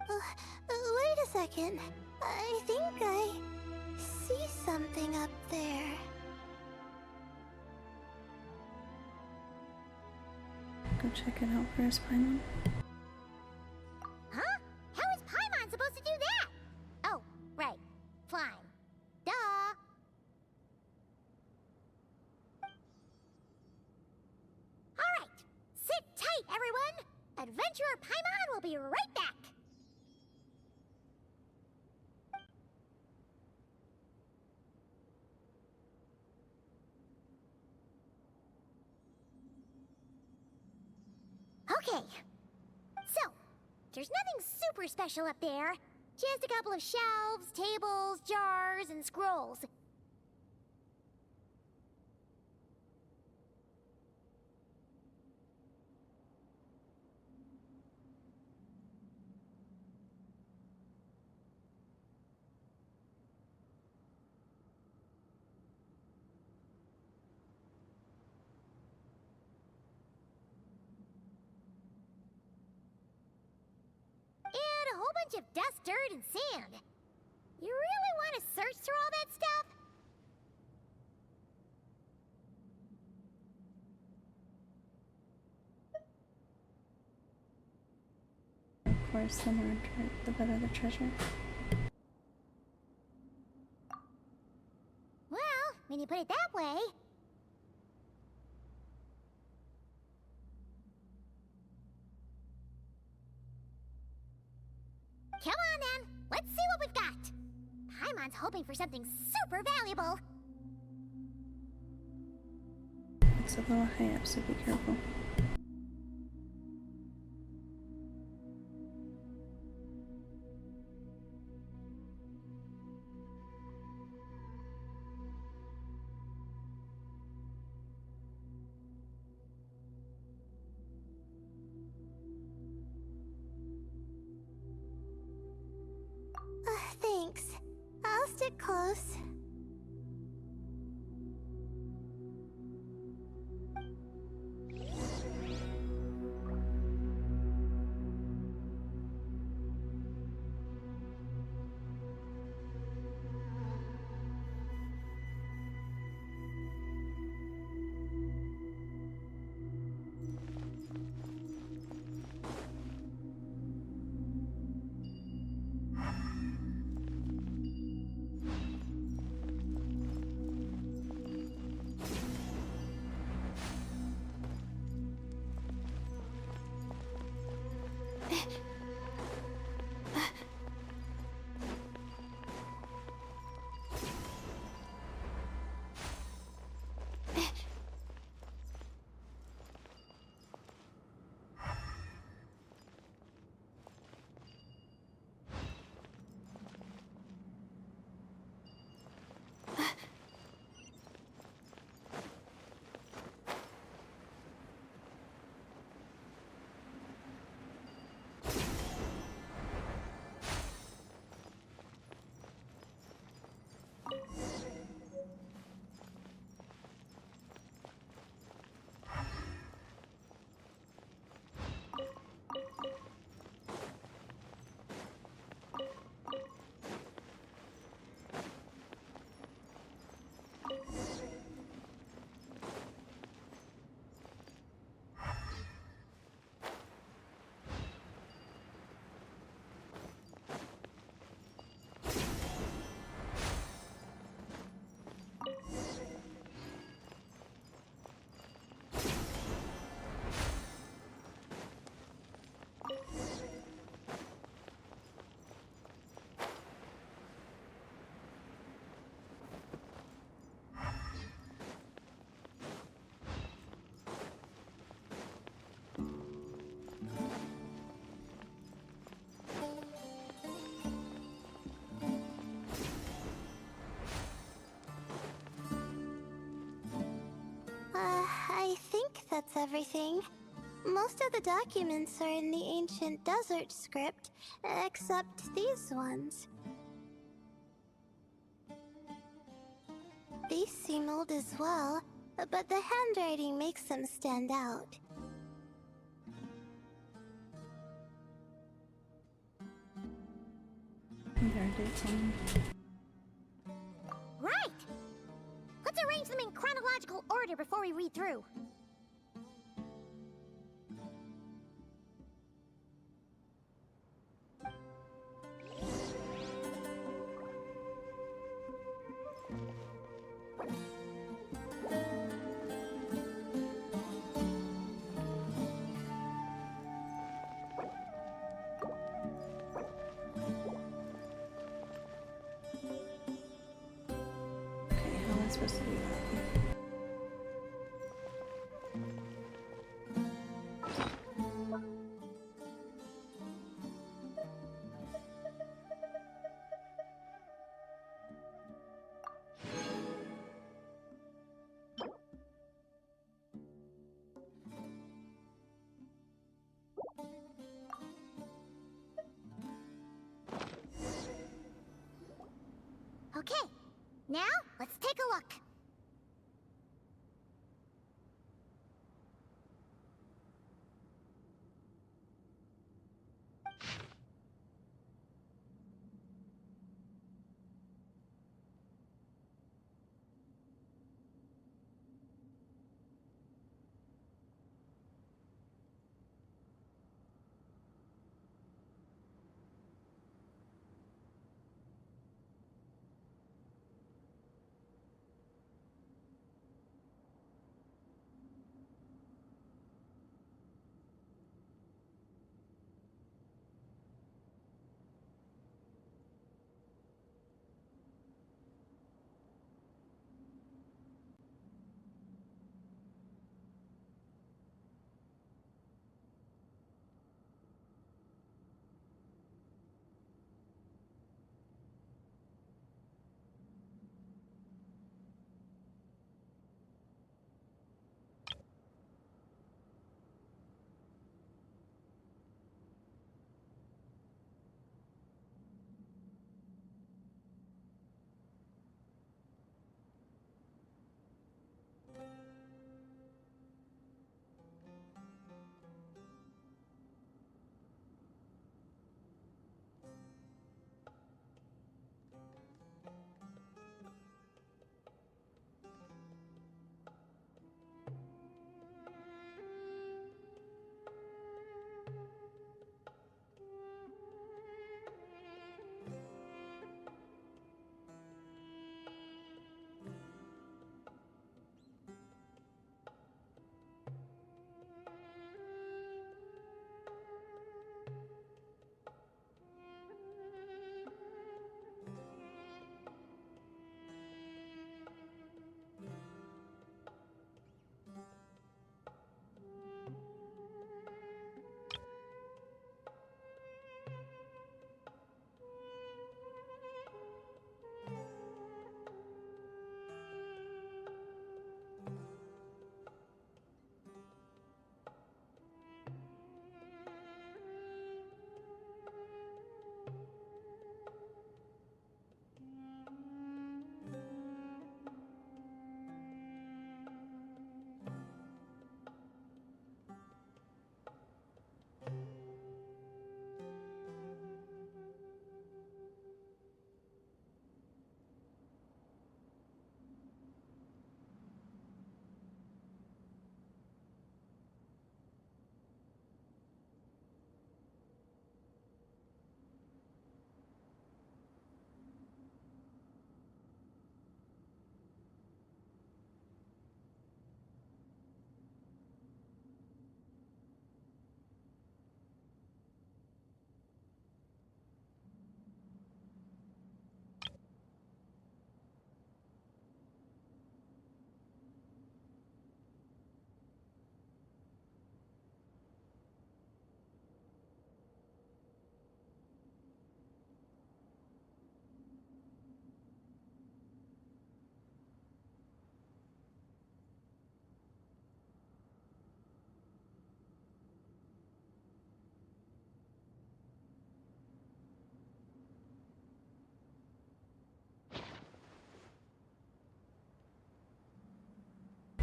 K: Wait a second. I think I see something up there.
A: Go check it out first, Paimon.
B: Huh? How is Paimon supposed to do that? Oh, right. Flying. Duh. Alright. Sit tight, everyone. Adventurer Paimon will be right back. Okay. So, there's nothing super special up there. Just a couple of shelves, tables, jars, and scrolls. And a whole bunch of dust, dirt, and sand. You really want to search through all that stuff?
A: Of course, the better the treasure.
B: Well, when you put it that way. Come on then, let's see what we've got. Paimon's hoping for something super valuable.
A: It's a little high up, so be careful.
K: Thanks. I'll stick close. I think that's everything. Most of the documents are in the ancient desert script, except these ones. These seem old as well, but the handwriting makes them stand out.
A: There are dates on them.
B: Right! Let's arrange them in chronological order before we read through.
A: Okay, how am I supposed to do that?
B: Okay, now let's take a look.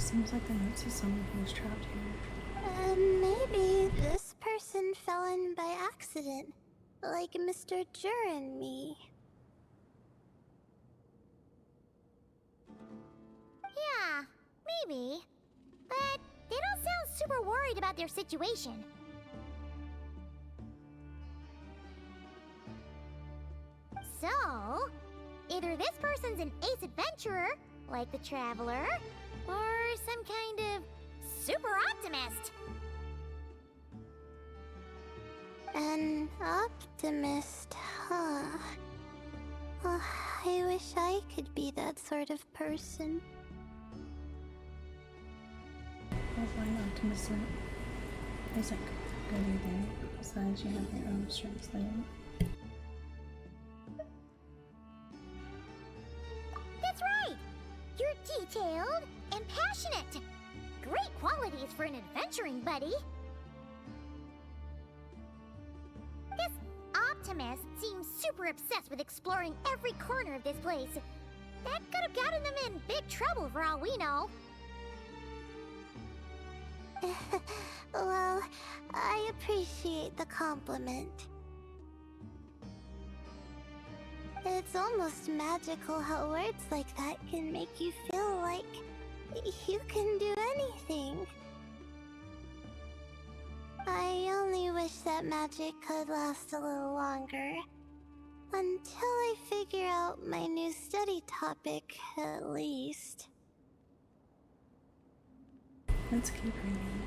A: Seems like there might be someone who's trapped here.
K: Maybe this person fell in by accident, like Mr. Jur and me.
B: Yeah, maybe. But they don't sound super worried about their situation. So, either this person's an ace adventurer, like the Traveler, or some kind of super optimist.
K: An optimist, huh? Oh, I wish I could be that sort of person.
A: Well, why not optimism? Isn't good either. Besides, you have your own strengths there.
B: That's right! You're detailed and passionate. Great qualities for an adventuring buddy. This optimist seems super obsessed with exploring every corner of this place. That could have gotten them in big trouble for all we know.
K: Well, I appreciate the compliment. It's almost magical how words like that can make you feel like you can do anything. I only wish that magic could last a little longer. Until I figure out my new study topic, at least.
A: Let's keep reading.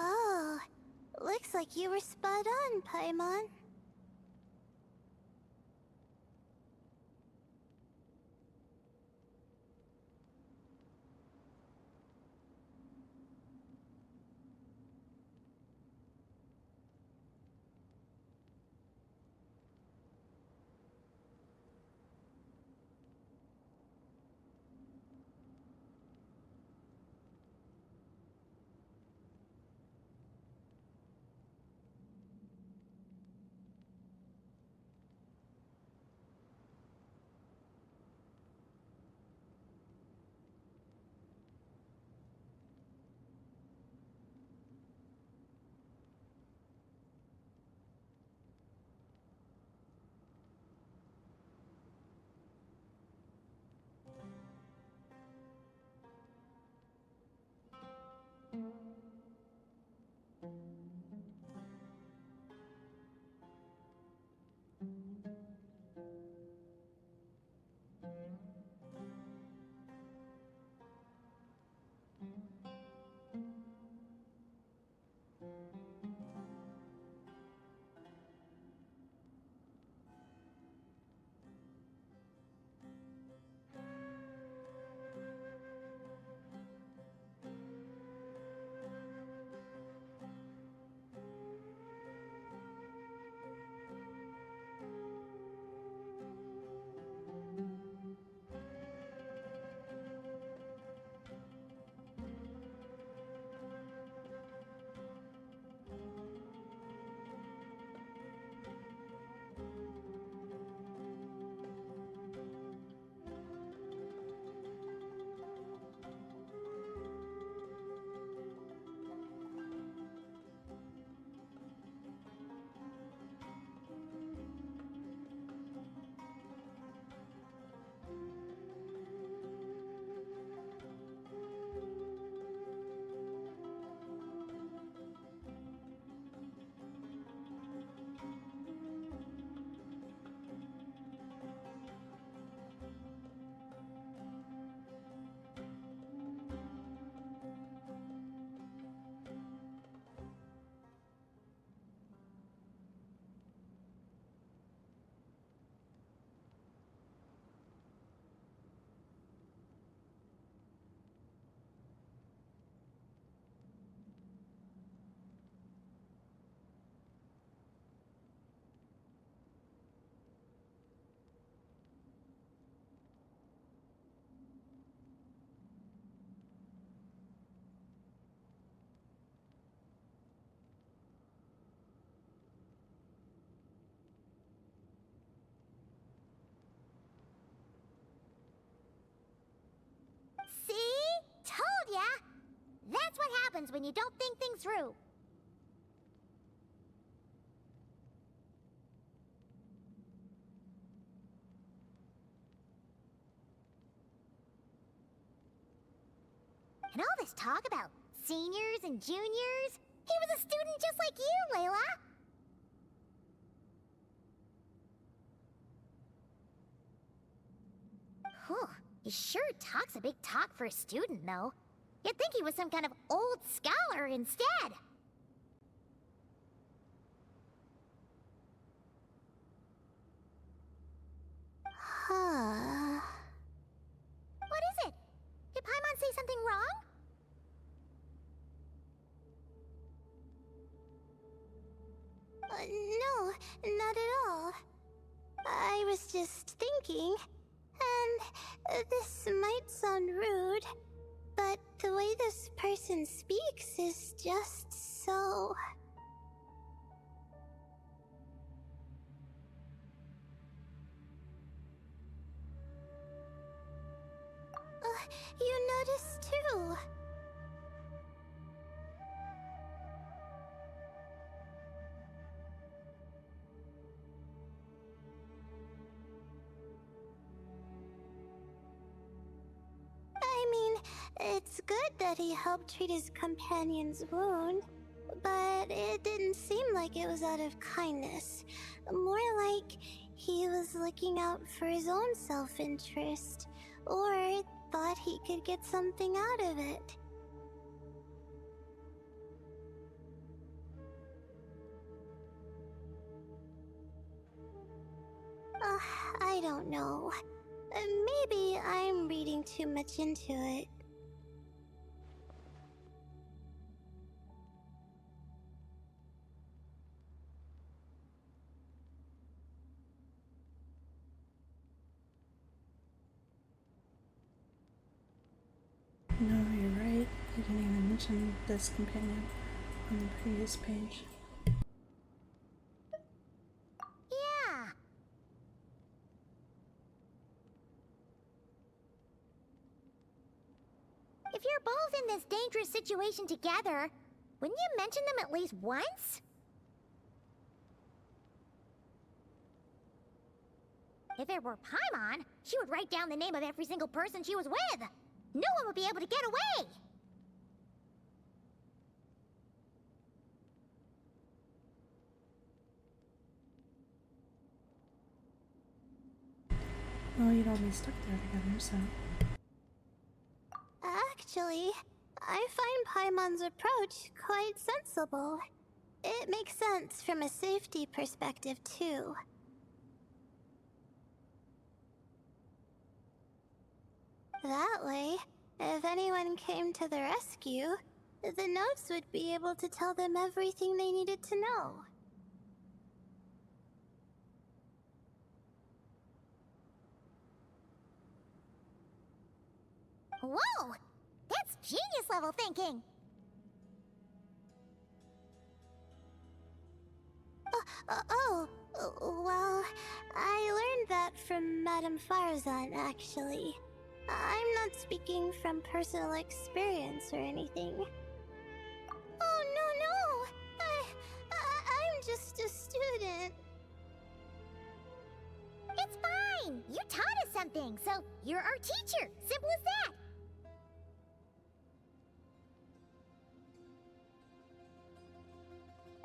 K: Oh, looks like you were spot on, Paimon.
B: happens when you don't think things through. And all this talk about seniors and juniors, he was a student just like you, Layla. Whew, he sure talks a big talk for a student, though. You'd think he was some kind of old scholar instead.
K: Huh.
B: What is it? Did Paimon say something wrong?
K: No, not at all. I was just thinking, and this might sound rude, but the way this person speaks is just so... you noticed too. I mean, it's good that he helped treat his companion's wound, but it didn't seem like it was out of kindness. More like he was looking out for his own self-interest, or thought he could get something out of it. I don't know. Maybe I'm reading too much into it.
A: No, you're right. You didn't even mention this companion on the previous page.
B: Yeah. If you're both in this dangerous situation together, wouldn't you mention them at least once? If it were Paimon, she would write down the name of every single person she was with. No one would be able to get away!
A: Well, you'd all be stuck there together, so...
K: Actually, I find Paimon's approach quite sensible. It makes sense from a safety perspective, too. That way, if anyone came to the rescue, the notes would be able to tell them everything they needed to know.
B: Whoa! That's genius level thinking!
K: Well, I learned that from Madame Farazan, actually. I'm not speaking from personal experience or anything. Oh, no! I'm just a student.
B: It's fine! You taught us something, so you're our teacher! Simple as that!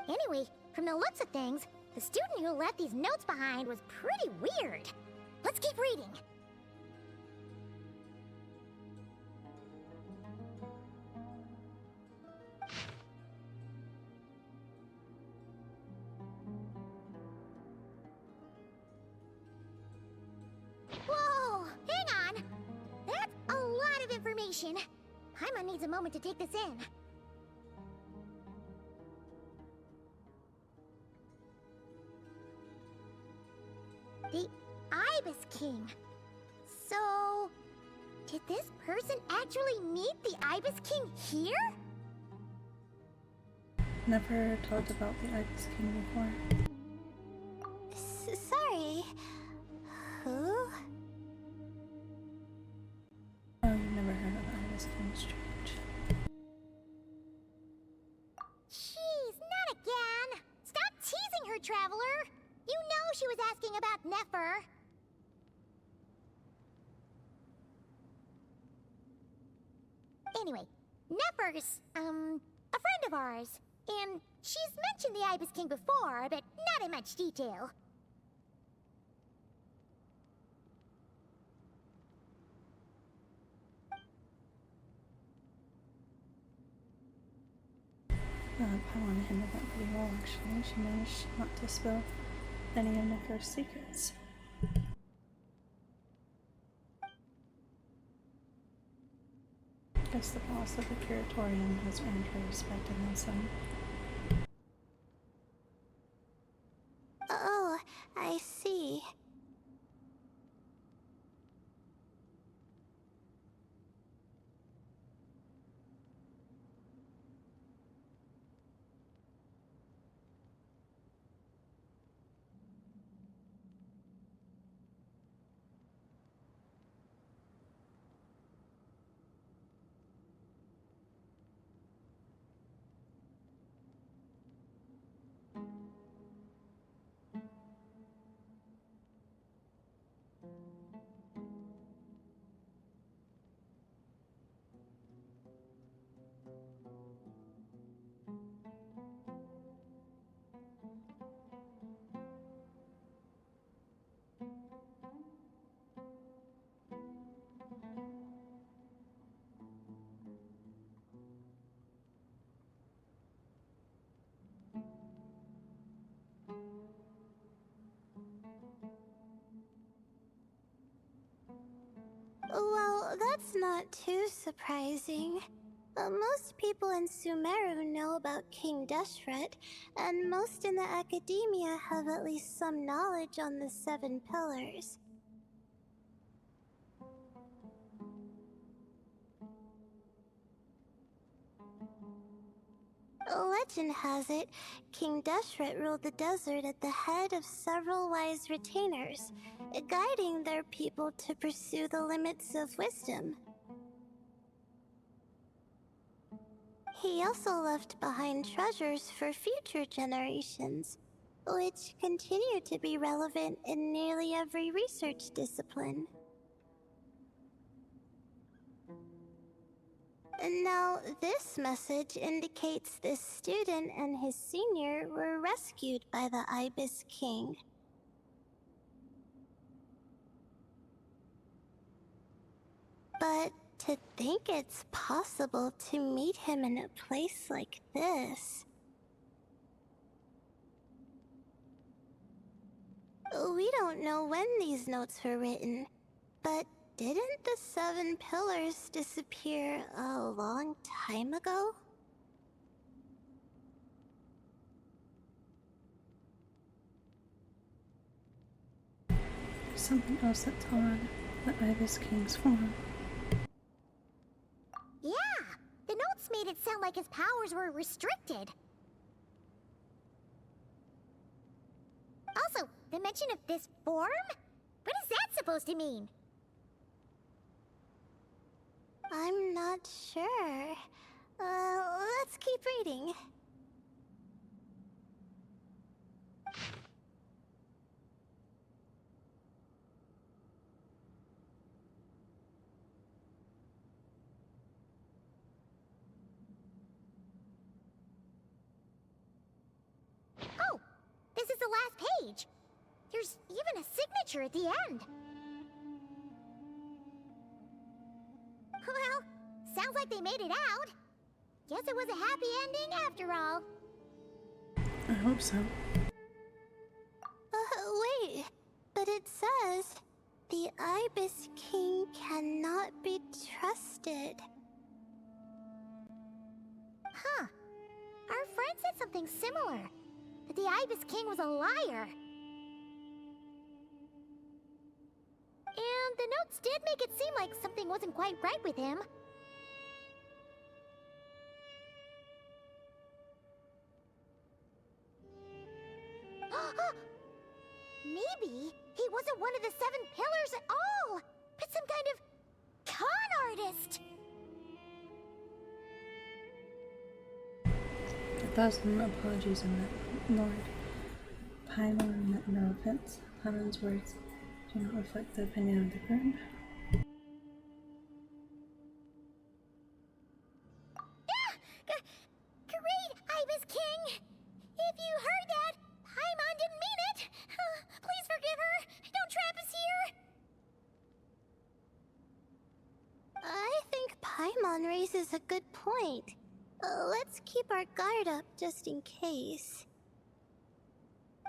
B: Anyway, from the looks of things, the student who left these notes behind was pretty weird. Let's keep reading. Whoa! Hang on! That's a lot of information. Paimon needs a moment to take this in. The Ibis King. So, did this person actually meet the Ibis King here?
A: Never talked about the Ibis King before.
K: Sorry. Who?
A: Oh, you've never heard of the Ibis King? Strange.
B: about Nefer. Anyway, Nefer's, a friend of ours. And she's mentioned the Ibis King before, but not in much detail.
A: Paimon handled that pretty well, actually. She managed not to spill any of Nefer's secrets. Guess the boss of the Curatorium has earned her respect and then some.
K: Oh, I see. Well, that's not too surprising. Most people in Sumeru know about King Deshret, and most in the academia have at least some knowledge on the Seven Pillars. Legend has it, King Deshret ruled the desert at the head of several wise retainers, guiding their people to pursue the limits of wisdom. He also left behind treasures for future generations, which continue to be relevant in nearly every research discipline. Now, this message indicates this student and his senior were rescued by the Ibis King. But to think it's possible to meet him in a place like this... We don't know when these notes were written, but didn't the Seven Pillars disappear a long time ago?
A: There's something else that's odd. The Ibis King's form.
B: Yeah! The notes made it sound like his powers were restricted. Also, the mention of this form? What is that supposed to mean? I'm not sure. Let's keep reading. Oh! This is the last page! There's even a signature at the end! Well, sounds like they made it out. Guess it was a happy ending after all.
A: I hope so.
K: Wait. But it says, the Ibis King cannot be trusted. Huh. Our friend said something similar. That the Ibis King was a liar. And the notes did make it seem like something wasn't quite right with him. Maybe he wasn't one of the Seven Pillars at all, but some kind of con artist.
A: 1,000 apologies on that, Lord. Paimon meant no offense. Clement's words do not reflect the opinion of the group.
B: Great, Ibis King! If you heard that, Paimon didn't mean it! Please forgive her! Don't trap us here!
K: I think Paimon raises a good point. Let's keep our guard up just in case.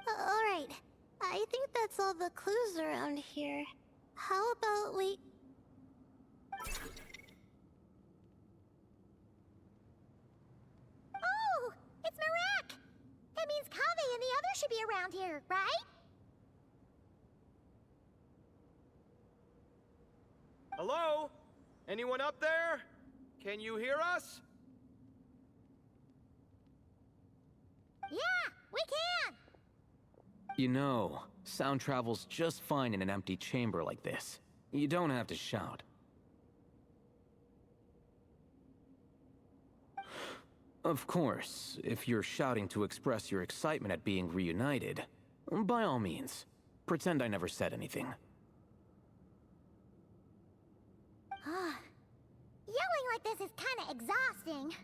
K: Alright, I think that's all the clues around here. How about we...
B: Oh! It's Marak! That means Kaveh and the others should be around here, right?
L: Hello? Anyone up there? Can you hear us?
B: Yeah, we can!
M: You know, sound travels just fine in an empty chamber like this. You don't have to shout. Of course, if you're shouting to express your excitement at being reunited, by all means, pretend I never said anything.
B: Yelling like this is kinda exhausting.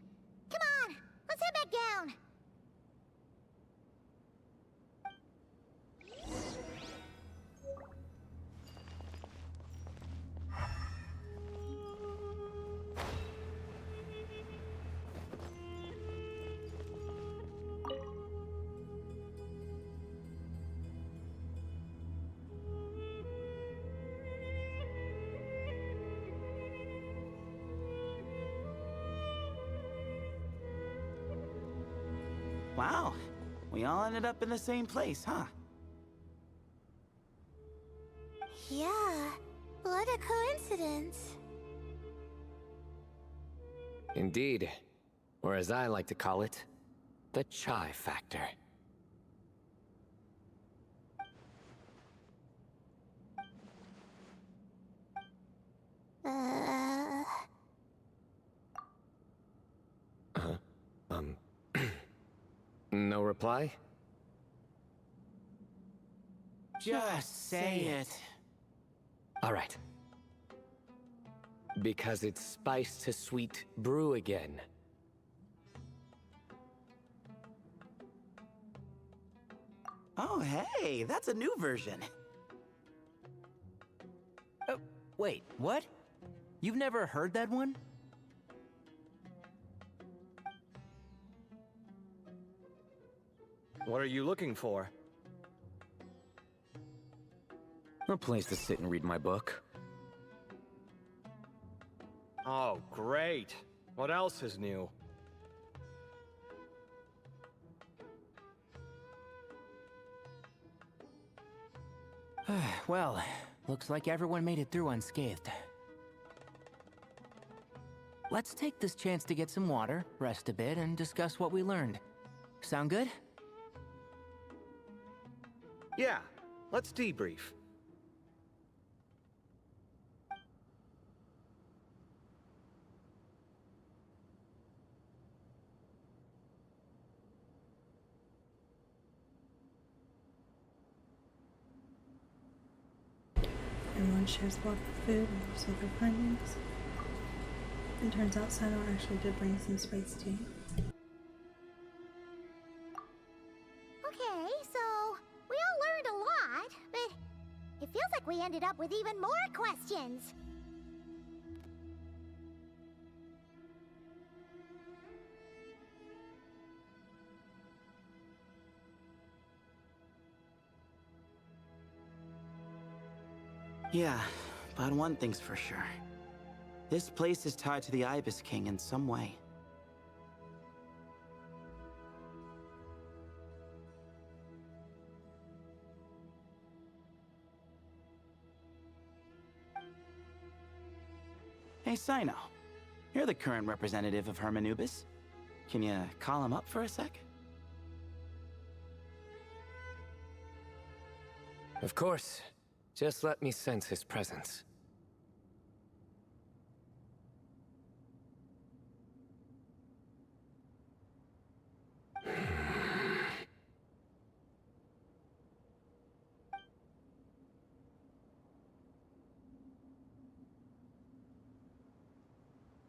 B: Come on, let's head back down.
I: Wow, we all ended up in the same place, huh?
K: Yeah, what a coincidence.
H: Indeed. Or as I like to call it, the chai factor. No reply?
I: Just say it.
H: All right. Because it's spice to sweet brew again.
I: Oh, hey, that's a new version.
G: Wait, what? You've never heard that one?
L: What are you looking for?
M: A place to sit and read my book.
L: Oh, great. What else is new?
G: Well, looks like everyone made it through unscathed. Let's take this chance to get some water, rest a bit, and discuss what we learned. Sound good?
L: Yeah, let's debrief.
A: Everyone shares a lot of food and also their findings. It turns out Sino actually did bring some spice tea.
B: Okay, so we all learned a lot, but it feels like we ended up with even more questions.
I: Yeah, but one thing's for sure. This place is tied to the Ibis King in some way. Hey, Sino. You're the current representative of Hermanubis. Can you call him up for a sec?
H: Of course. Just let me sense his presence.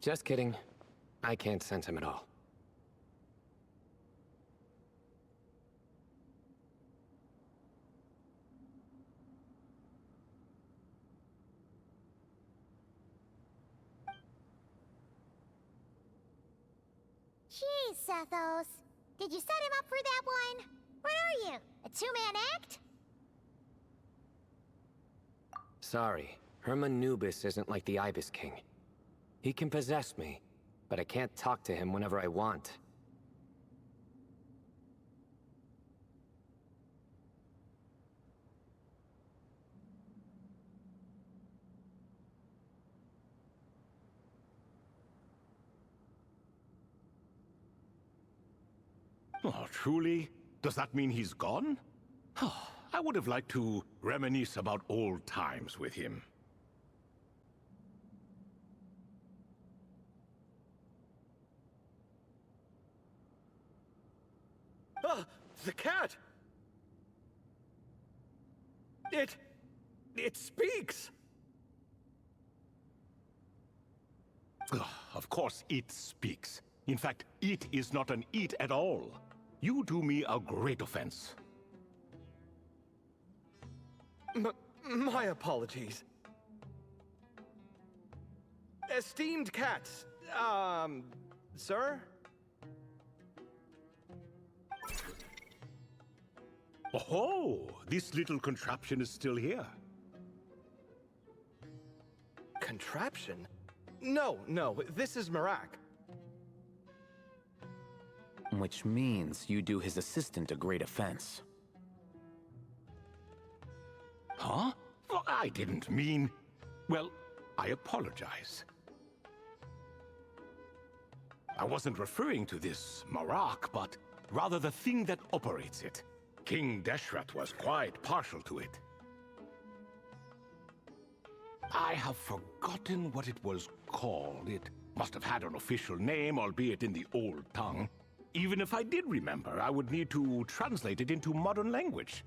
H: Just kidding. I can't sense him at all.
B: Jeez, Sethos. Did you set him up for that one? What are you, a two-man act?
H: Sorry, Herman Nubis isn't like the Ibis King. He can possess me, but I can't talk to him whenever I want.
P: Oh, truly? Does that mean he's gone? I would have liked to reminisce about old times with him.
L: Ah, the cat! It speaks!
P: Of course it speaks. In fact, it is not an it at all. You do me a great offense.
L: My apologies. Esteemed cats, sir?
P: Oh, this little contraption is still here.
L: Contraption? No, this is Marak.
M: Which means you do his assistant a great offense.
P: Huh? Well, I didn't mean... Well, I apologize. I wasn't referring to this Marak, but rather the thing that operates it. King Deshret was quite partial to it. I have forgotten what it was called. It must have had an official name, albeit in the old tongue. Even if I did remember, I would need to translate it into modern language.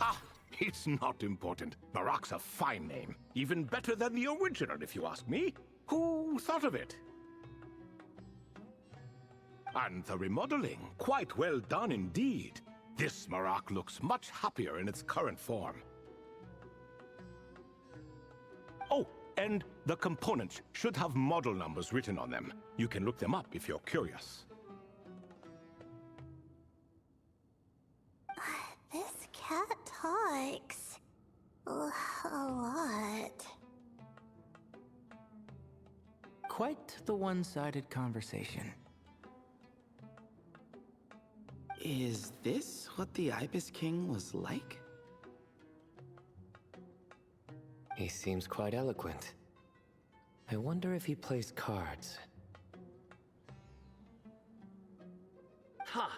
P: Ah, it's not important. Marak's a fine name. Even better than the original, if you ask me. Who thought of it? And the remodeling, quite well done indeed. This Marak looks much happier in its current form. Oh, and the components should have model numbers written on them. You can look them up if you're curious.
K: This cat talks a lot.
G: Quite the one-sided conversation.
I: Is this what the Ibis King was like?
H: He seems quite eloquent. I wonder if he plays cards.
L: Ha!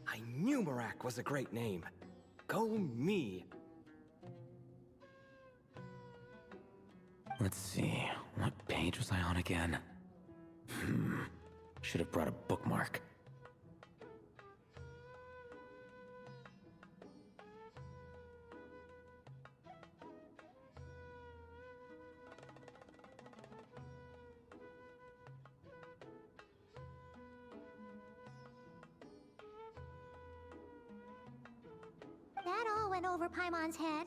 L: I knew Marak was a great name. Go me!
M: Let's see, what page was I on again? Should have brought a bookmark.
B: That all went over Paimon's head.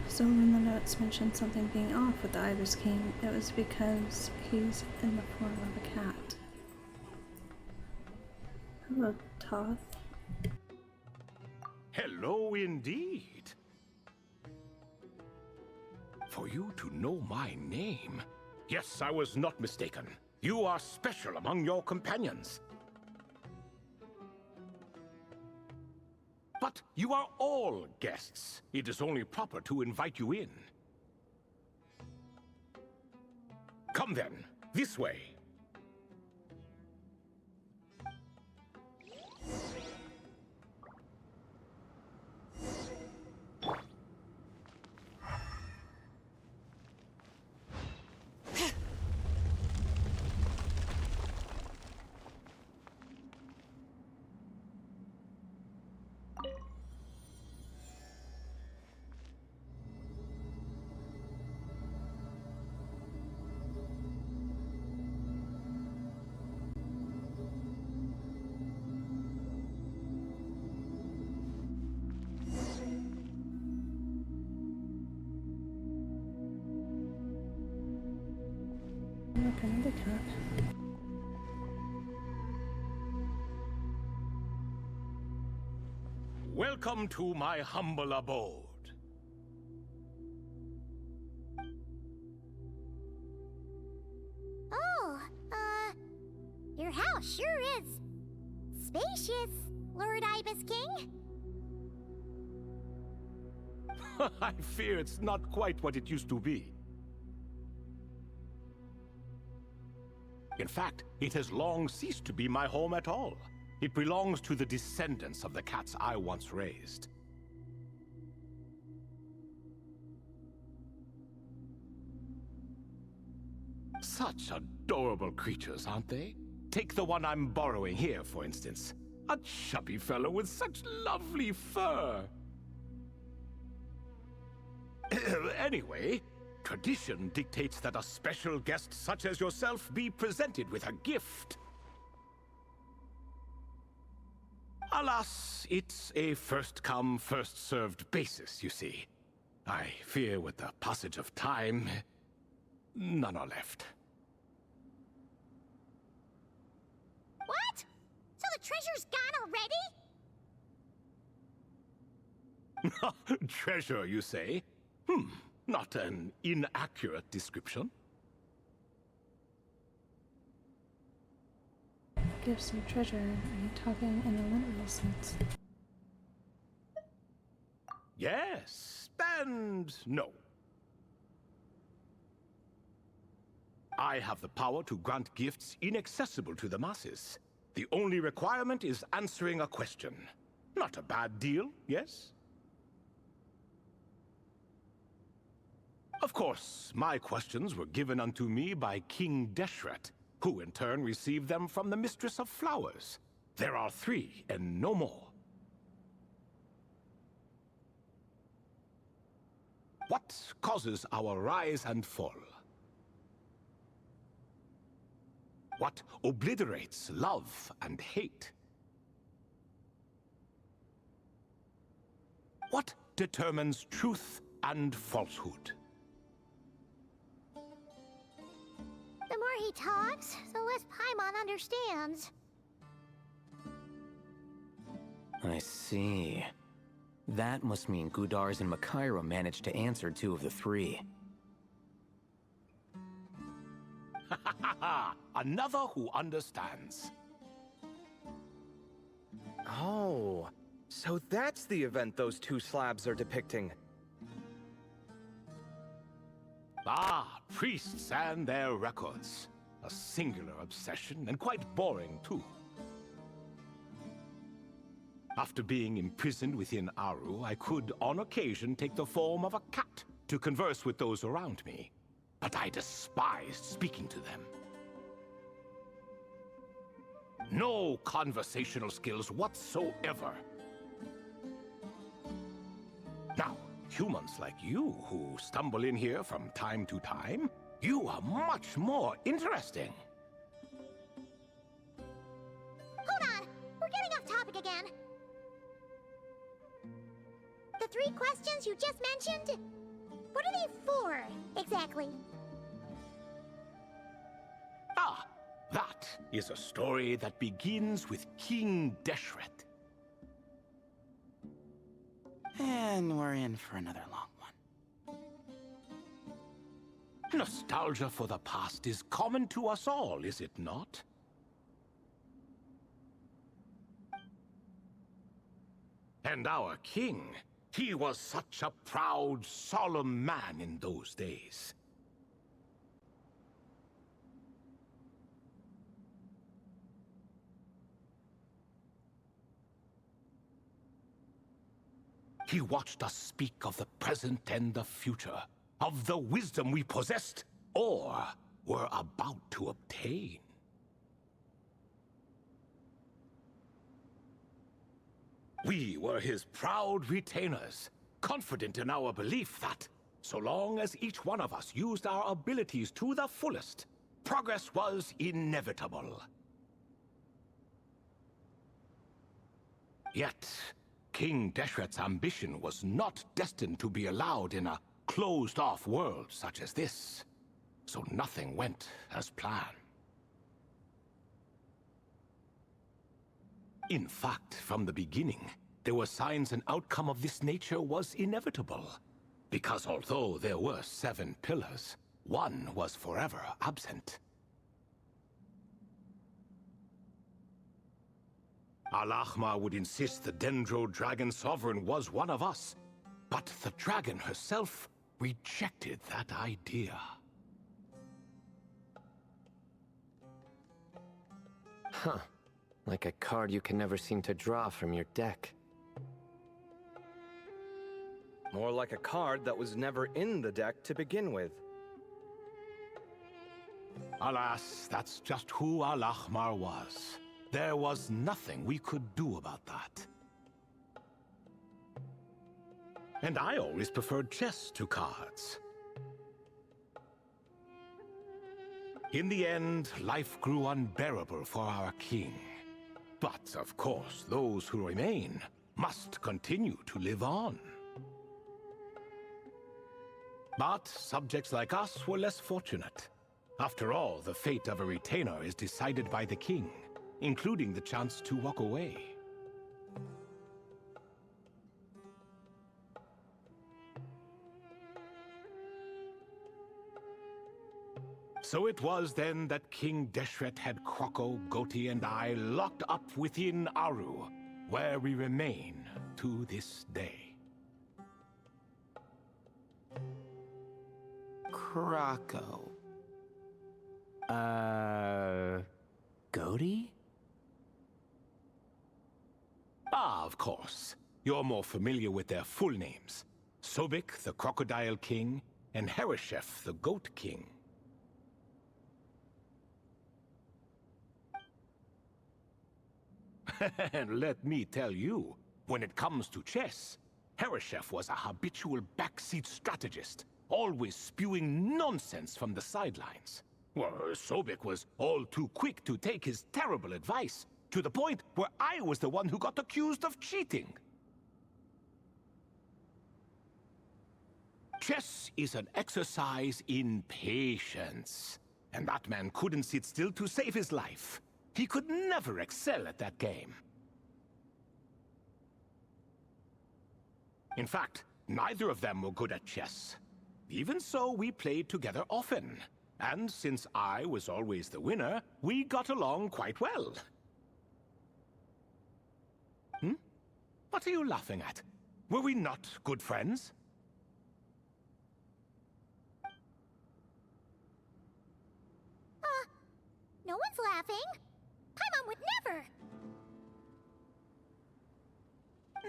A: So when the notes mentioned something being off with the Ibis King, it was because he's in the form of a cat. Hello, Toth.
P: Hello indeed. For you to know my name. Yes, I was not mistaken. You are special among your companions. But you are all guests. It is only proper to invite you in. Come then, this way.
A: Look, another cup.
P: Welcome to my humble abode.
B: Oh, your house sure is spacious, Lord Ibis King.
P: I fear it's not quite what it used to be. In fact, it has long ceased to be my home at all. It belongs to the descendants of the cats I once raised. Such adorable creatures, aren't they? Take the one I'm borrowing here, for instance. A chubby fellow with such lovely fur. Anyway, tradition dictates that a special guest such as yourself be presented with a gift. Alas, it's a first-come, first-served basis, you see. I fear with the passage of time, none are left.
B: What? So the treasure's gone already?
P: Treasure, you say? Not an inaccurate description.
A: Gifts or treasure? Are you talking in a literal sense?
P: Yes, and no. I have the power to grant gifts inaccessible to the masses. The only requirement is answering a question. Not a bad deal, yes? Of course, my questions were given unto me by King Deshret, who in turn received them from the Mistress of Flowers. There are 3, and no more. What causes our rise and fall? What obliterates love and hate? What determines truth and falsehood?
B: The more he talks, the less Paimon understands.
M: I see. That must mean Gudars and Makaira managed to answer 2 of the 3.
P: Another who understands.
L: Oh, so that's the event those 2 slabs are depicting.
P: Ah, priests and their records. A singular obsession, and quite boring, too. After being imprisoned within Aru, I could, on occasion, take the form of a cat to converse with those around me. But I despised speaking to them. No conversational skills whatsoever. Now, humans like you who stumble in here from time to time, you are much more interesting.
B: Hold on! We're getting off topic again. The 3 questions you just mentioned? What are they for, exactly?
P: Ah, that is a story that begins with King Deshret.
I: And we're in for another long one.
P: Nostalgia for the past is common to us all, is it not? And our king, he was such a proud, solemn man in those days. He watched us speak of the present and the future, of the wisdom we possessed, or were about to obtain. We were his proud retainers, confident in our belief that, so long as each one of us used our abilities to the fullest, progress was inevitable. Yet, King Deshret's ambition was not destined to be allowed in a closed-off world such as this. so nothing went as planned. In fact, from the beginning, there were signs an outcome of this nature was inevitable. Because although there were 7 pillars, one was forever absent. Al-Ahmar would insist the Dendro Dragon Sovereign was one of us, but the dragon herself rejected that idea.
H: Huh. Like a card you can never seem to draw from your deck.
L: More like a card that was never in the deck to begin with.
P: Alas, that's just who Al-Ahmar was. There was nothing we could do about that. And I always preferred chess to cards. In the end, life grew unbearable for our king. But, of course, those who remain must continue to live on. But subjects like us were less fortunate. After all, the fate of a retainer is decided by the king, including the chance to walk away. So it was then that King Deshret had Kroko, Goti, and I locked up within Aru, where we remain to this day.
I: Kroko.
G: Goti?
P: Ah, of course. You're more familiar with their full names. Sobek, the Crocodile King, and Hereshef, the Goat King. And let me tell you, when it comes to chess, Hereshef was a habitual backseat strategist, always spewing nonsense from the sidelines. Well, Sobek was all too quick to take his terrible advice, to the point where I was the one who got accused of cheating. Chess is an exercise in patience, and that man couldn't sit still to save his life. He could never excel at that game. In fact, neither of them were good at chess. Even so, we played together often. And since I was always the winner, we got along quite well. What are you laughing at? Were we not good friends?
B: No one's laughing. Paimon would never.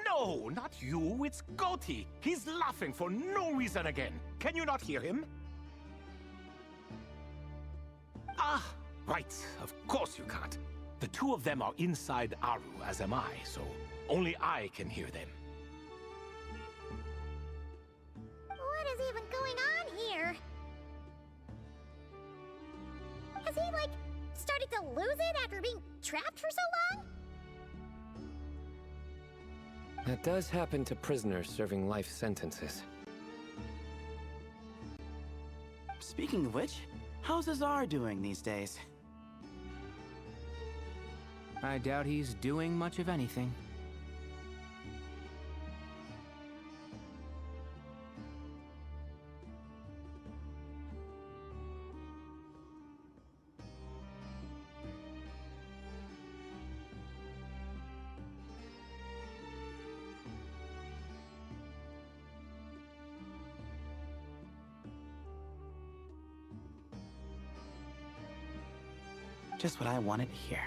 P: No, not you. It's Goti. He's laughing for no reason again. Can you not hear him? Ah, right. Of course you can't. The two of them are inside Aru, as am I, so only I can hear them.
B: What is even going on here? Has he, like, started to lose it after being trapped for so long?
H: That does happen to prisoners serving life sentences.
I: Speaking of which, how's Azar doing these days?
G: I doubt he's doing much of anything.
I: Just what I wanted to hear.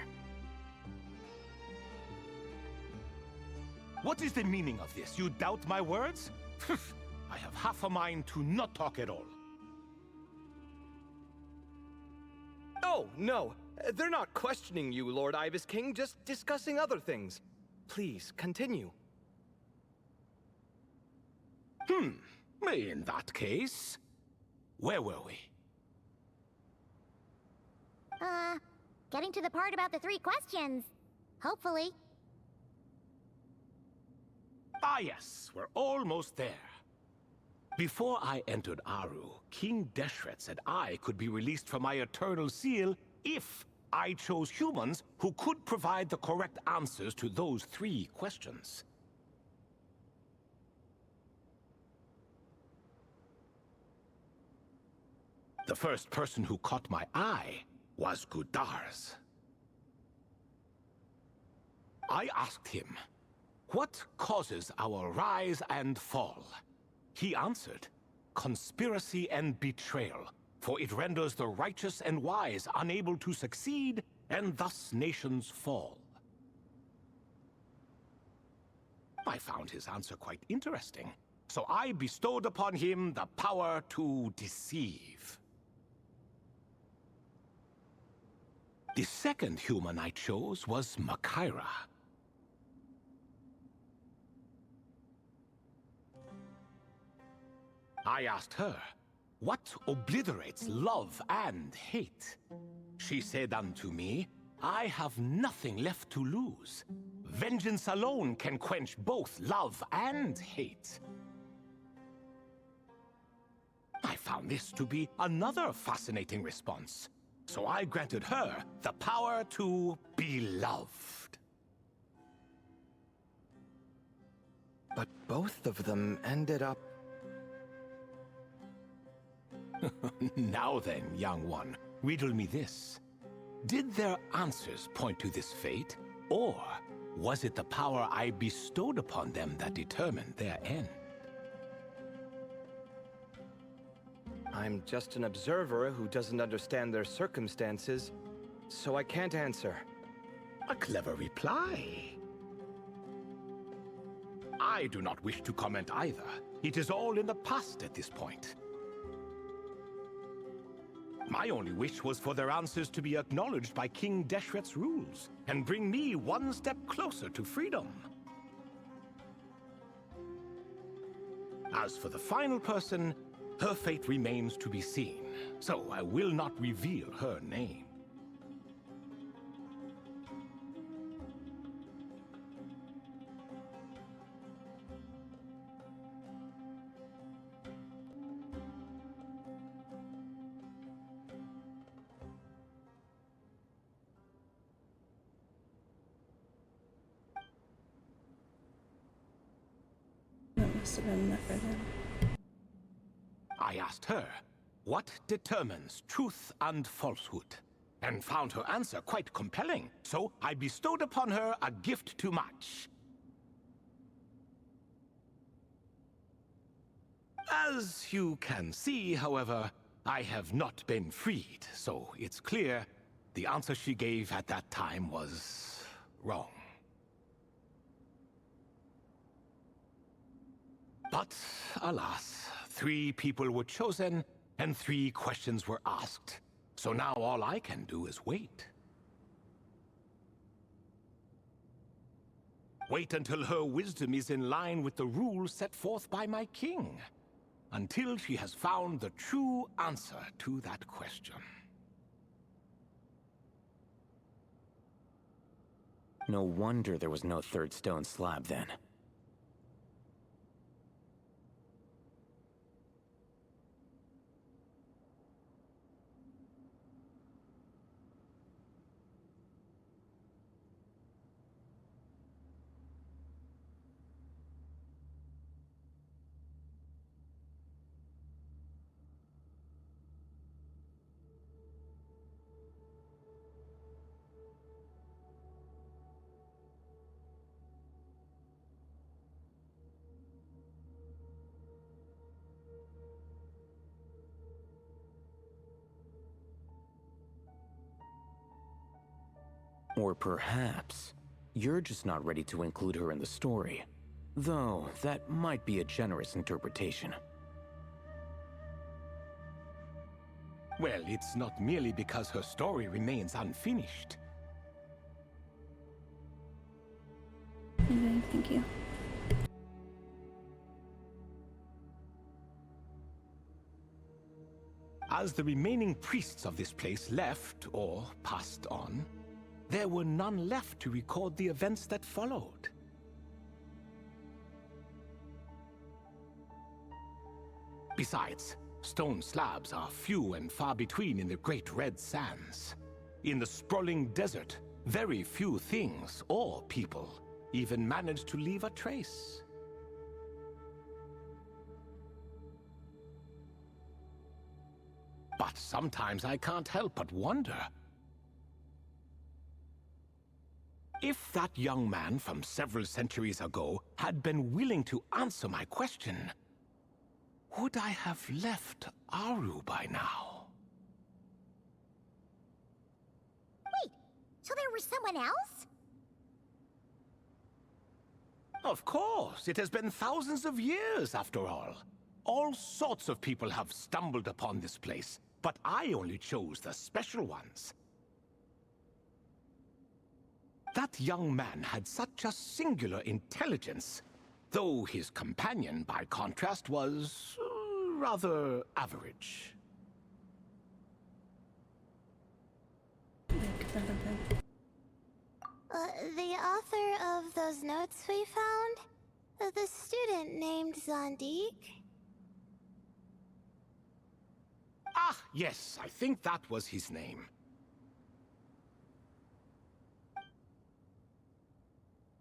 P: What is the meaning of this? You doubt my words? I have half a mind to not talk at all.
L: Oh, no. They're not questioning you, Lord Ibis King, just discussing other things. Please, continue.
P: In that case, where were we?
B: Getting to the part about the 3 questions. Hopefully.
P: Ah, yes, we're almost there. Before I entered Aru, King Deshret said I could be released from my eternal seal if I chose humans who could provide the correct answers to those 3 questions. The first person who caught my eye was Gudar's. I asked him, "What causes our rise and fall?" He answered, "Conspiracy and betrayal, for it renders the righteous and wise unable to succeed, and thus nations fall." I found his answer quite interesting, so I bestowed upon him the power to deceive. The second human I chose was Makaira. I asked her, "What obliterates love and hate?" She said unto me, "I have nothing left to lose. Vengeance alone can quench both love and hate." I found this to be another fascinating response, so I granted her the power to be loved.
L: But both of them ended up...
P: Now then, young one, riddle me this. Did their answers point to this fate, or was it the power I bestowed upon them that determined their end?
L: I'm just an observer who doesn't understand their circumstances, so I can't answer.
P: A clever reply. I do not wish to comment either. It is all in the past at this point. My only wish was for their answers to be acknowledged by King Deshret's rules, and bring me one step closer to freedom. As for the final person, her fate remains to be seen, so I will not reveal her name.
A: That must have been enough for them.
P: I asked her, "What determines truth and falsehood?" and found her answer quite compelling, so I bestowed upon her a gift to match. As you can see, however, I have not been freed, so it's clear the answer she gave at that time was wrong. But, alas, 3 people were chosen, and 3 questions were asked. So now all I can do is wait. Wait until her wisdom is in line with the rules set forth by my king. Until she has found the true answer to that question.
M: No wonder there was no third stone slab then. Or perhaps you're just not ready to include her in the story. Though, that might be a generous interpretation.
P: Well, it's not merely because her story remains unfinished.
A: Thank you.
P: As the remaining priests of this place left, or passed on, there were none left to record the events that followed. Besides, stone slabs are few and far between in the Great Red Sands. In the sprawling desert, very few things or people even manage to leave a trace. But sometimes I can't help but wonder. If that young man from several centuries ago had been willing to answer my question, would I have left Aru by now?
B: Wait, so there was someone else?
P: Of course, it has been thousands of years after all. All sorts of people have stumbled upon this place, but I only chose the special ones. That young man had such a singular intelligence, though his companion, by contrast, was rather average.
K: The author of those notes we found? The student named Zandik?
P: Ah, yes, I think that was his name.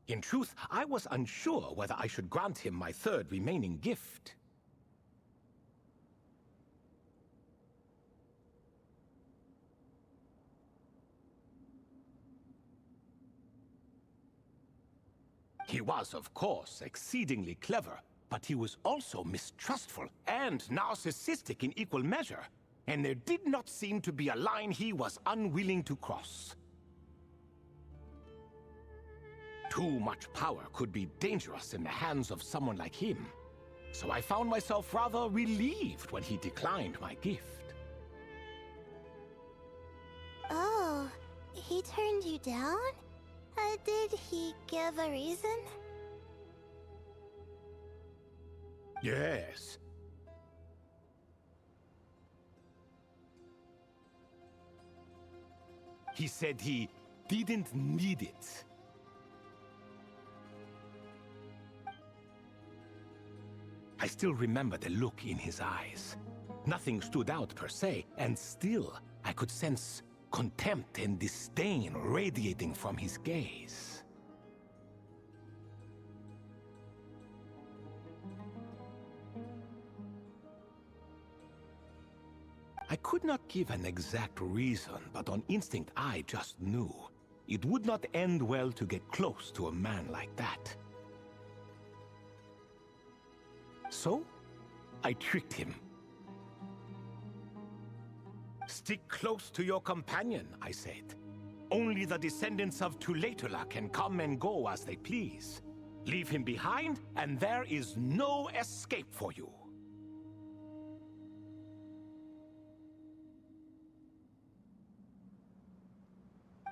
P: In truth, I was unsure whether I should grant him my third remaining gift. He was, of course, exceedingly clever, but he was also mistrustful and narcissistic in equal measure, and there did not seem to be a line he was unwilling to cross. Too much power could be dangerous in the hands of someone like him, so I found myself rather relieved when he declined my gift.
K: Oh, he turned you down? Did he give a reason?
P: Yes. He said he didn't need it. I still remember the look in his eyes. Nothing stood out per se, and still I could sense contempt and disdain radiating from his gaze. I could not give an exact reason, but on instinct I just knew. It would not end well to get close to a man like that. So, I tricked him. Stick close to your companion, I said. Only the descendants of Tulatula can come and go as they please. Leave him behind, and there is no escape for you.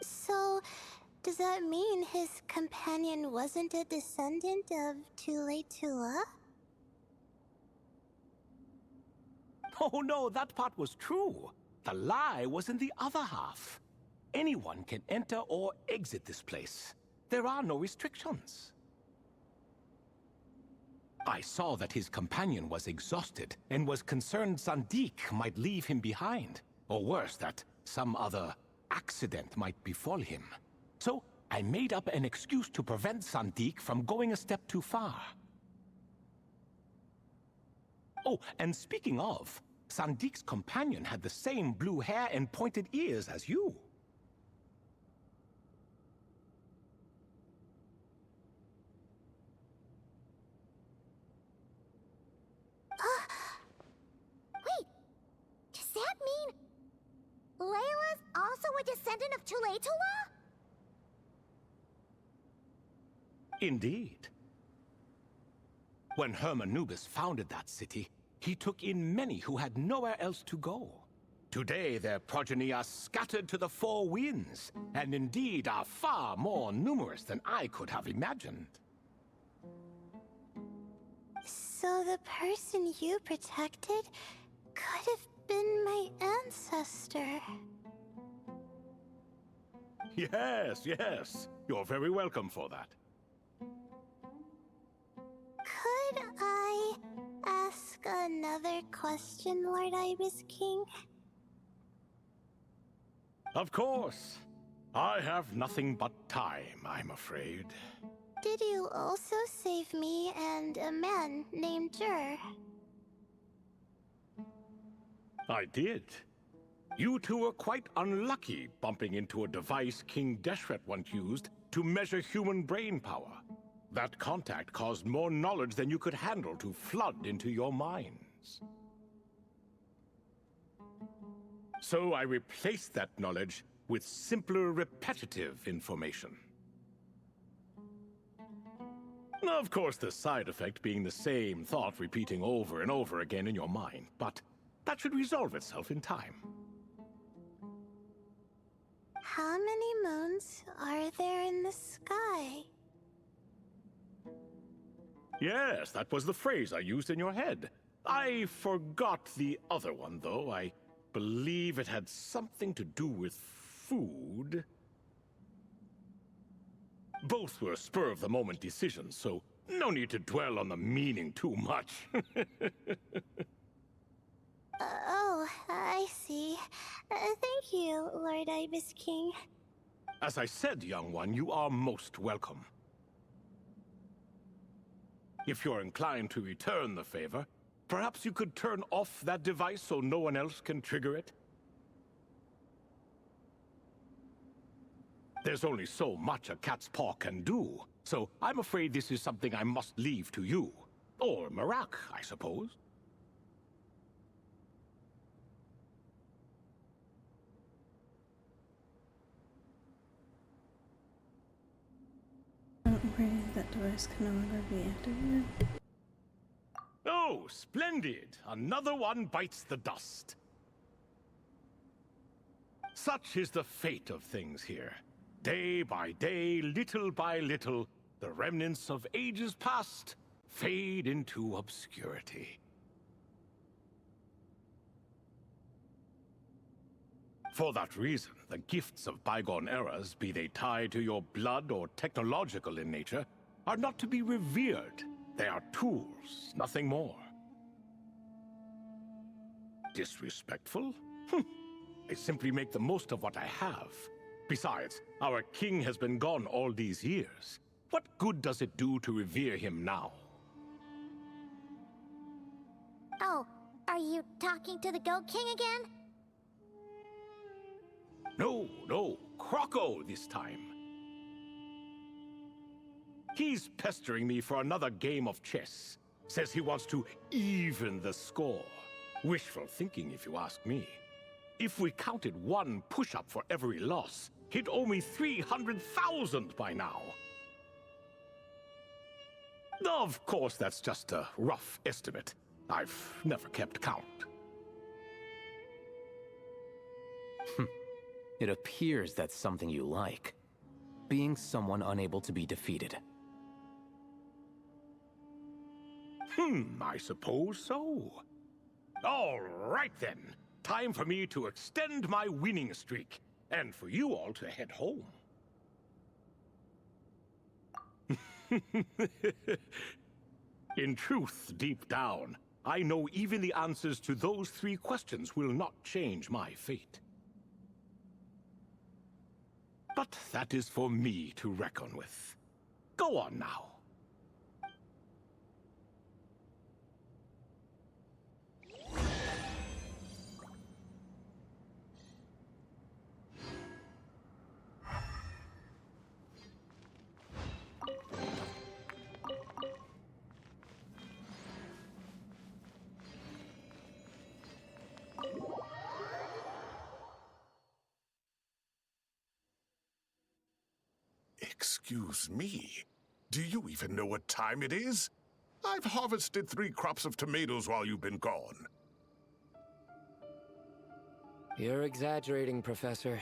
K: So, does that mean his companion wasn't a descendant of Tulatula?
P: Oh no, that part was true. The lie was in the other half. Anyone can enter or exit this place. There are no restrictions. I saw that his companion was exhausted and was concerned Zandik might leave him behind, or worse, that some other accident might befall him. So I made up an excuse to prevent Zandik from going a step too far. Oh, and speaking of, Sandik's companion had the same blue hair and pointed ears as you.
B: Wait, does that mean Layla's also a descendant of Tulatula?
P: Indeed. When Hermanubis founded that city, he took in many who had nowhere else to go. Today, their progeny are scattered to the four winds, and indeed are far more numerous than I could have imagined.
K: So the person you protected could have been my ancestor.
P: Yes, yes. You're very welcome for that.
K: Could I ask a another question, Lord Ibis King?
P: Of course. I have nothing but time, I'm afraid.
K: Did you also save me and a man named Jur?
P: I did. You two were quite unlucky bumping into a device King Deshret once used to measure human brain power. That contact caused more knowledge than you could handle to flood into your minds. So I replaced that knowledge with simpler, repetitive information. Of course, the side effect being the same thought repeating over and over again in your mind, but that should resolve itself in time.
K: How many moons are there in the sky?
P: Yes, that was the phrase I used in your head. I forgot the other one, though. I believe it had something to do with food. Both were spur-of-the-moment decisions, so no need to dwell on the meaning too much.
K: Oh, I see. Thank you, Lord Ibis King.
P: As I said, young one, you are most welcome. If you're inclined to return the favor, perhaps you could turn off that device so no one else can trigger it? There's only so much a cat's paw can do, so I'm afraid this is something I must leave to you. Or Marak, I suppose.
A: Don't worry, that device can no longer be activated.
P: Oh, splendid! Another one bites the dust. Such is the fate of things here. Day by day, little by little, the remnants of ages past fade into obscurity. For that reason, the gifts of bygone eras, be they tied to your blood or technological in nature, are not to be revered. They are tools, nothing more. Disrespectful? I simply make the most of what I have. Besides, our king has been gone all these years. What good does it do to revere him now?
B: Oh, are you talking to the Goat King again?
P: No, Croco this time. He's pestering me for another game of chess. Says he wants to even the score. Wishful thinking, if you ask me. If we counted one push-up for every loss, he'd owe me 300,000 by now. Of course, that's just a rough estimate. I've never kept count.
M: It appears that's something you like. Being someone unable to be defeated.
P: I suppose so. All right then. Time for me to extend my winning streak, and for you all to head home. In truth, deep down, I know even the answers to those 3 questions will not change my fate. But that is for me to reckon with. Go on now.
C: Excuse me. Do you even know what time it is? I've harvested 3 crops of tomatoes while you've been gone.
H: You're exaggerating, Professor.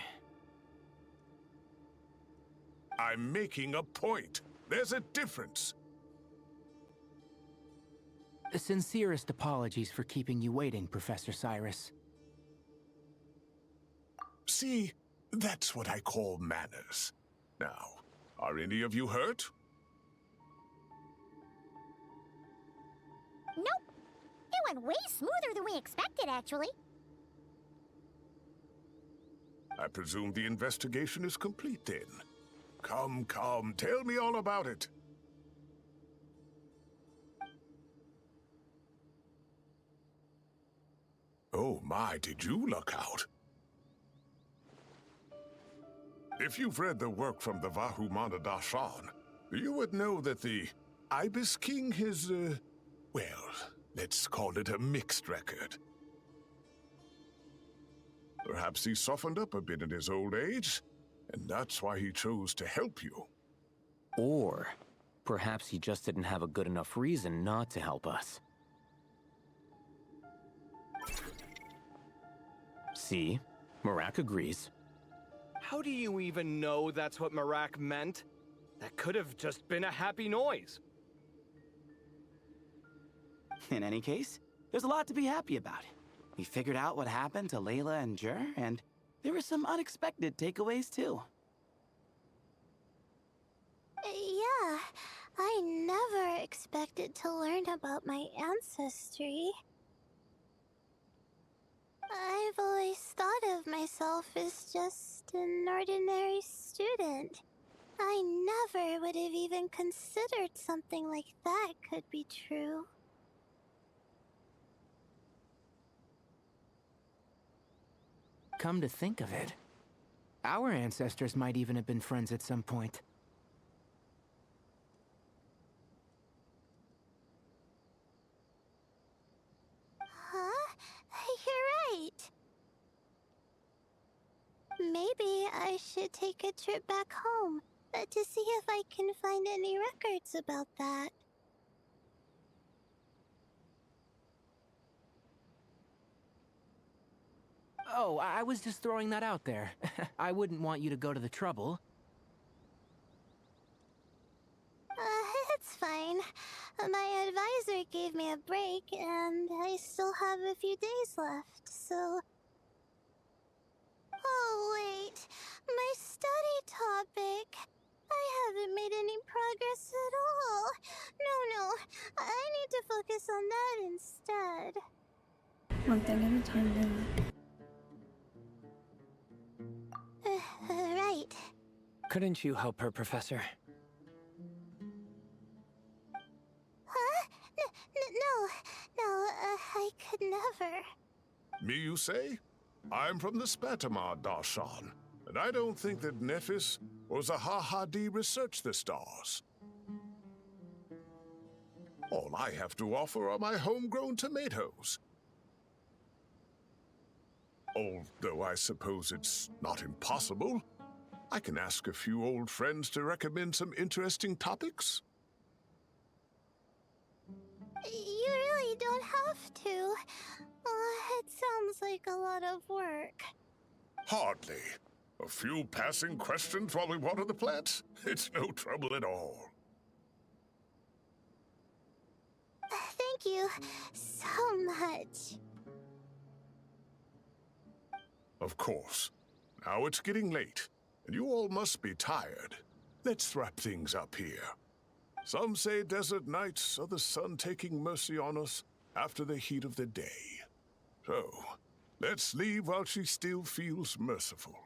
C: I'm making a point. There's a difference.
G: The sincerest apologies for keeping you waiting, Professor Cyrus.
C: See, that's what I call manners. Now, are any of you hurt?
B: Nope. It went way smoother than we expected, actually.
C: I presume the investigation is complete then. Come, tell me all about it. Oh my, did you luck out? If you've read the work from the Vahumana Dashan, you would know that the Ibis King is, well, let's call it a mixed record. Perhaps he softened up a bit in his old age, and that's why he chose to help you.
M: Or perhaps he just didn't have a good enough reason not to help us. See? Marak agrees.
L: How do you even know that's what Marak meant? That could have just been a happy noise.
I: In any case, there's a lot to be happy about. We figured out what happened to Layla and Jur, and there were some unexpected takeaways too.
K: Yeah, I never expected to learn about my ancestry. I've always thought of myself as just an ordinary student. I never would have even considered something like that could be true.
G: Come to think of it, our ancestors might even have been friends at some point.
K: Huh? You're right. Maybe I should take a trip back home to see if I can find any records about that.
G: Oh, I was just throwing that out there. I wouldn't want you to go to the trouble.
K: It's fine. My advisor gave me a break, and I still have a few days left, so... Oh, wait. My study topic. I haven't made any progress at all. No. I need to focus on that instead.
A: One thing at a time, then.
K: Right.
H: Couldn't you help her, Professor?
K: Huh? No, I could never.
C: Me, you say? I'm from the Spatamar Darshan, and I don't think that Nephis or Zahahadi researched the stars. All I have to offer are my homegrown tomatoes. Although I suppose it's not impossible. I can ask a few old friends to recommend some interesting topics.
K: You really don't have to. It sounds like a lot of work.
C: Hardly. A few passing questions while we water the plants? It's no trouble at all.
K: Thank you so much.
C: Of course. Now it's getting late, and you all must be tired. Let's wrap things up here. Some say desert nights are the sun taking mercy on us after the heat of the day. So, let's leave while she still feels merciful.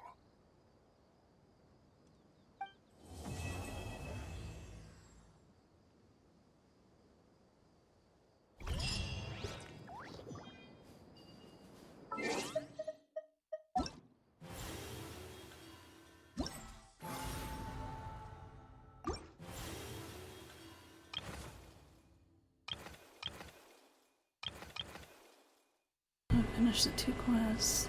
A: I'll finish the 2 quests.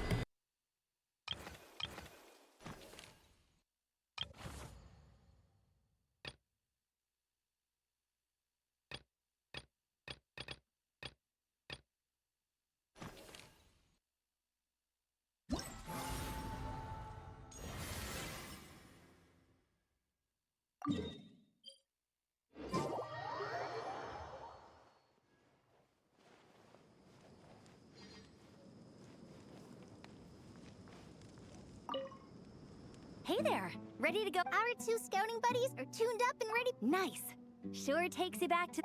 D: Hey there! Ready to go?
B: Our 2 scouting buddies are tuned up and ready.
D: Nice! Sure takes you back to...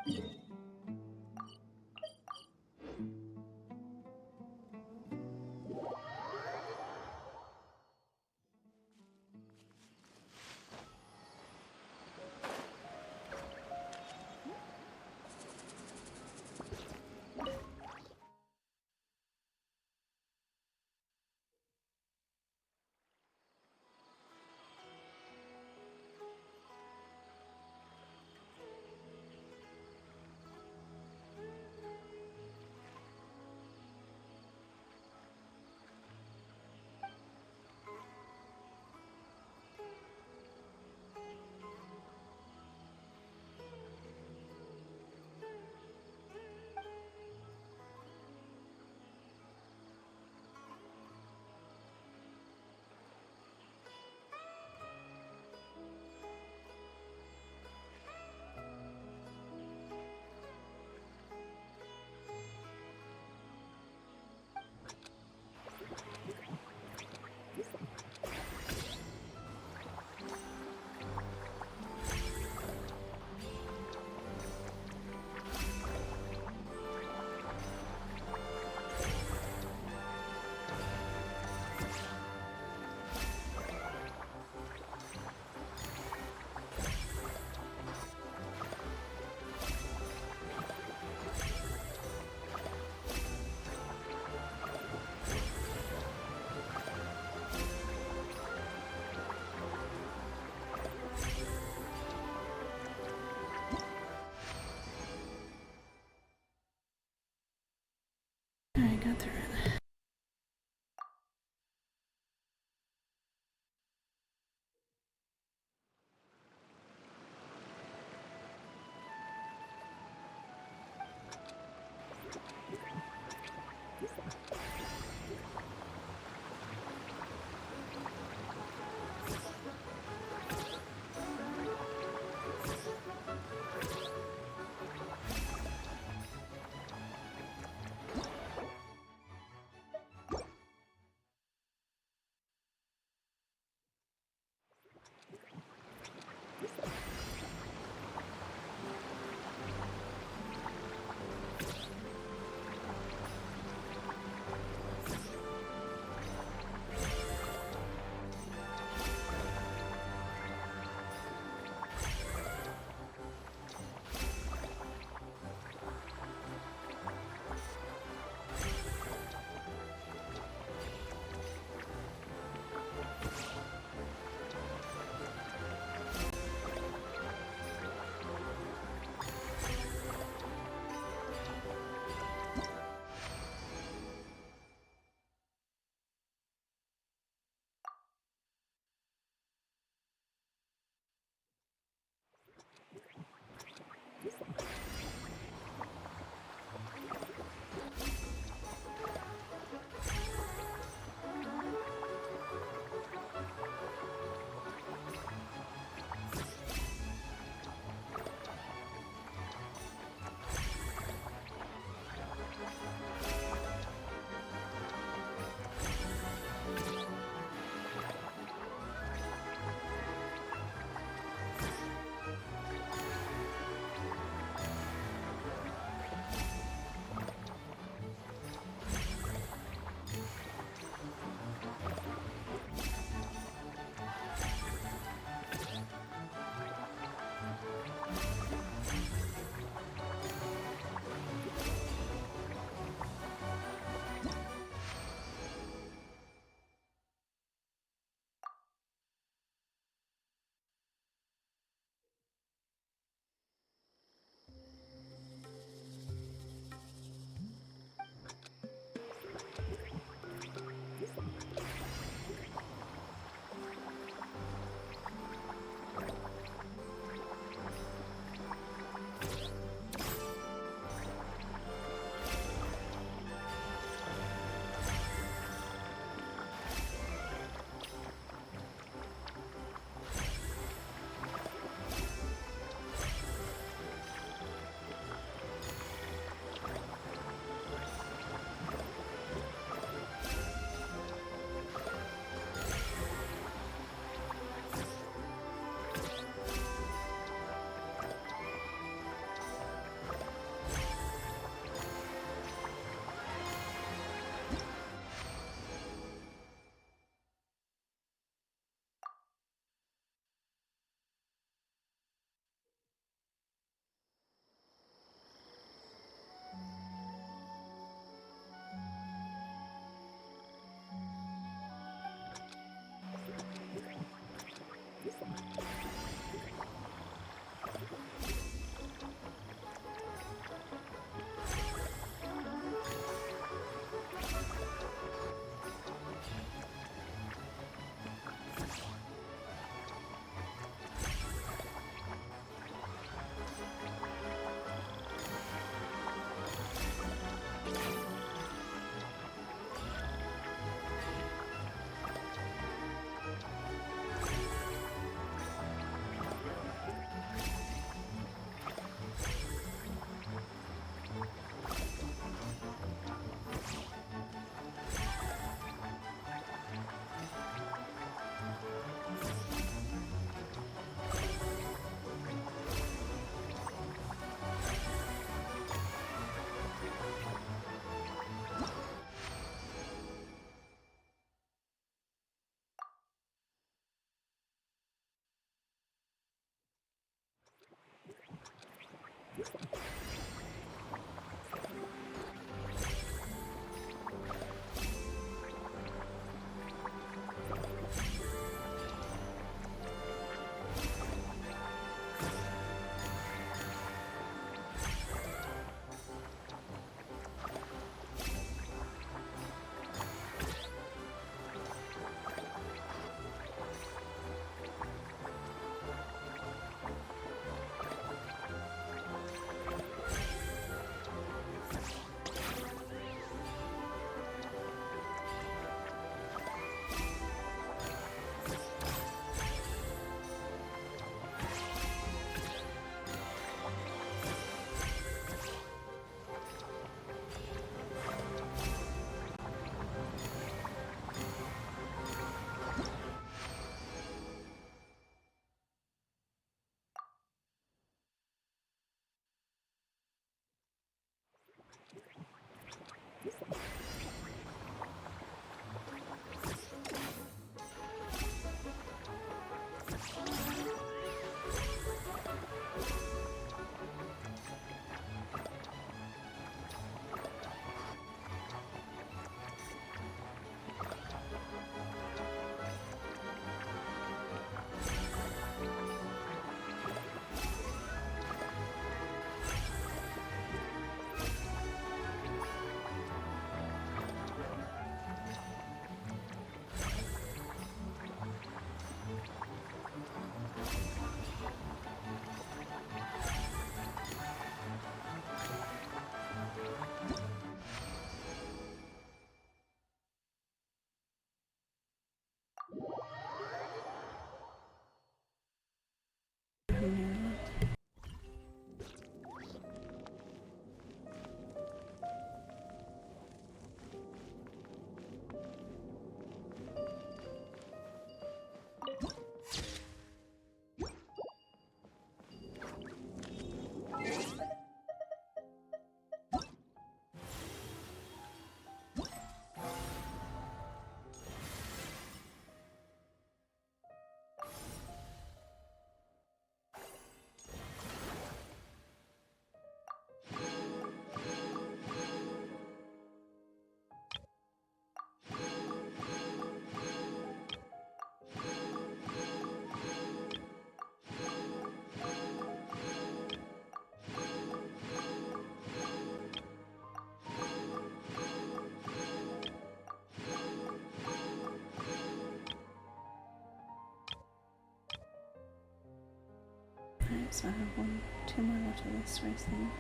A: so I have two more left of this race thing.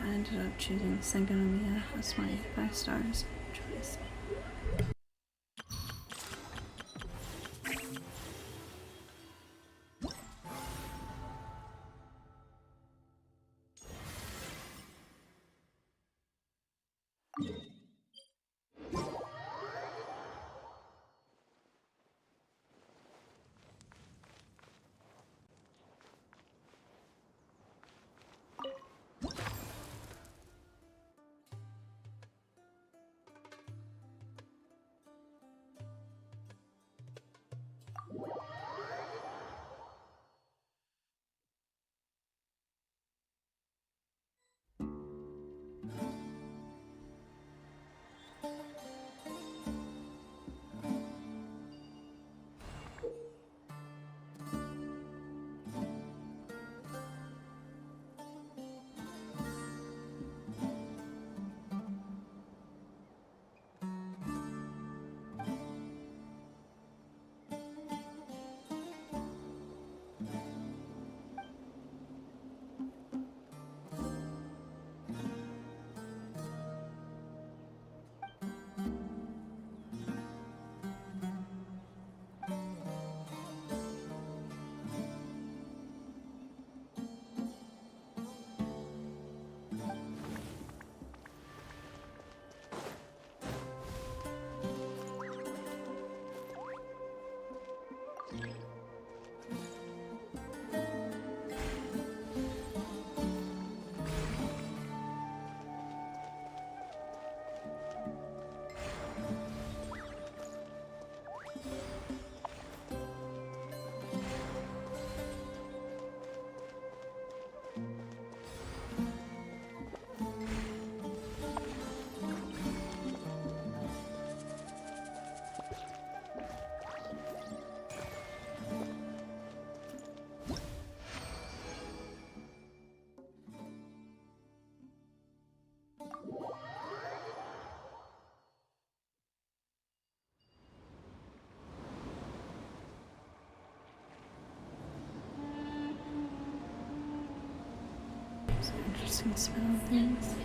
A: I ended up choosing Sangonomiya as my 5 stars choice. casting spell things.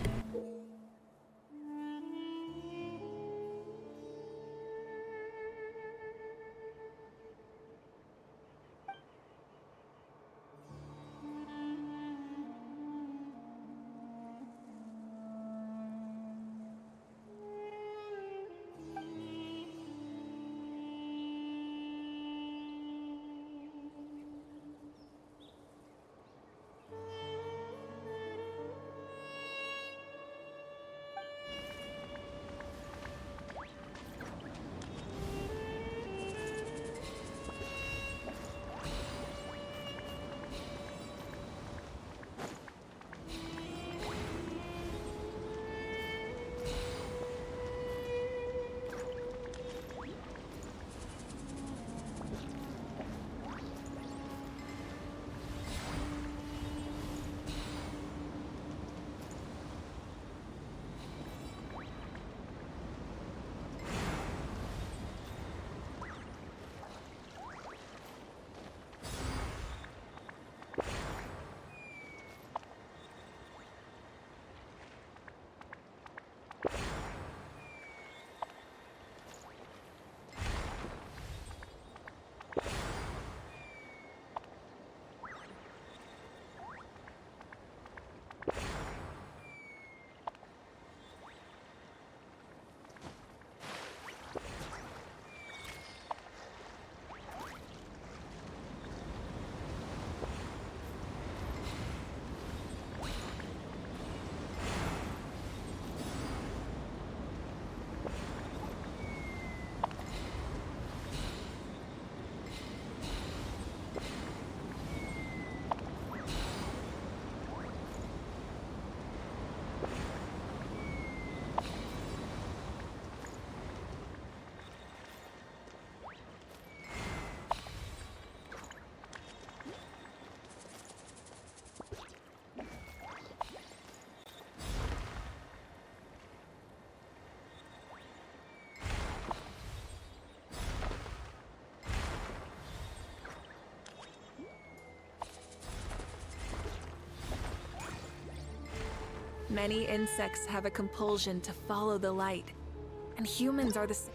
N: Many insects have a compulsion to follow the light, and humans are the same.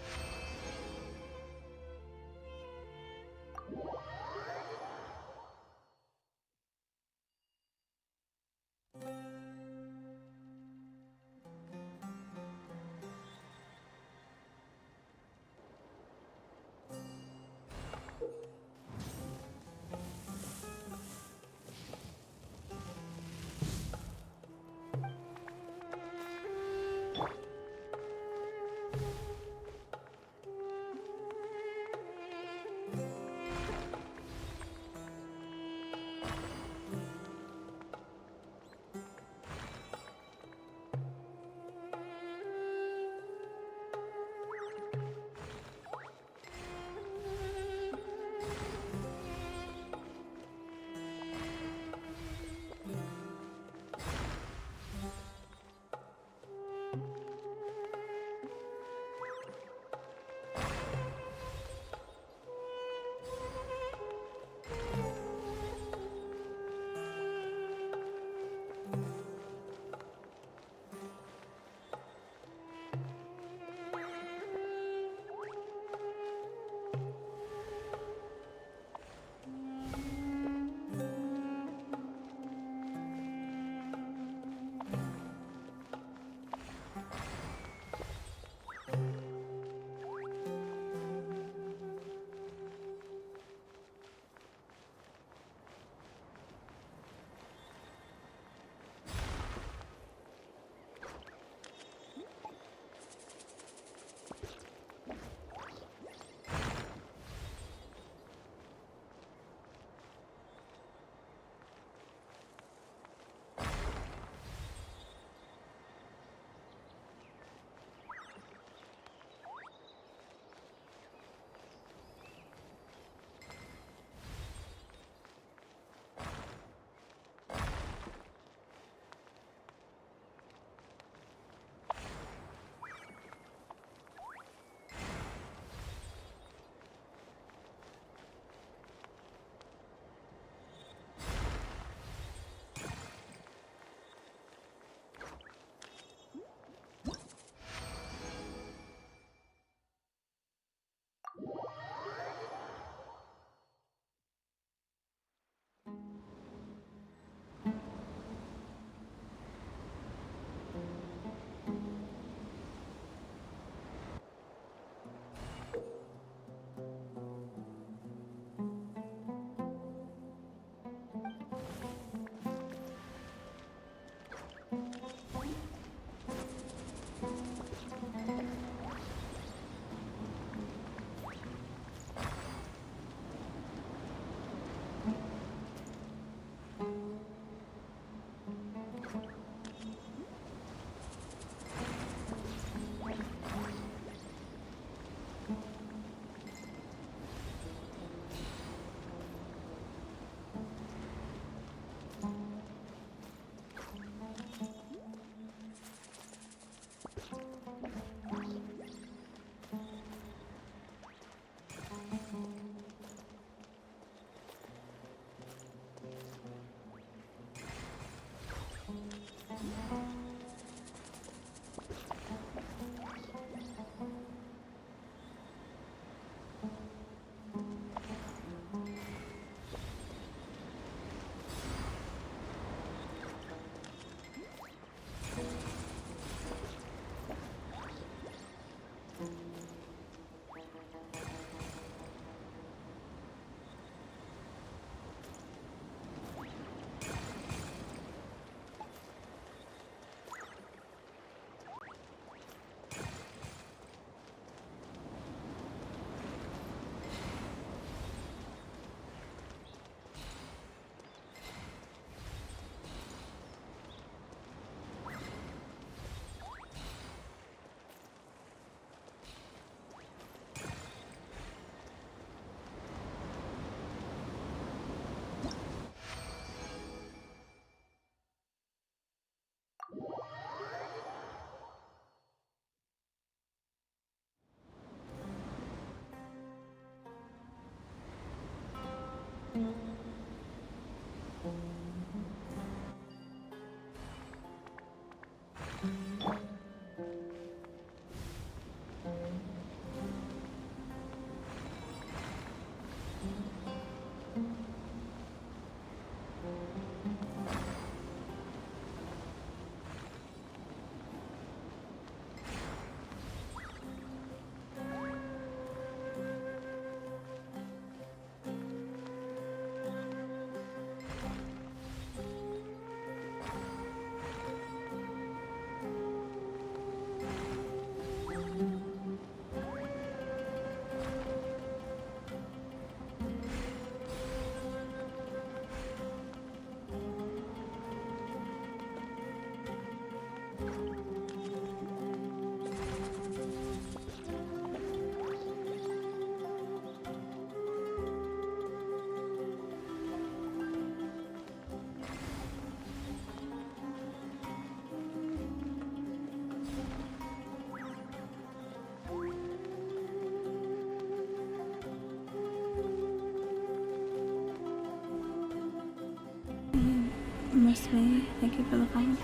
A: Miss Me. Thank you for the follow.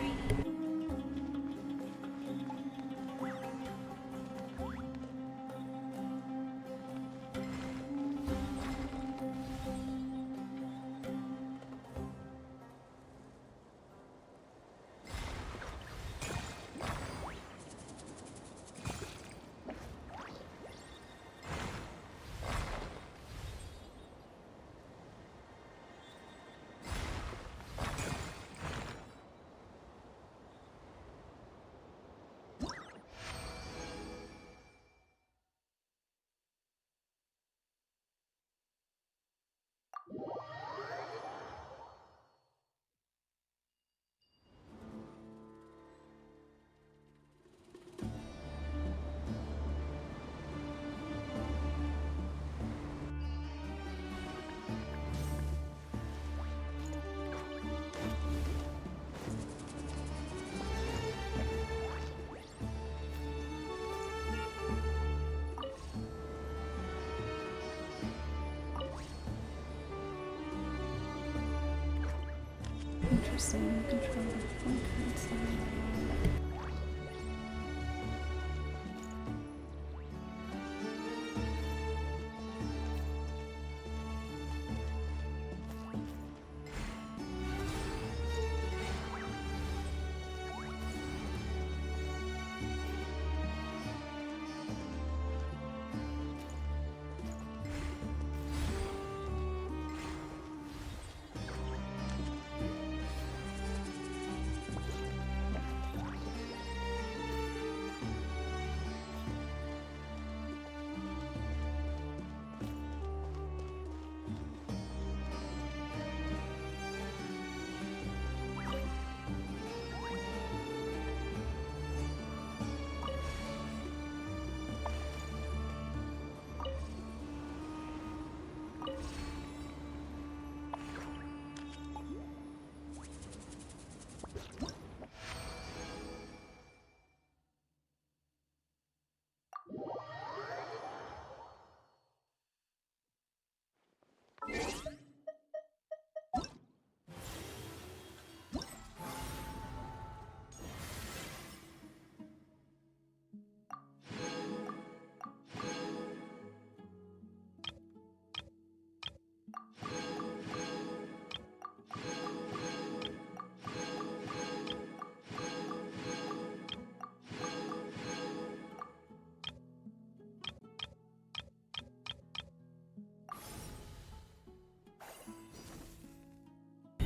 A: Interesting. Control of one console.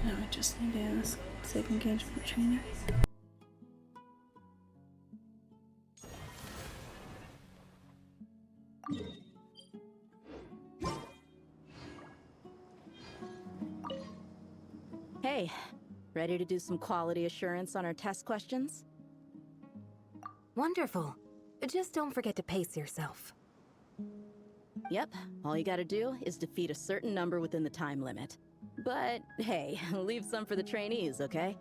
A: Now I just need to save engagement training.
E: Hey, ready to do some quality assurance on our test questions?
F: Wonderful. Just don't forget to pace yourself.
E: Yep, all you gotta do is defeat a certain number within the time limit. But hey, leave some for the trainees, okay?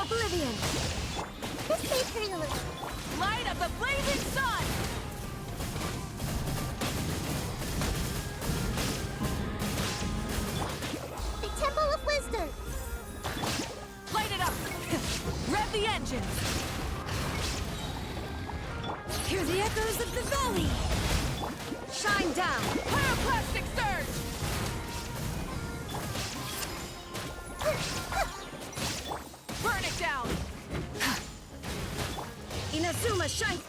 F: oblivion!
B: This may hurt a little.
N: Light of the blazing sun!
B: The Temple of Wisdom!
N: Light it up! Rev the engines!
F: Hear the echoes of the valley! Shine down!
N: Pyroclastic surge! Burn it down!
F: Inazuma, shine!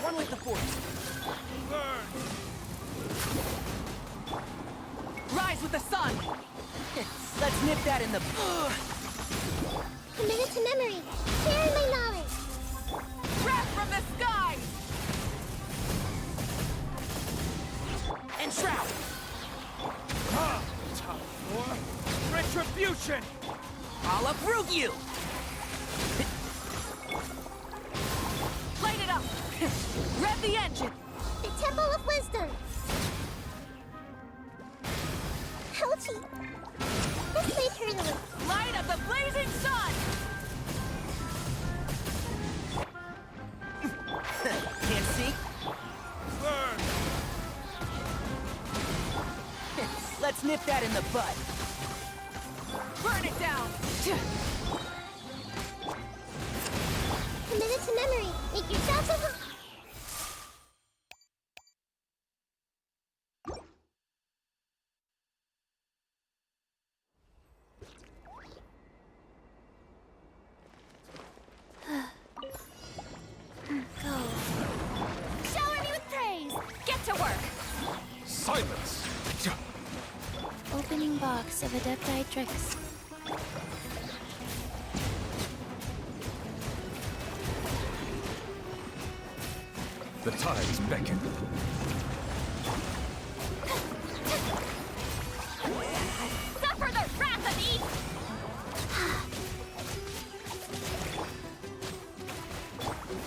G: One with the force.
N: Rise with the sun!
G: Let's nip that in the...
B: Committed to memory. Sharing my knowledge.
N: Wrath from the skies!
G: And shroud!
L: Retribution!
G: I'll uproot you!
N: Light it up! Rev the engine!
B: The Temple of Wisdom. Ouchie. This may hurt a little.
N: Light of the blazing sun!
G: Can't see?
L: Burn!
G: Let's nip that in the bud.
N: Burn it down!
B: Committed to memory. Make yourselves a...
D: Shower me with praise! Get to work!
L: Silence!
K: Opening box of Adepti tricks.
L: The tides beckon.
D: Suffer the wrath of Eve!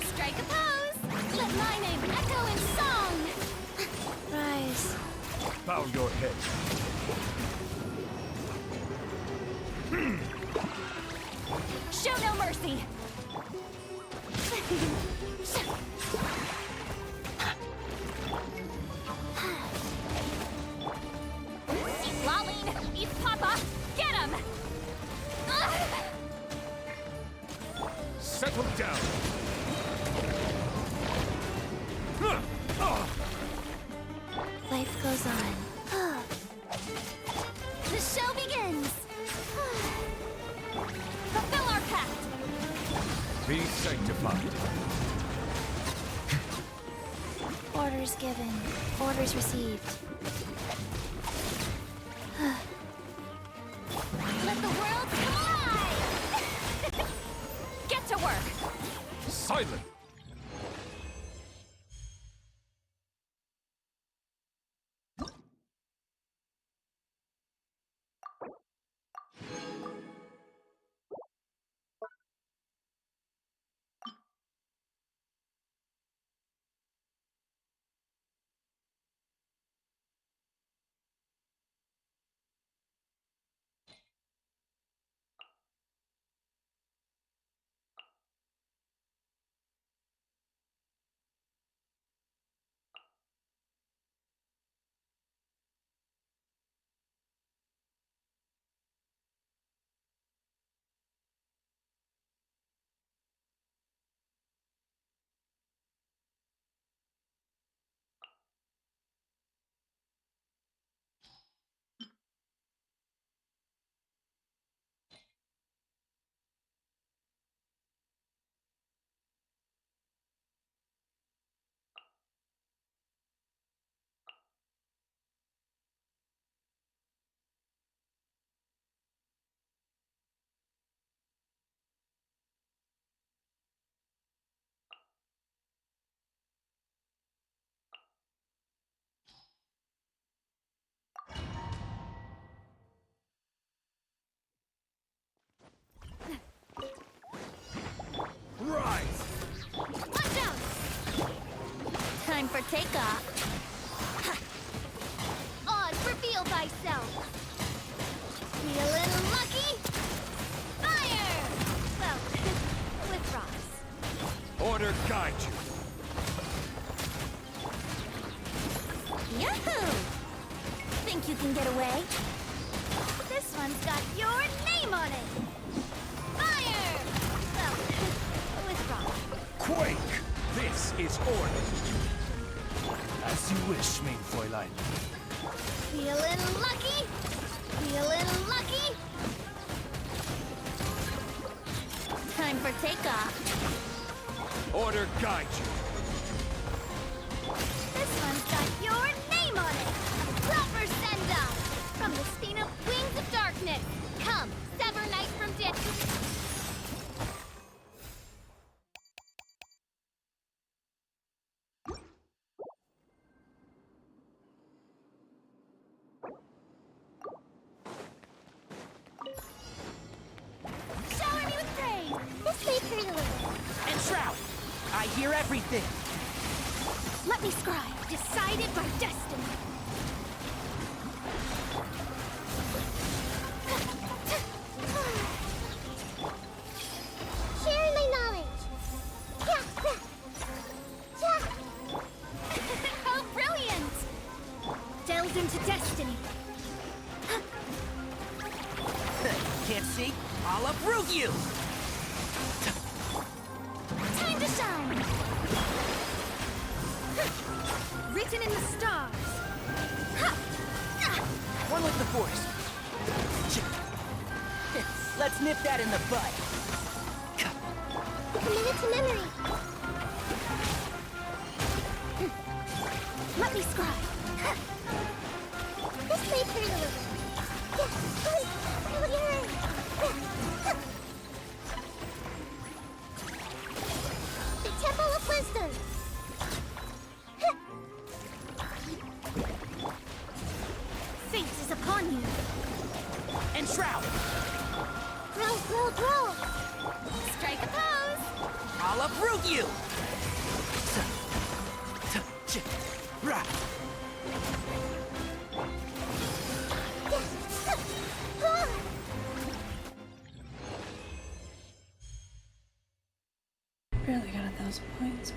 D: Strike a pose! Let my name echo in song!
K: Rise.
L: Bow your head.
D: Show no mercy!
L: down!
B: Life goes on.
D: The show begins! Fulfill our pact!
L: Be sanctified.
B: Orders given. Orders received.
D: Let the world come alive! Get to work!
L: Silent! Rise!
D: Watch out! Time for takeoff. Oz, reveal thyself! Feeling lucky? Fire! Well, with Ross.
L: Order guide you.
D: Yahoo! Think you can get away? This one's got your name on it! Fire! Well, with Ross.
L: Quake! This is order. As you wish, main Fräulein.
D: Feeling lucky? Feeling lucky? Time for takeoff.
L: Order guide you.
D: This one's got your name on it! A proper send-off! From the spin of Wings of Darkness! Come, sever night from day! Shower me with praise!
B: This may hurt a little.
G: And Shroud! I hear everything!
D: Let me scribe, decided by destiny!
B: Share my knowledge.
D: How brilliant! Delve into destiny!
G: Can't see? I'll uproot you!
D: Time to shine! Written in the stars!
G: One with the Force. Let's nip that in the bud.
B: Commit it to memory.
D: Let me scribe!
B: This may hurt a little. The Temple of Wisdom.
D: Fate is upon you!
G: And Shroud!
B: Grow.
D: Strike a pose!
G: I'll uproot you!
A: Barely got 1,000 points.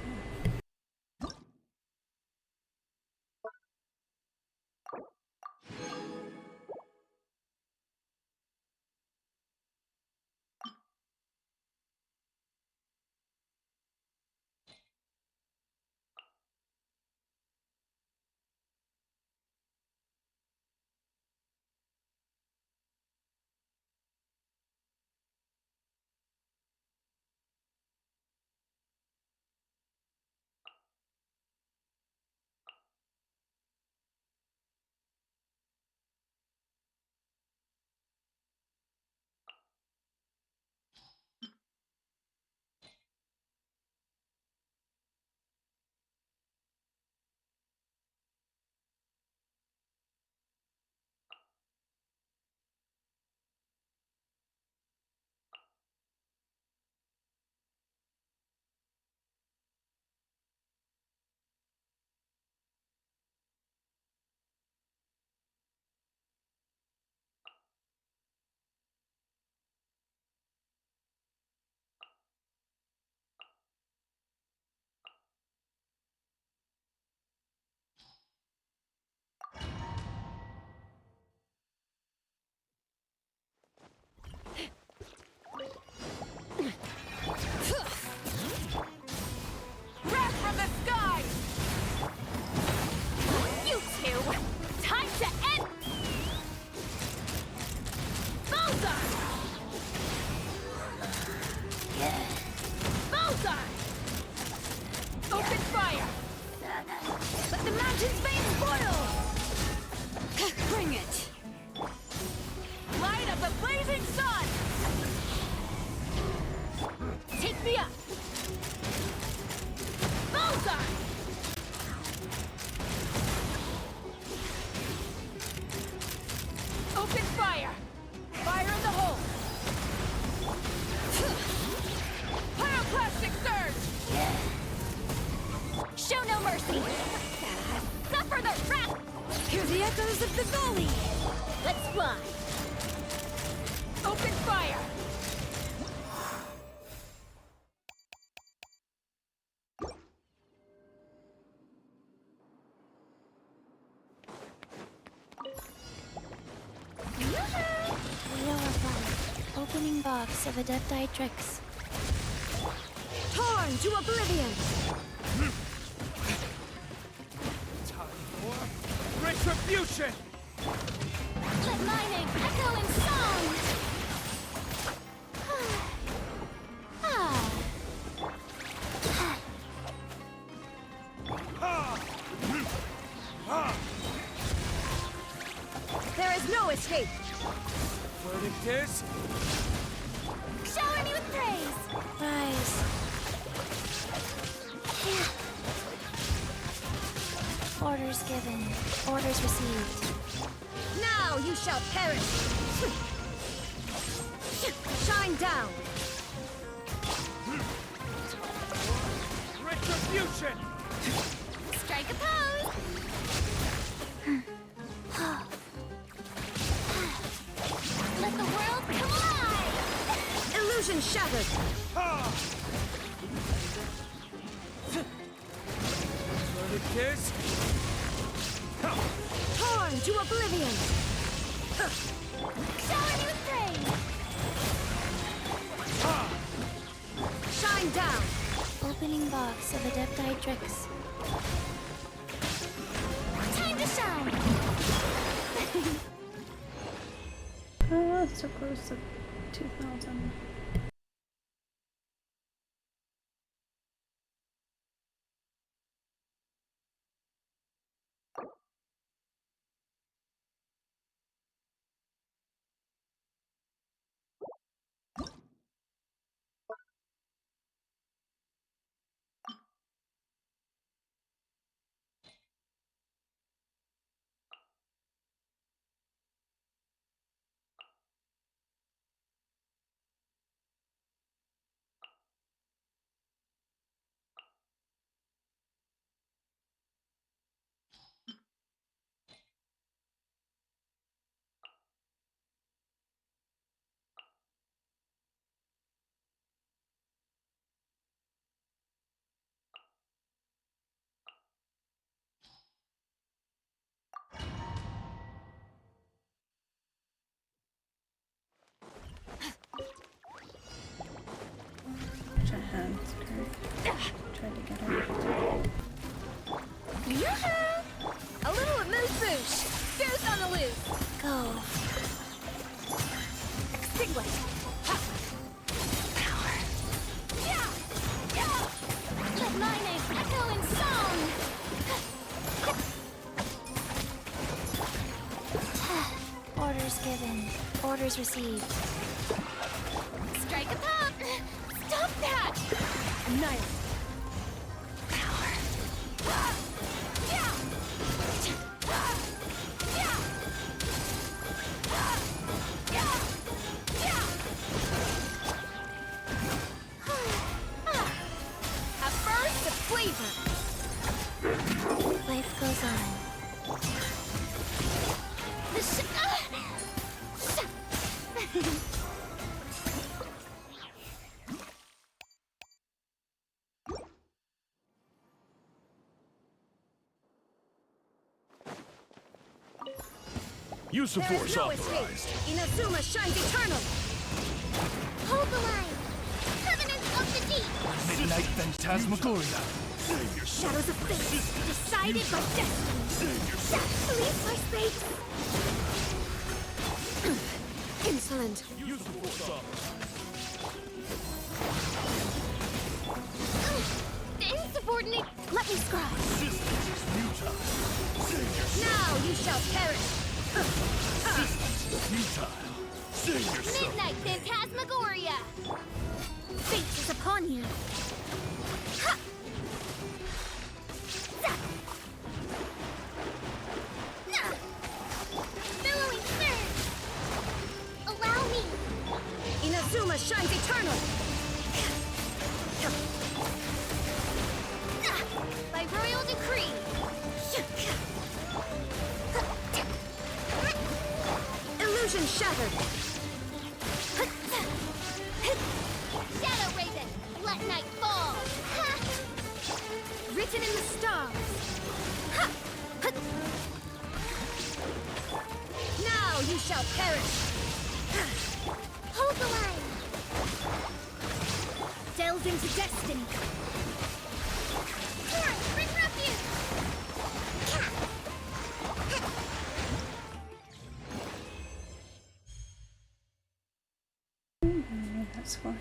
D: mercy! Suffer the wrath!
F: Hear the echoes of the valley!
B: Let's fly!
F: Open fire!
K: Opening box of Adepti-Trix.
F: Torn to oblivion!
L: Time for retribution!
B: Let my name echo in song!
F: There is no escape!
L: Verdict is...
B: Shower me with praise!
K: Rise. Orders given. Orders received.
F: Now you shall perish! Shine down!
L: Retribution!
B: Strike a pose! Let the world come alive!
F: Illusion shattered!
L: Verdict is...
F: Torn to oblivion!
B: Shower me with praise!
F: Shine down!
K: Opening box of Adepti-Trix.
B: Time to shine!
A: Oh, so close to 2,000. Which I had. Tried to get her.
F: Yoo-hoo! A little amuse-bouche! Goose on the loose!
K: Go.
F: Extinguish!
B: Power! Yeah! Yeah! Let my name echo in song!
K: Orders given. Orders received.
B: Strike a pop! Stop that!
F: Annihilate!
B: Power! Yeah! Yeah!
F: A burst of flavor!
K: Life goes on.
C: Use the
F: There is
C: force
F: no
C: authorized.
F: escape! Inazuma shines eternal!
B: Hold the line! Covenant of the Deep!
L: Midnight Phantasmagoria!
B: Shadows of fate, decided by destiny! Please, my space!
F: Insolent!
C: Use the force authorized.
B: The insubordinate! Let me scribe!
C: Resistance is futile. Save yourself.
F: Now you shall perish!
C: Resistance is futile. Save yourself.
B: Midnight Phantasmagoria! Fate is upon you! Ha! Zap! Nah! Billowing surge! Allow me!
F: Inazuma shines eternal!
B: By royal decree!
O: written in the stars. Now you shall perish.
B: Hold the line.
O: Delve into destiny.
B: Bring refuge.
A: That score.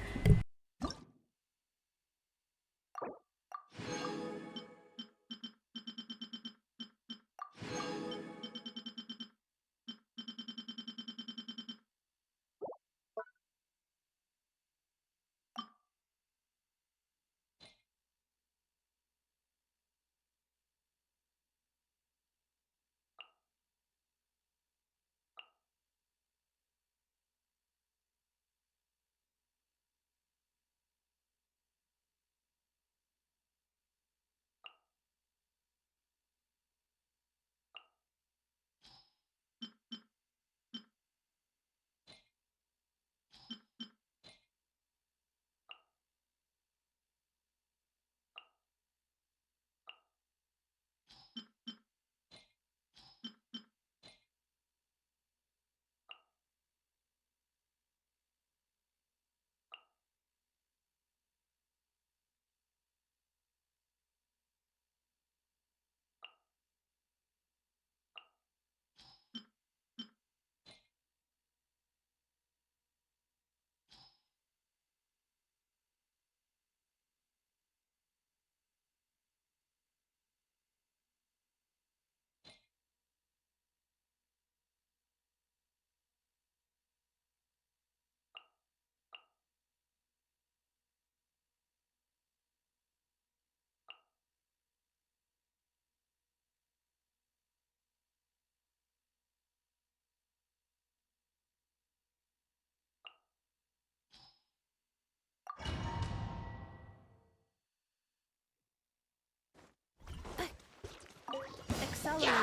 O: Accelerating.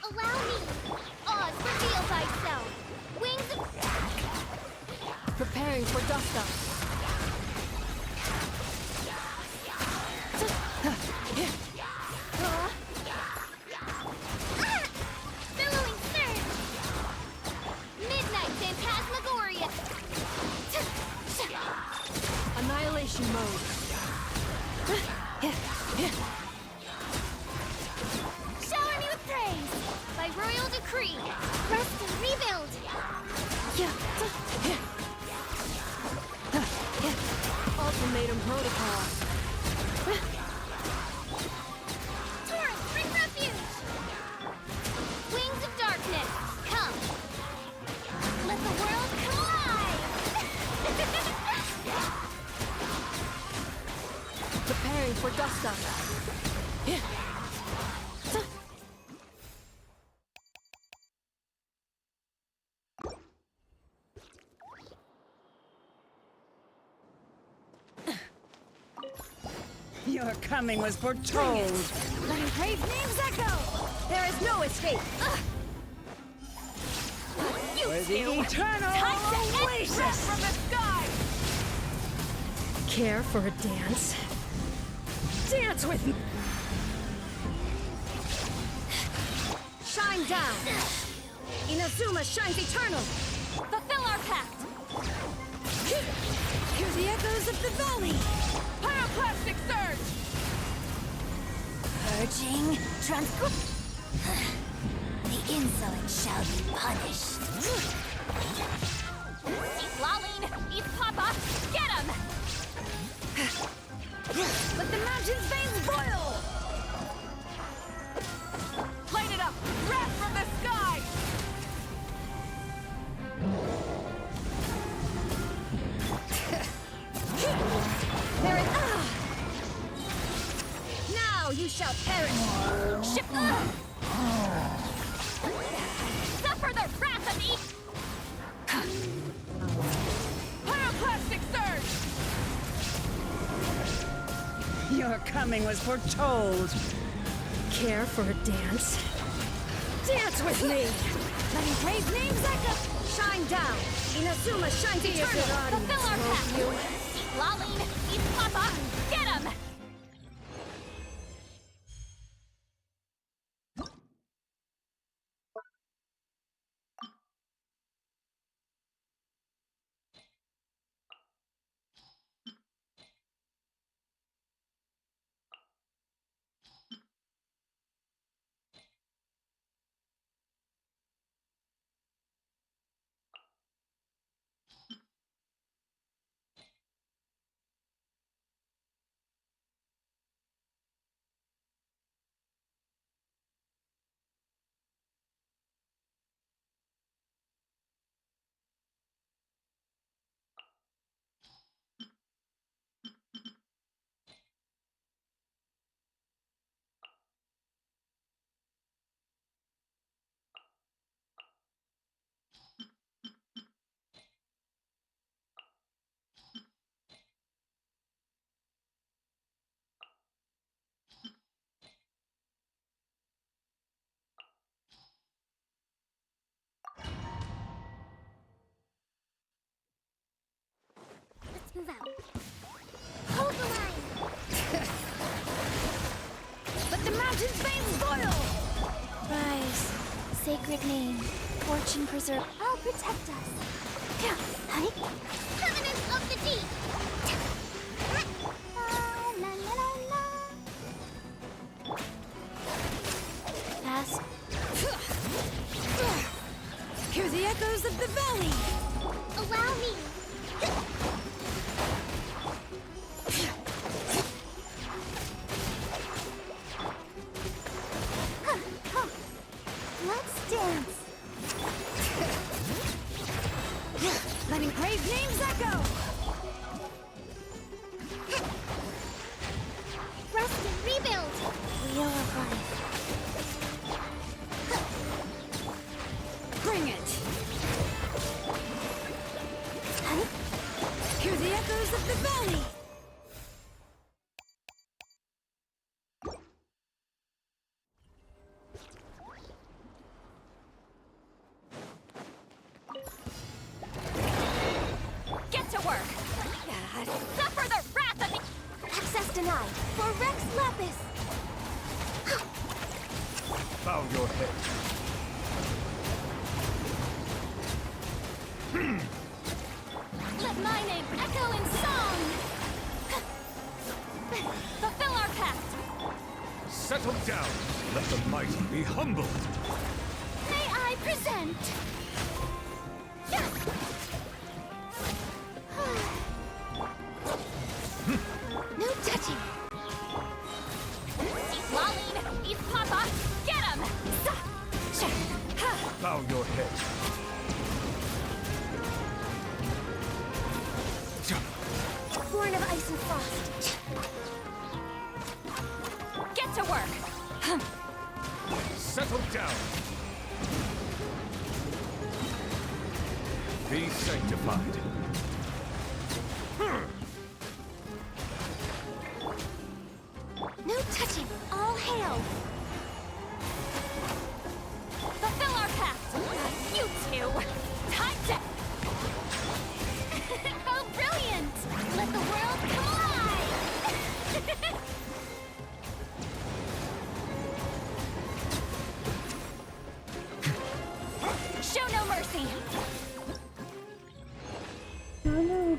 B: Allow me. Oz, reveal thyself. Wings of...
N: Preparing for dust up.
B: Billowing surge. Midnight Phantasmagoria.
N: Annihilation mode.
B: Shower me with praise. By royal decree. Rest and rebuild.
N: Ultimatum protocol.
B: Torrent, bring refuge. Wings of darkness, come. Let the world collide.
N: Preparing for dust up.
Q: Your coming was foretold.
O: Letting praise names echo. There is no escape.
Q: For the eternal oasis
O: from the sky.
N: Care for a dance? Dance with me!
O: Shine down. Inazuma shines eternal.
B: Fulfill our pact.
O: Hear the echoes of the valley.
N: Pyroclastic surge!
B: Purging, the insolent shall be punished. Eat Laline, eat Papa, get him!
O: Let the mountain's veins boil.
N: Light it up! Wrath from the sky!
O: There is... Now you shall perish.
B: Suffer the wrath of me!
N: Pyroclastic surge!
Q: Your coming was foretold.
N: Care for a dance? Dance with me!
O: Letting praise names echo. Shine down. Inazuma shines eternal.
B: Fulfill our pact! Eat Laline, eat Papa, get him! Move out. Hold the line!
O: Let the mountain's veins boil!
K: Rise, sacred name, fortune preserve.
B: I'll protect us. Honey? Covenant of the deep! La, la, la, la.
K: Pass.
O: Hear the echoes of the valley!
B: Allow me! Let's dance!
O: Letting brave names echo!
B: Rest and rebuild! Wheel of life.
O: Bring it! Hear the echoes of the valley!
D: Get to work! Suffer the wrath of the...
B: Access denied. For Rex Lapis!
L: Bow your head.
D: Let my name echo in song! Fulfill our pact!
L: Settle down. Let the mighty be humble.
D: May I present...
B: No touching!
D: He's Laline! He's Papa! Get him!
L: Bow your head.
B: Born of ice and frost.
D: Get to work!
L: Settle down. Be sanctified.
B: No touching! All hail!
D: Fulfill our pact! You two! Time to... How brilliant! Let the world come alive! Show no mercy!
A: Oh no.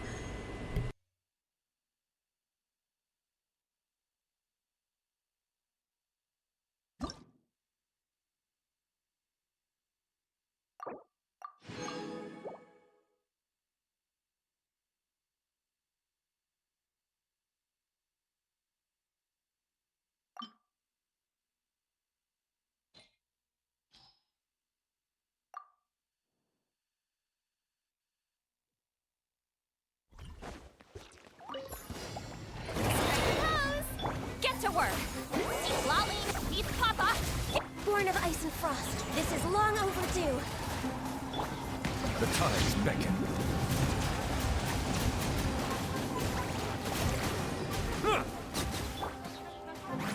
D: Get to work! He's Laline! He's Papa!
B: Born of ice and frost. This is long overdue.
L: The tides beckon.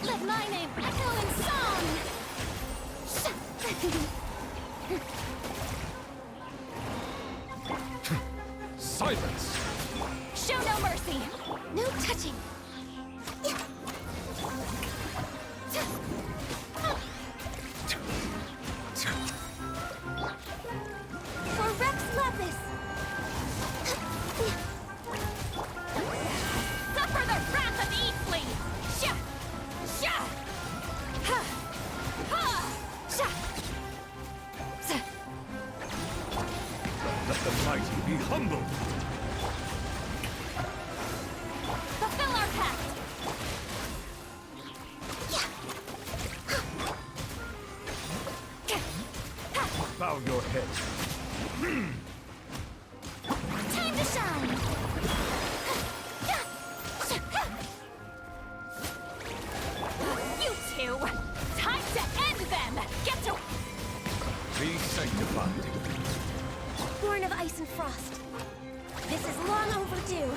D: Let my name echo in song!
L: Silence!
D: Show no mercy!
B: No touching! For Rex Lapis!
D: Suffer the wrath of Eastleaf! Sha! Sha! Ha! Ha! Sha! Sa!
L: Let the mighty be humble.
D: Fulfill our pact!
L: Bow your head.
B: Time to shine!
D: You two! Time to end them! Get to...
L: Be sanctified.
B: Born of ice and frost. This is long overdue.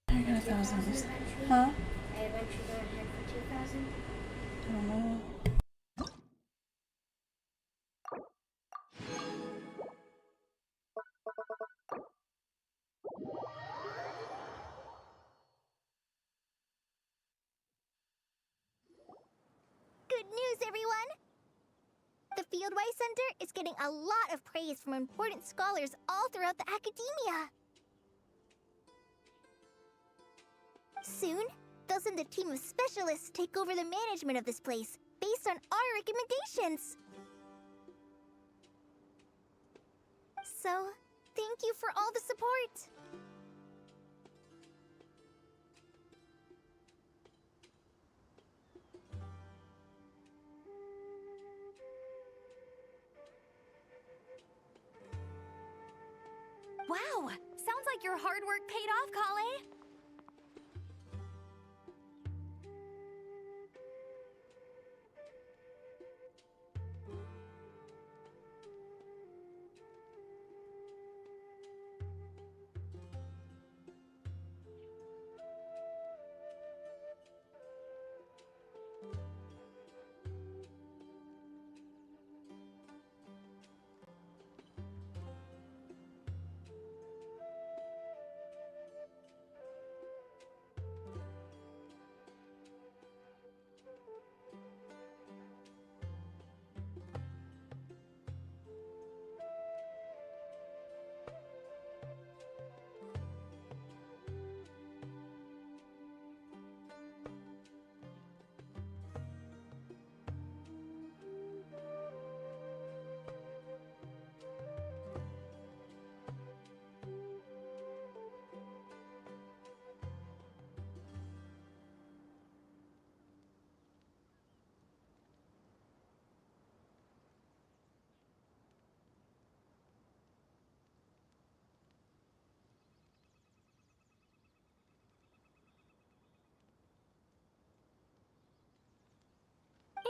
A: I got 1,000. Huh? I don't know.
B: news, everyone! The Fieldwise Center is getting a lot of praise from important scholars all throughout the academia. Soon, they'll send a team of specialists to take over the management of this place, based on our recommendations. So, thank you for all the support.
D: Wow! Sounds like your hard work paid off, Kale!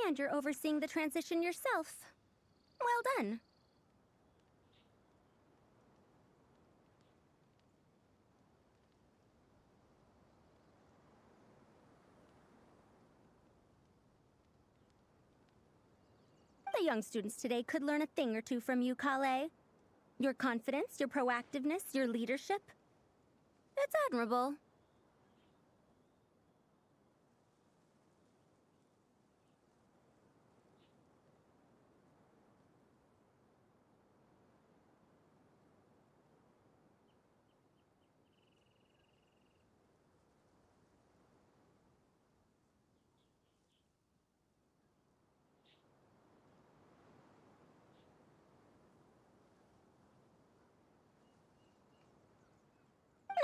D: And you're overseeing the transition yourself. Well done. The young students today could learn a thing or two from you, Kale. Your confidence, your proactiveness, your leadership. It's admirable.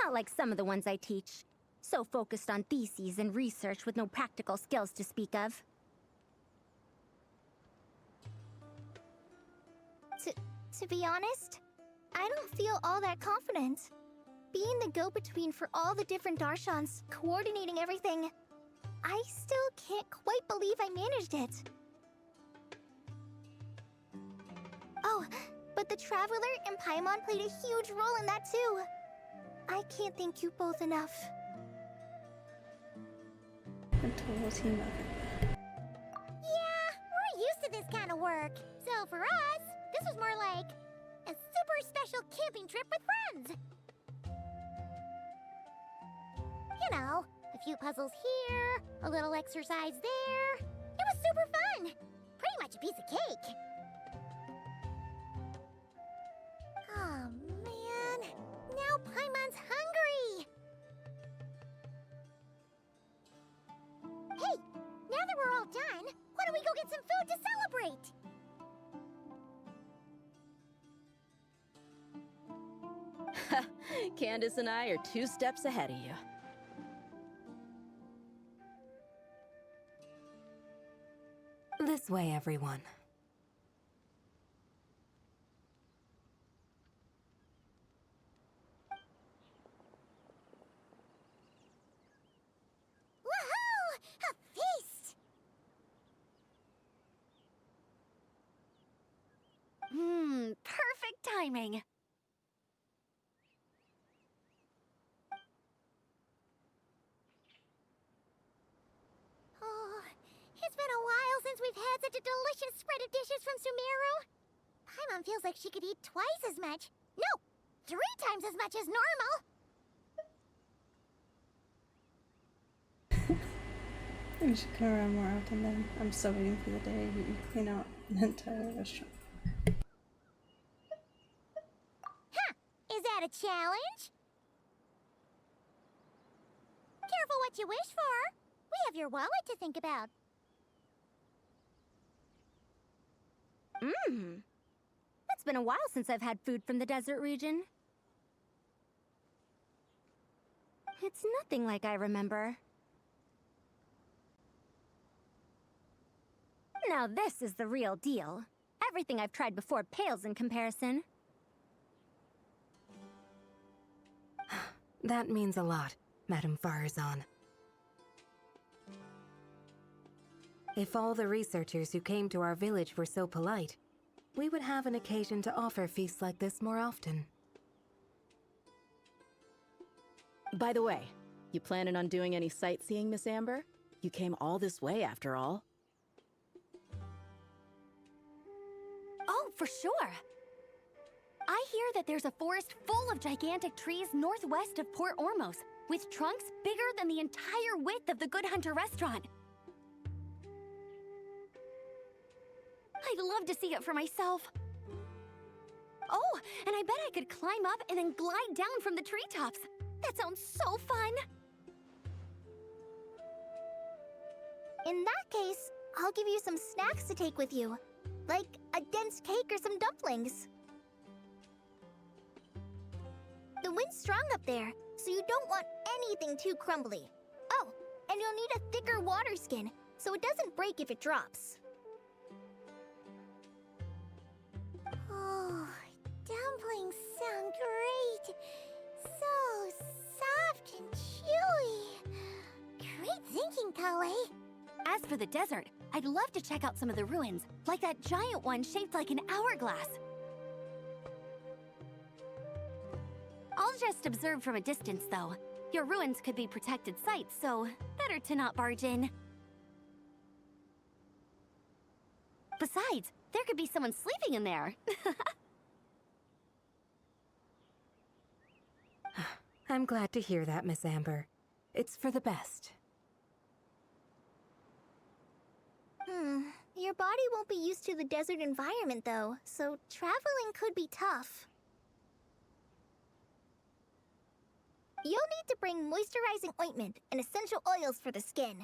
D: Not like some of the ones I teach. So focused on theses and research with no practical skills to speak of.
B: To be honest, I don't feel all that confident. Being the go-between for all the different Darshans, coordinating everything, I still can't quite believe I managed it. Oh, but the Traveler and Paimon played a huge role in that too. I can't thank you both enough.
A: A total team effort.
B: Yeah, we're used to this kind of work. So for us, this was more like a super special camping trip with friends. You know, a few puzzles here, a little exercise there. It was super fun. Pretty much a piece of cake. Oh man, now Paimon's hungry. Hey, now that we're all done, why don't we go get some food to celebrate?
E: Candace and I are 2 steps ahead of you.
F: This way, everyone.
B: Woohoo! A feast!
D: Perfect timing.
B: Oh, it's been a while since we've had such a delicious spread of dishes from Sumeru. Paimon feels like she could eat twice as much. No, 3 times as much as normal.
A: We should come around more often then. I'm still waiting for the day you clean out an entire restaurant.
B: Huh! Is that a challenge? Careful what you wish for. We have your wallet to think about.
D: It's been a while since I've had food from the desert region. It's nothing like I remember. Now this is the real deal. Everything I've tried before pales in comparison.
F: That means a lot, Madame Farazan. If all the researchers who came to our village were so polite, we would have an occasion to offer feasts like this more often.
E: By the way, you planning on doing any sightseeing, Miss Amber? You came all this way after all.
D: Oh, for sure. I hear that there's a forest full of gigantic trees northwest of Port Ormos, with trunks bigger than the entire width of the Good Hunter restaurant. I'd love to see it for myself. Oh, and I bet I could climb up and then glide down from the treetops. That sounds so fun.
B: In that case, I'll give you some snacks to take with you. Like a dense cake or some dumplings. The wind's strong up there, so you don't want anything too crumbly. Oh, and you'll need a thicker water skin, so it doesn't break if it drops. Oh, dumplings sound great. So soft and chewy. Great thinking, Kawe.
D: As for the desert, I'd love to check out some of the ruins, like that giant one shaped like an hourglass. I'll just observe from a distance, though. Your ruins could be protected sites, so better to not barge in. Besides, there could be someone sleeping in there.
F: I'm glad to hear that, Miss Amber. It's for the best.
B: Your body won't be used to the desert environment, though, so traveling could be tough. You'll need to bring moisturizing ointment and essential oils for the skin.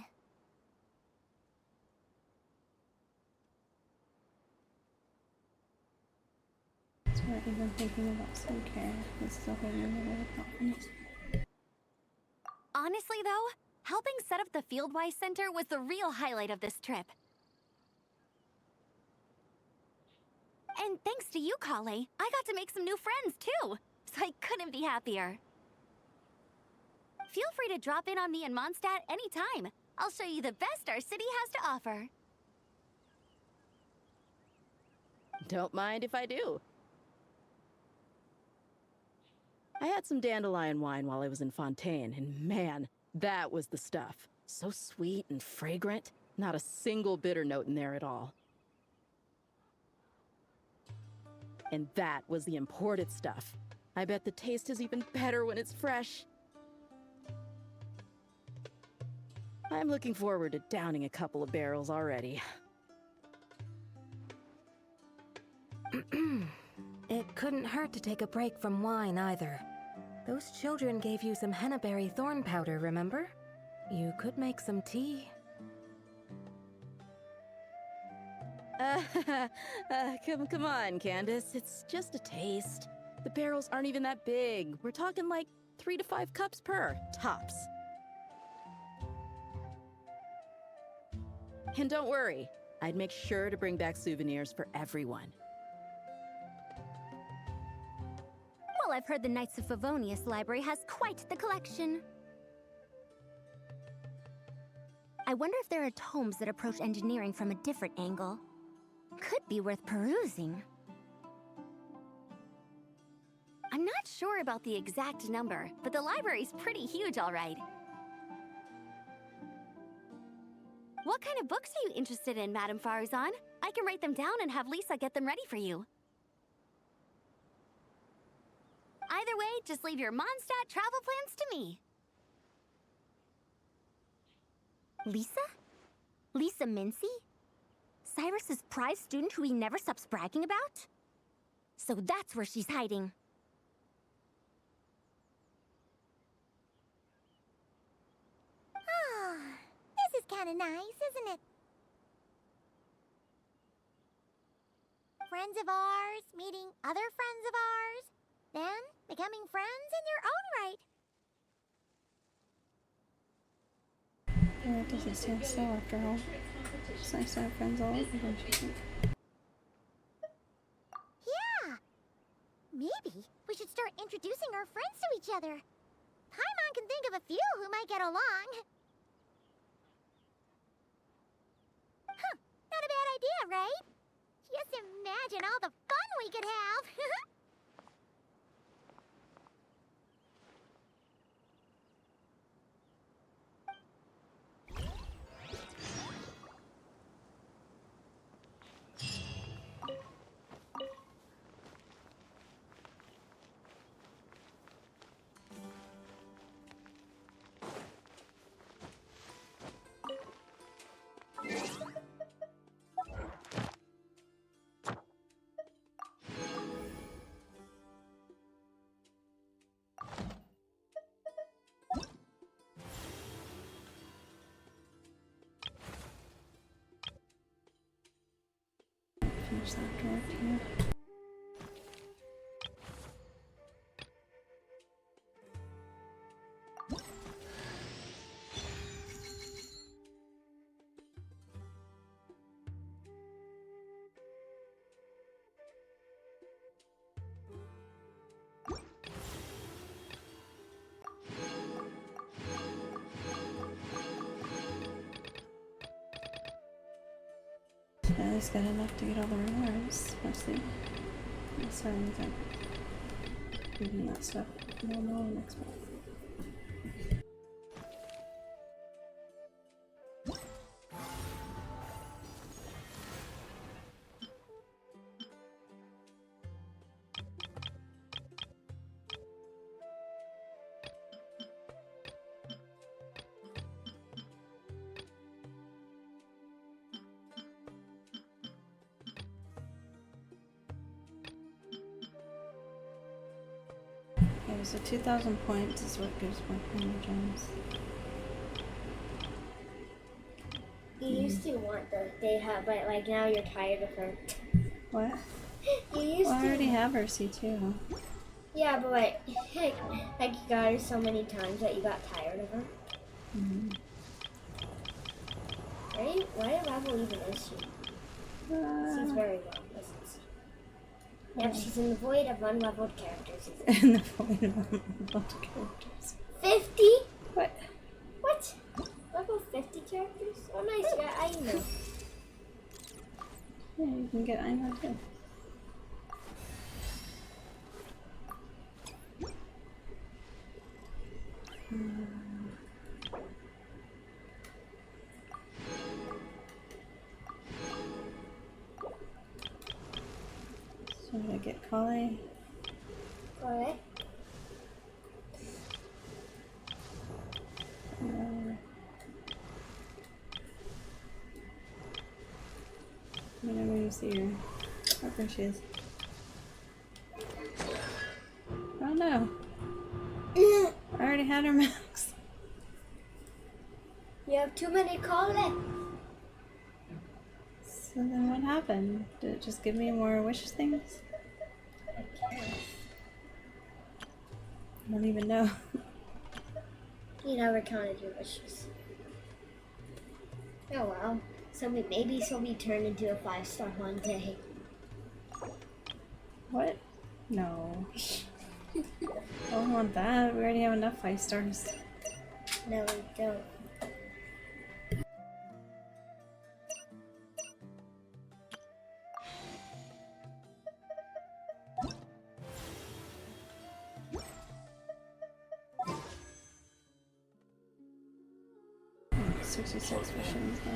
A: So even thinking about skincare is still holding me away with confidence.
D: Honestly, though, helping set up the Fieldwise Center was the real highlight of this trip. And thanks to you, Kale, I got to make some new friends, too. So I couldn't be happier. Feel free to drop in on me in Mondstadt anytime. I'll show you the best our city has to offer.
E: Don't mind if I do. I had some dandelion wine while I was in Fontaine, and man, that was the stuff. So sweet and fragrant. Not a single bitter note in there at all. And that was the imported stuff. I bet the taste is even better when it's fresh. I'm looking forward to downing a couple of barrels already.
F: It couldn't hurt to take a break from wine either. Those children gave you some hennaberry thorn powder, remember? You could make some tea.
E: Come on, Candace. It's just a taste. The barrels aren't even that big. We're talking like 3 to 5 cups per, tops. And don't worry, I'd make sure to bring back souvenirs for everyone.
D: Well, I've heard the Knights of Favonius Library has quite the collection. I wonder if there are tomes that approach engineering from a different angle. Could be worth perusing. I'm not sure about the exact number, but the library's pretty huge, all right. What kind of books are you interested in, Madame Farazan? I can write them down and have Lisa get them ready for you. Either way, just leave your Mondstadt travel plans to me. Lisa?
B: Lisa Mincy? Cyrus's prize student who he never stops bragging about? So that's where she's hiding. Ah, this is kinda nice, isn't it? Friends of ours meeting other friends of ours, then becoming friends in your own right.
A: Well, it doesn't stand still after all. It's nice to have friends all over, don't you think?
B: Yeah! Maybe we should start introducing our friends to each other. Paimon can think of a few who might get along. Huh, not a bad idea, right? Just imagine all the fun we could have!
A: Finish that door too. At least got enough to get all the rewards. Mostly. That's why I'm reading that stuff. No more next month. Okay, so 2,000 points is what gives 100 gems.
R: You used to want the data, but like now you're tired of her.
A: What?
R: You used
A: Well, I
R: to.
A: already have her C2.
R: Yeah, but like you got her so many times that you got tired of her.
A: Mm-hmm.
R: Right? What level even is she? She's very low, isn't she? Yep, she's in the void of unleveled characters.
A: In the void of unleveled characters.
R: 50?
A: What?
R: What? Level 50 characters? Oh, nice. Yeah, I know.
A: Yeah, you can get Aina too. So did I get Kale?
R: Alright.
A: Whenever you see her. Oh, there she is. Oh no. I already had her max.
R: You have too many calling.
A: So then what happened? Did it just give me more wish things? I don't even know.
R: You never counted your wishes. Oh well. Maybe Sobi turned into a 5-star one day.
A: What? No. I don't want that. We already have enough 5 stars.
R: No, we don't.
A: Oh, 66 missions though.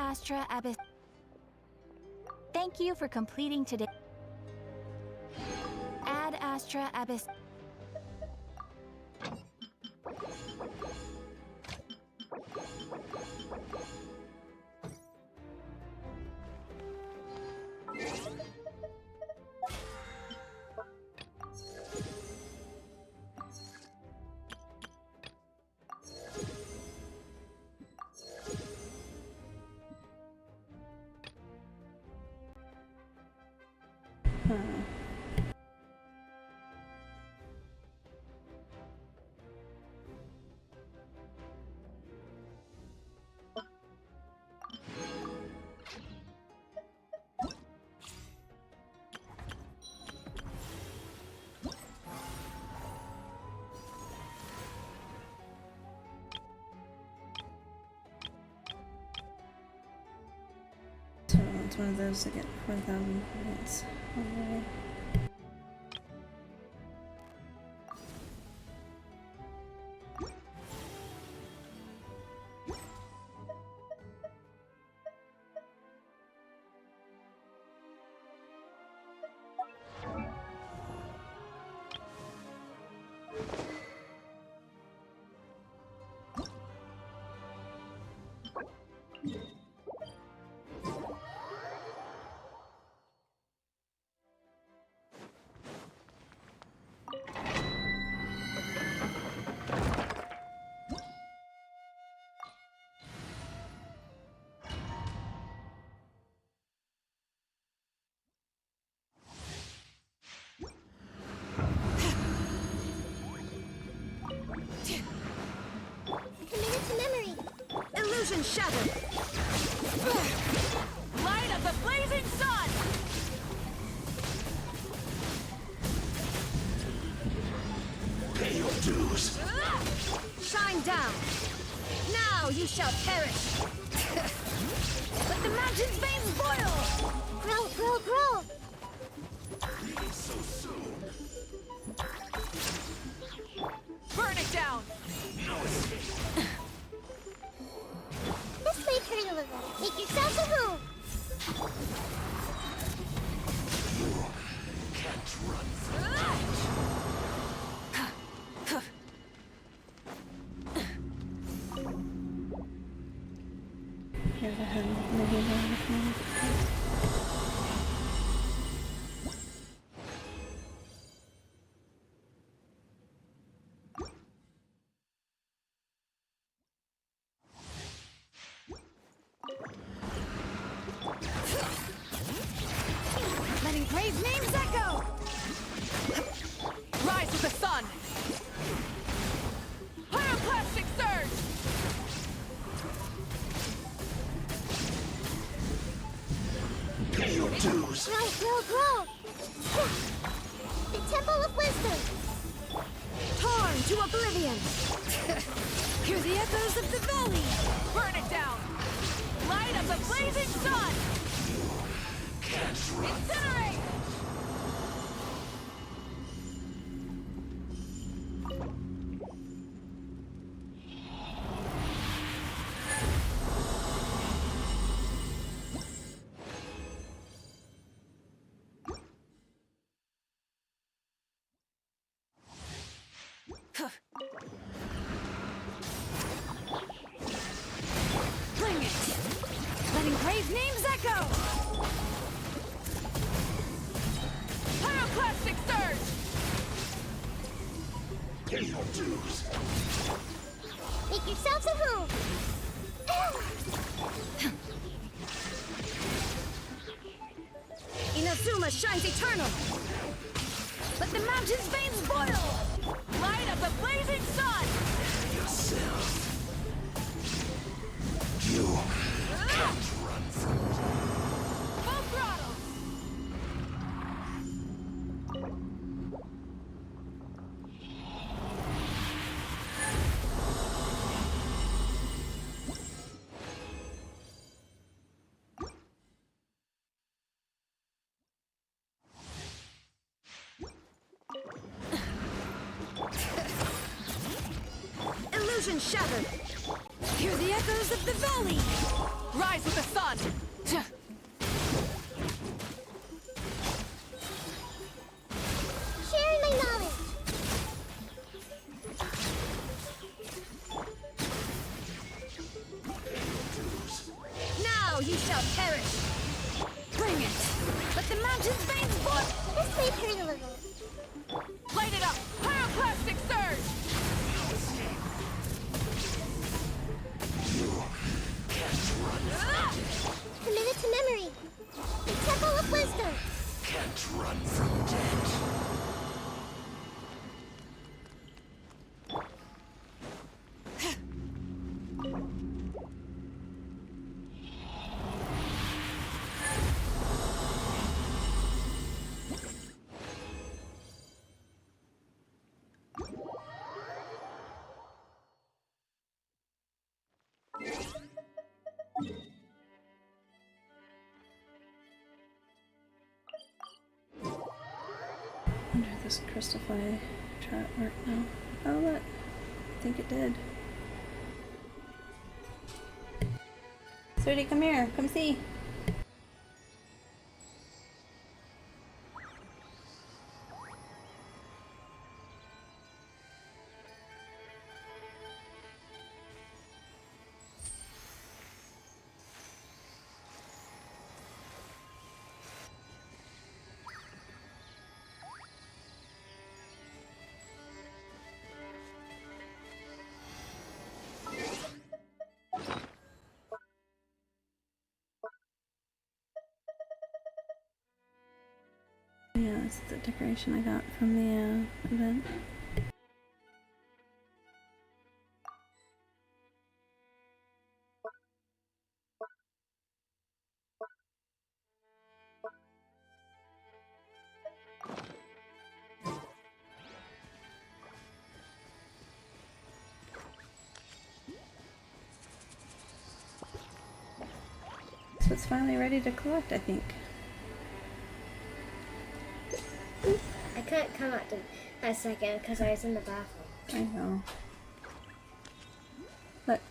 S: Astra Abyss. Thank you for completing today. Ad Astra Abyss.
A: So it's one of those that get 4,000 points. Alright.
B: Committed to memory.
F: Illusion shattered! Light of the blazing sun!
P: Pay your dues.
F: Shine down! Now you shall perish! Let the mountain's veins boil!
B: Grow, grow, grow!
P: So soon.
F: Burn it down!
B: This may hurt a little. Make yourself a home.
P: You can't run from
A: Here the hell, maybe with me.
F: Letting praise names echo! Rise with the sun! Pyroclastic surge!
P: Pay your dues.
B: Grow, grow, grow! The Temple of Wisdom!
F: Torn to oblivion! Hear the echoes of the valley! Burn it down! Light of the blazing sun!
P: Can't run.
F: Incinerate! Bring it! Letting praise names echo! Pyroclastic surge!
P: Pay your dues.
B: Make yourselves a home.
F: Inazuma shines eternal! Let the mountain's veins boil! Light of the blazing sun!
P: Yourself. You can't run from
F: Full throttle! Illusion shattered!
N: Hear the echoes of the valley! Rise with the sun!
B: Sharing my knowledge.
N: Now you shall perish! Bring it! Let the mountain's veins boil!
B: This may hurt a little.
N: Light it up! Pyroclastic surge!
B: Commit it to memory. The Temple of Wisdom.
T: Can't run from death.
A: I wonder if this crystal fly trap worked now. Oh look, I think it did. Sweetie, come here, come see. Yeah, this is the decoration I got from the event. So it's finally ready to collect, I think.
R: I couldn't come out a second because I was in the bathroom.
A: I know. Look.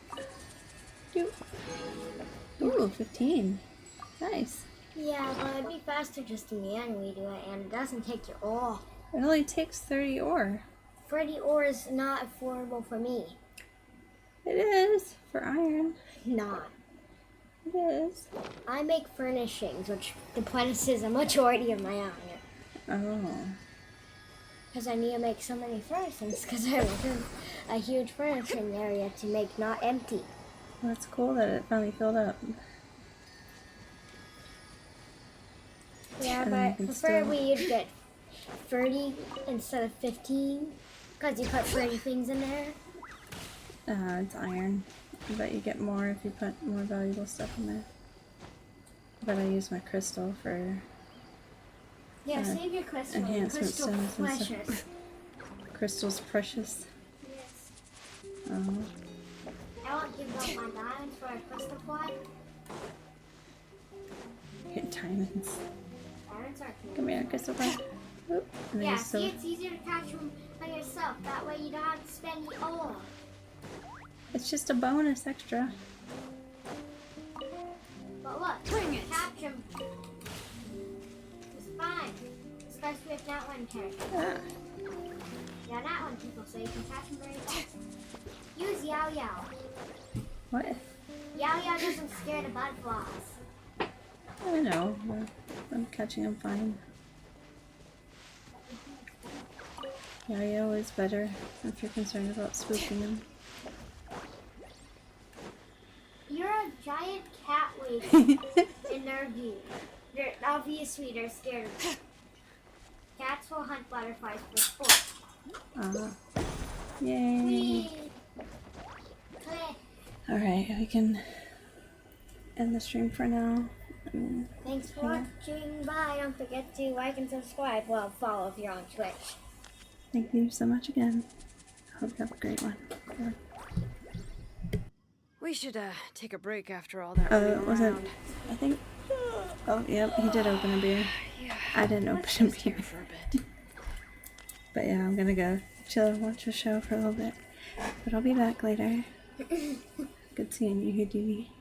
A: Ooh, 15. Nice.
R: Yeah, but it'd be faster just to manually do it, and it doesn't take your ore.
A: It only takes 30 ore.
R: 30 ore is not affordable for me.
A: It is for iron.
R: Not.
A: It is.
R: I make furnishings, which replenishes a majority of my iron.
A: Oh.
R: Because I need to make so many furnishings, because I live in a huge furnishing area to make not empty.
A: Well, that's cool that it finally filled up.
R: Yeah,
A: And
R: but
A: you can
R: preferably you'd get 30 instead of 15, because you put 30 things in there.
A: It's iron. I bet you get more if you put more valuable stuff in there. But I use my crystal for
R: Yeah, save your crystal.
A: enhancement
R: Crystal
A: stones and
R: precious.
A: stuff. Crystal's precious.
R: Yes.
A: Oh.
R: I won't give up my diamonds for a crystal fly.
A: Hit diamonds.
R: Diamonds are cool.
A: Come here, crystal fly. Oop. And
R: Yeah,
A: there's
R: see,
A: the-
R: it's easier to catch them by yourself. That way you don't have to spend the ore.
A: It's just a bonus extra.
R: But look,
N: Bring it.
R: catch them. It's fine. Especially if not one character.
A: Ah.
R: Yeah, not one people, so you can catch them very fast. Use Yao Yao.
A: What?
R: Yao Yao doesn't scare the butterflies.
A: I know. But I'm catching them fine. Yo-yo is better if you're concerned about spooking them.
R: You're a giant cat waiting in their view. They're obviously they're scared of you. Cats will hunt butterflies for sport.
A: Yay.
R: Whee! Click.
A: Alright, we can end the stream for now.
R: Thanks for watching. Bye. Don't forget to like and subscribe. Well, follow if you're on Twitch.
A: Thank you so much again. Hope you have a great one. Bye.
O: We should take a break after all that running
A: Was it?
O: around.
A: I think. Oh, yep, he did open a beer.
O: Yeah,
A: I didn't open a beer.
O: for a bit.
A: But yeah, I'm gonna go chill and watch a show for a little bit. But I'll be back later. Good seeing you, Houdini.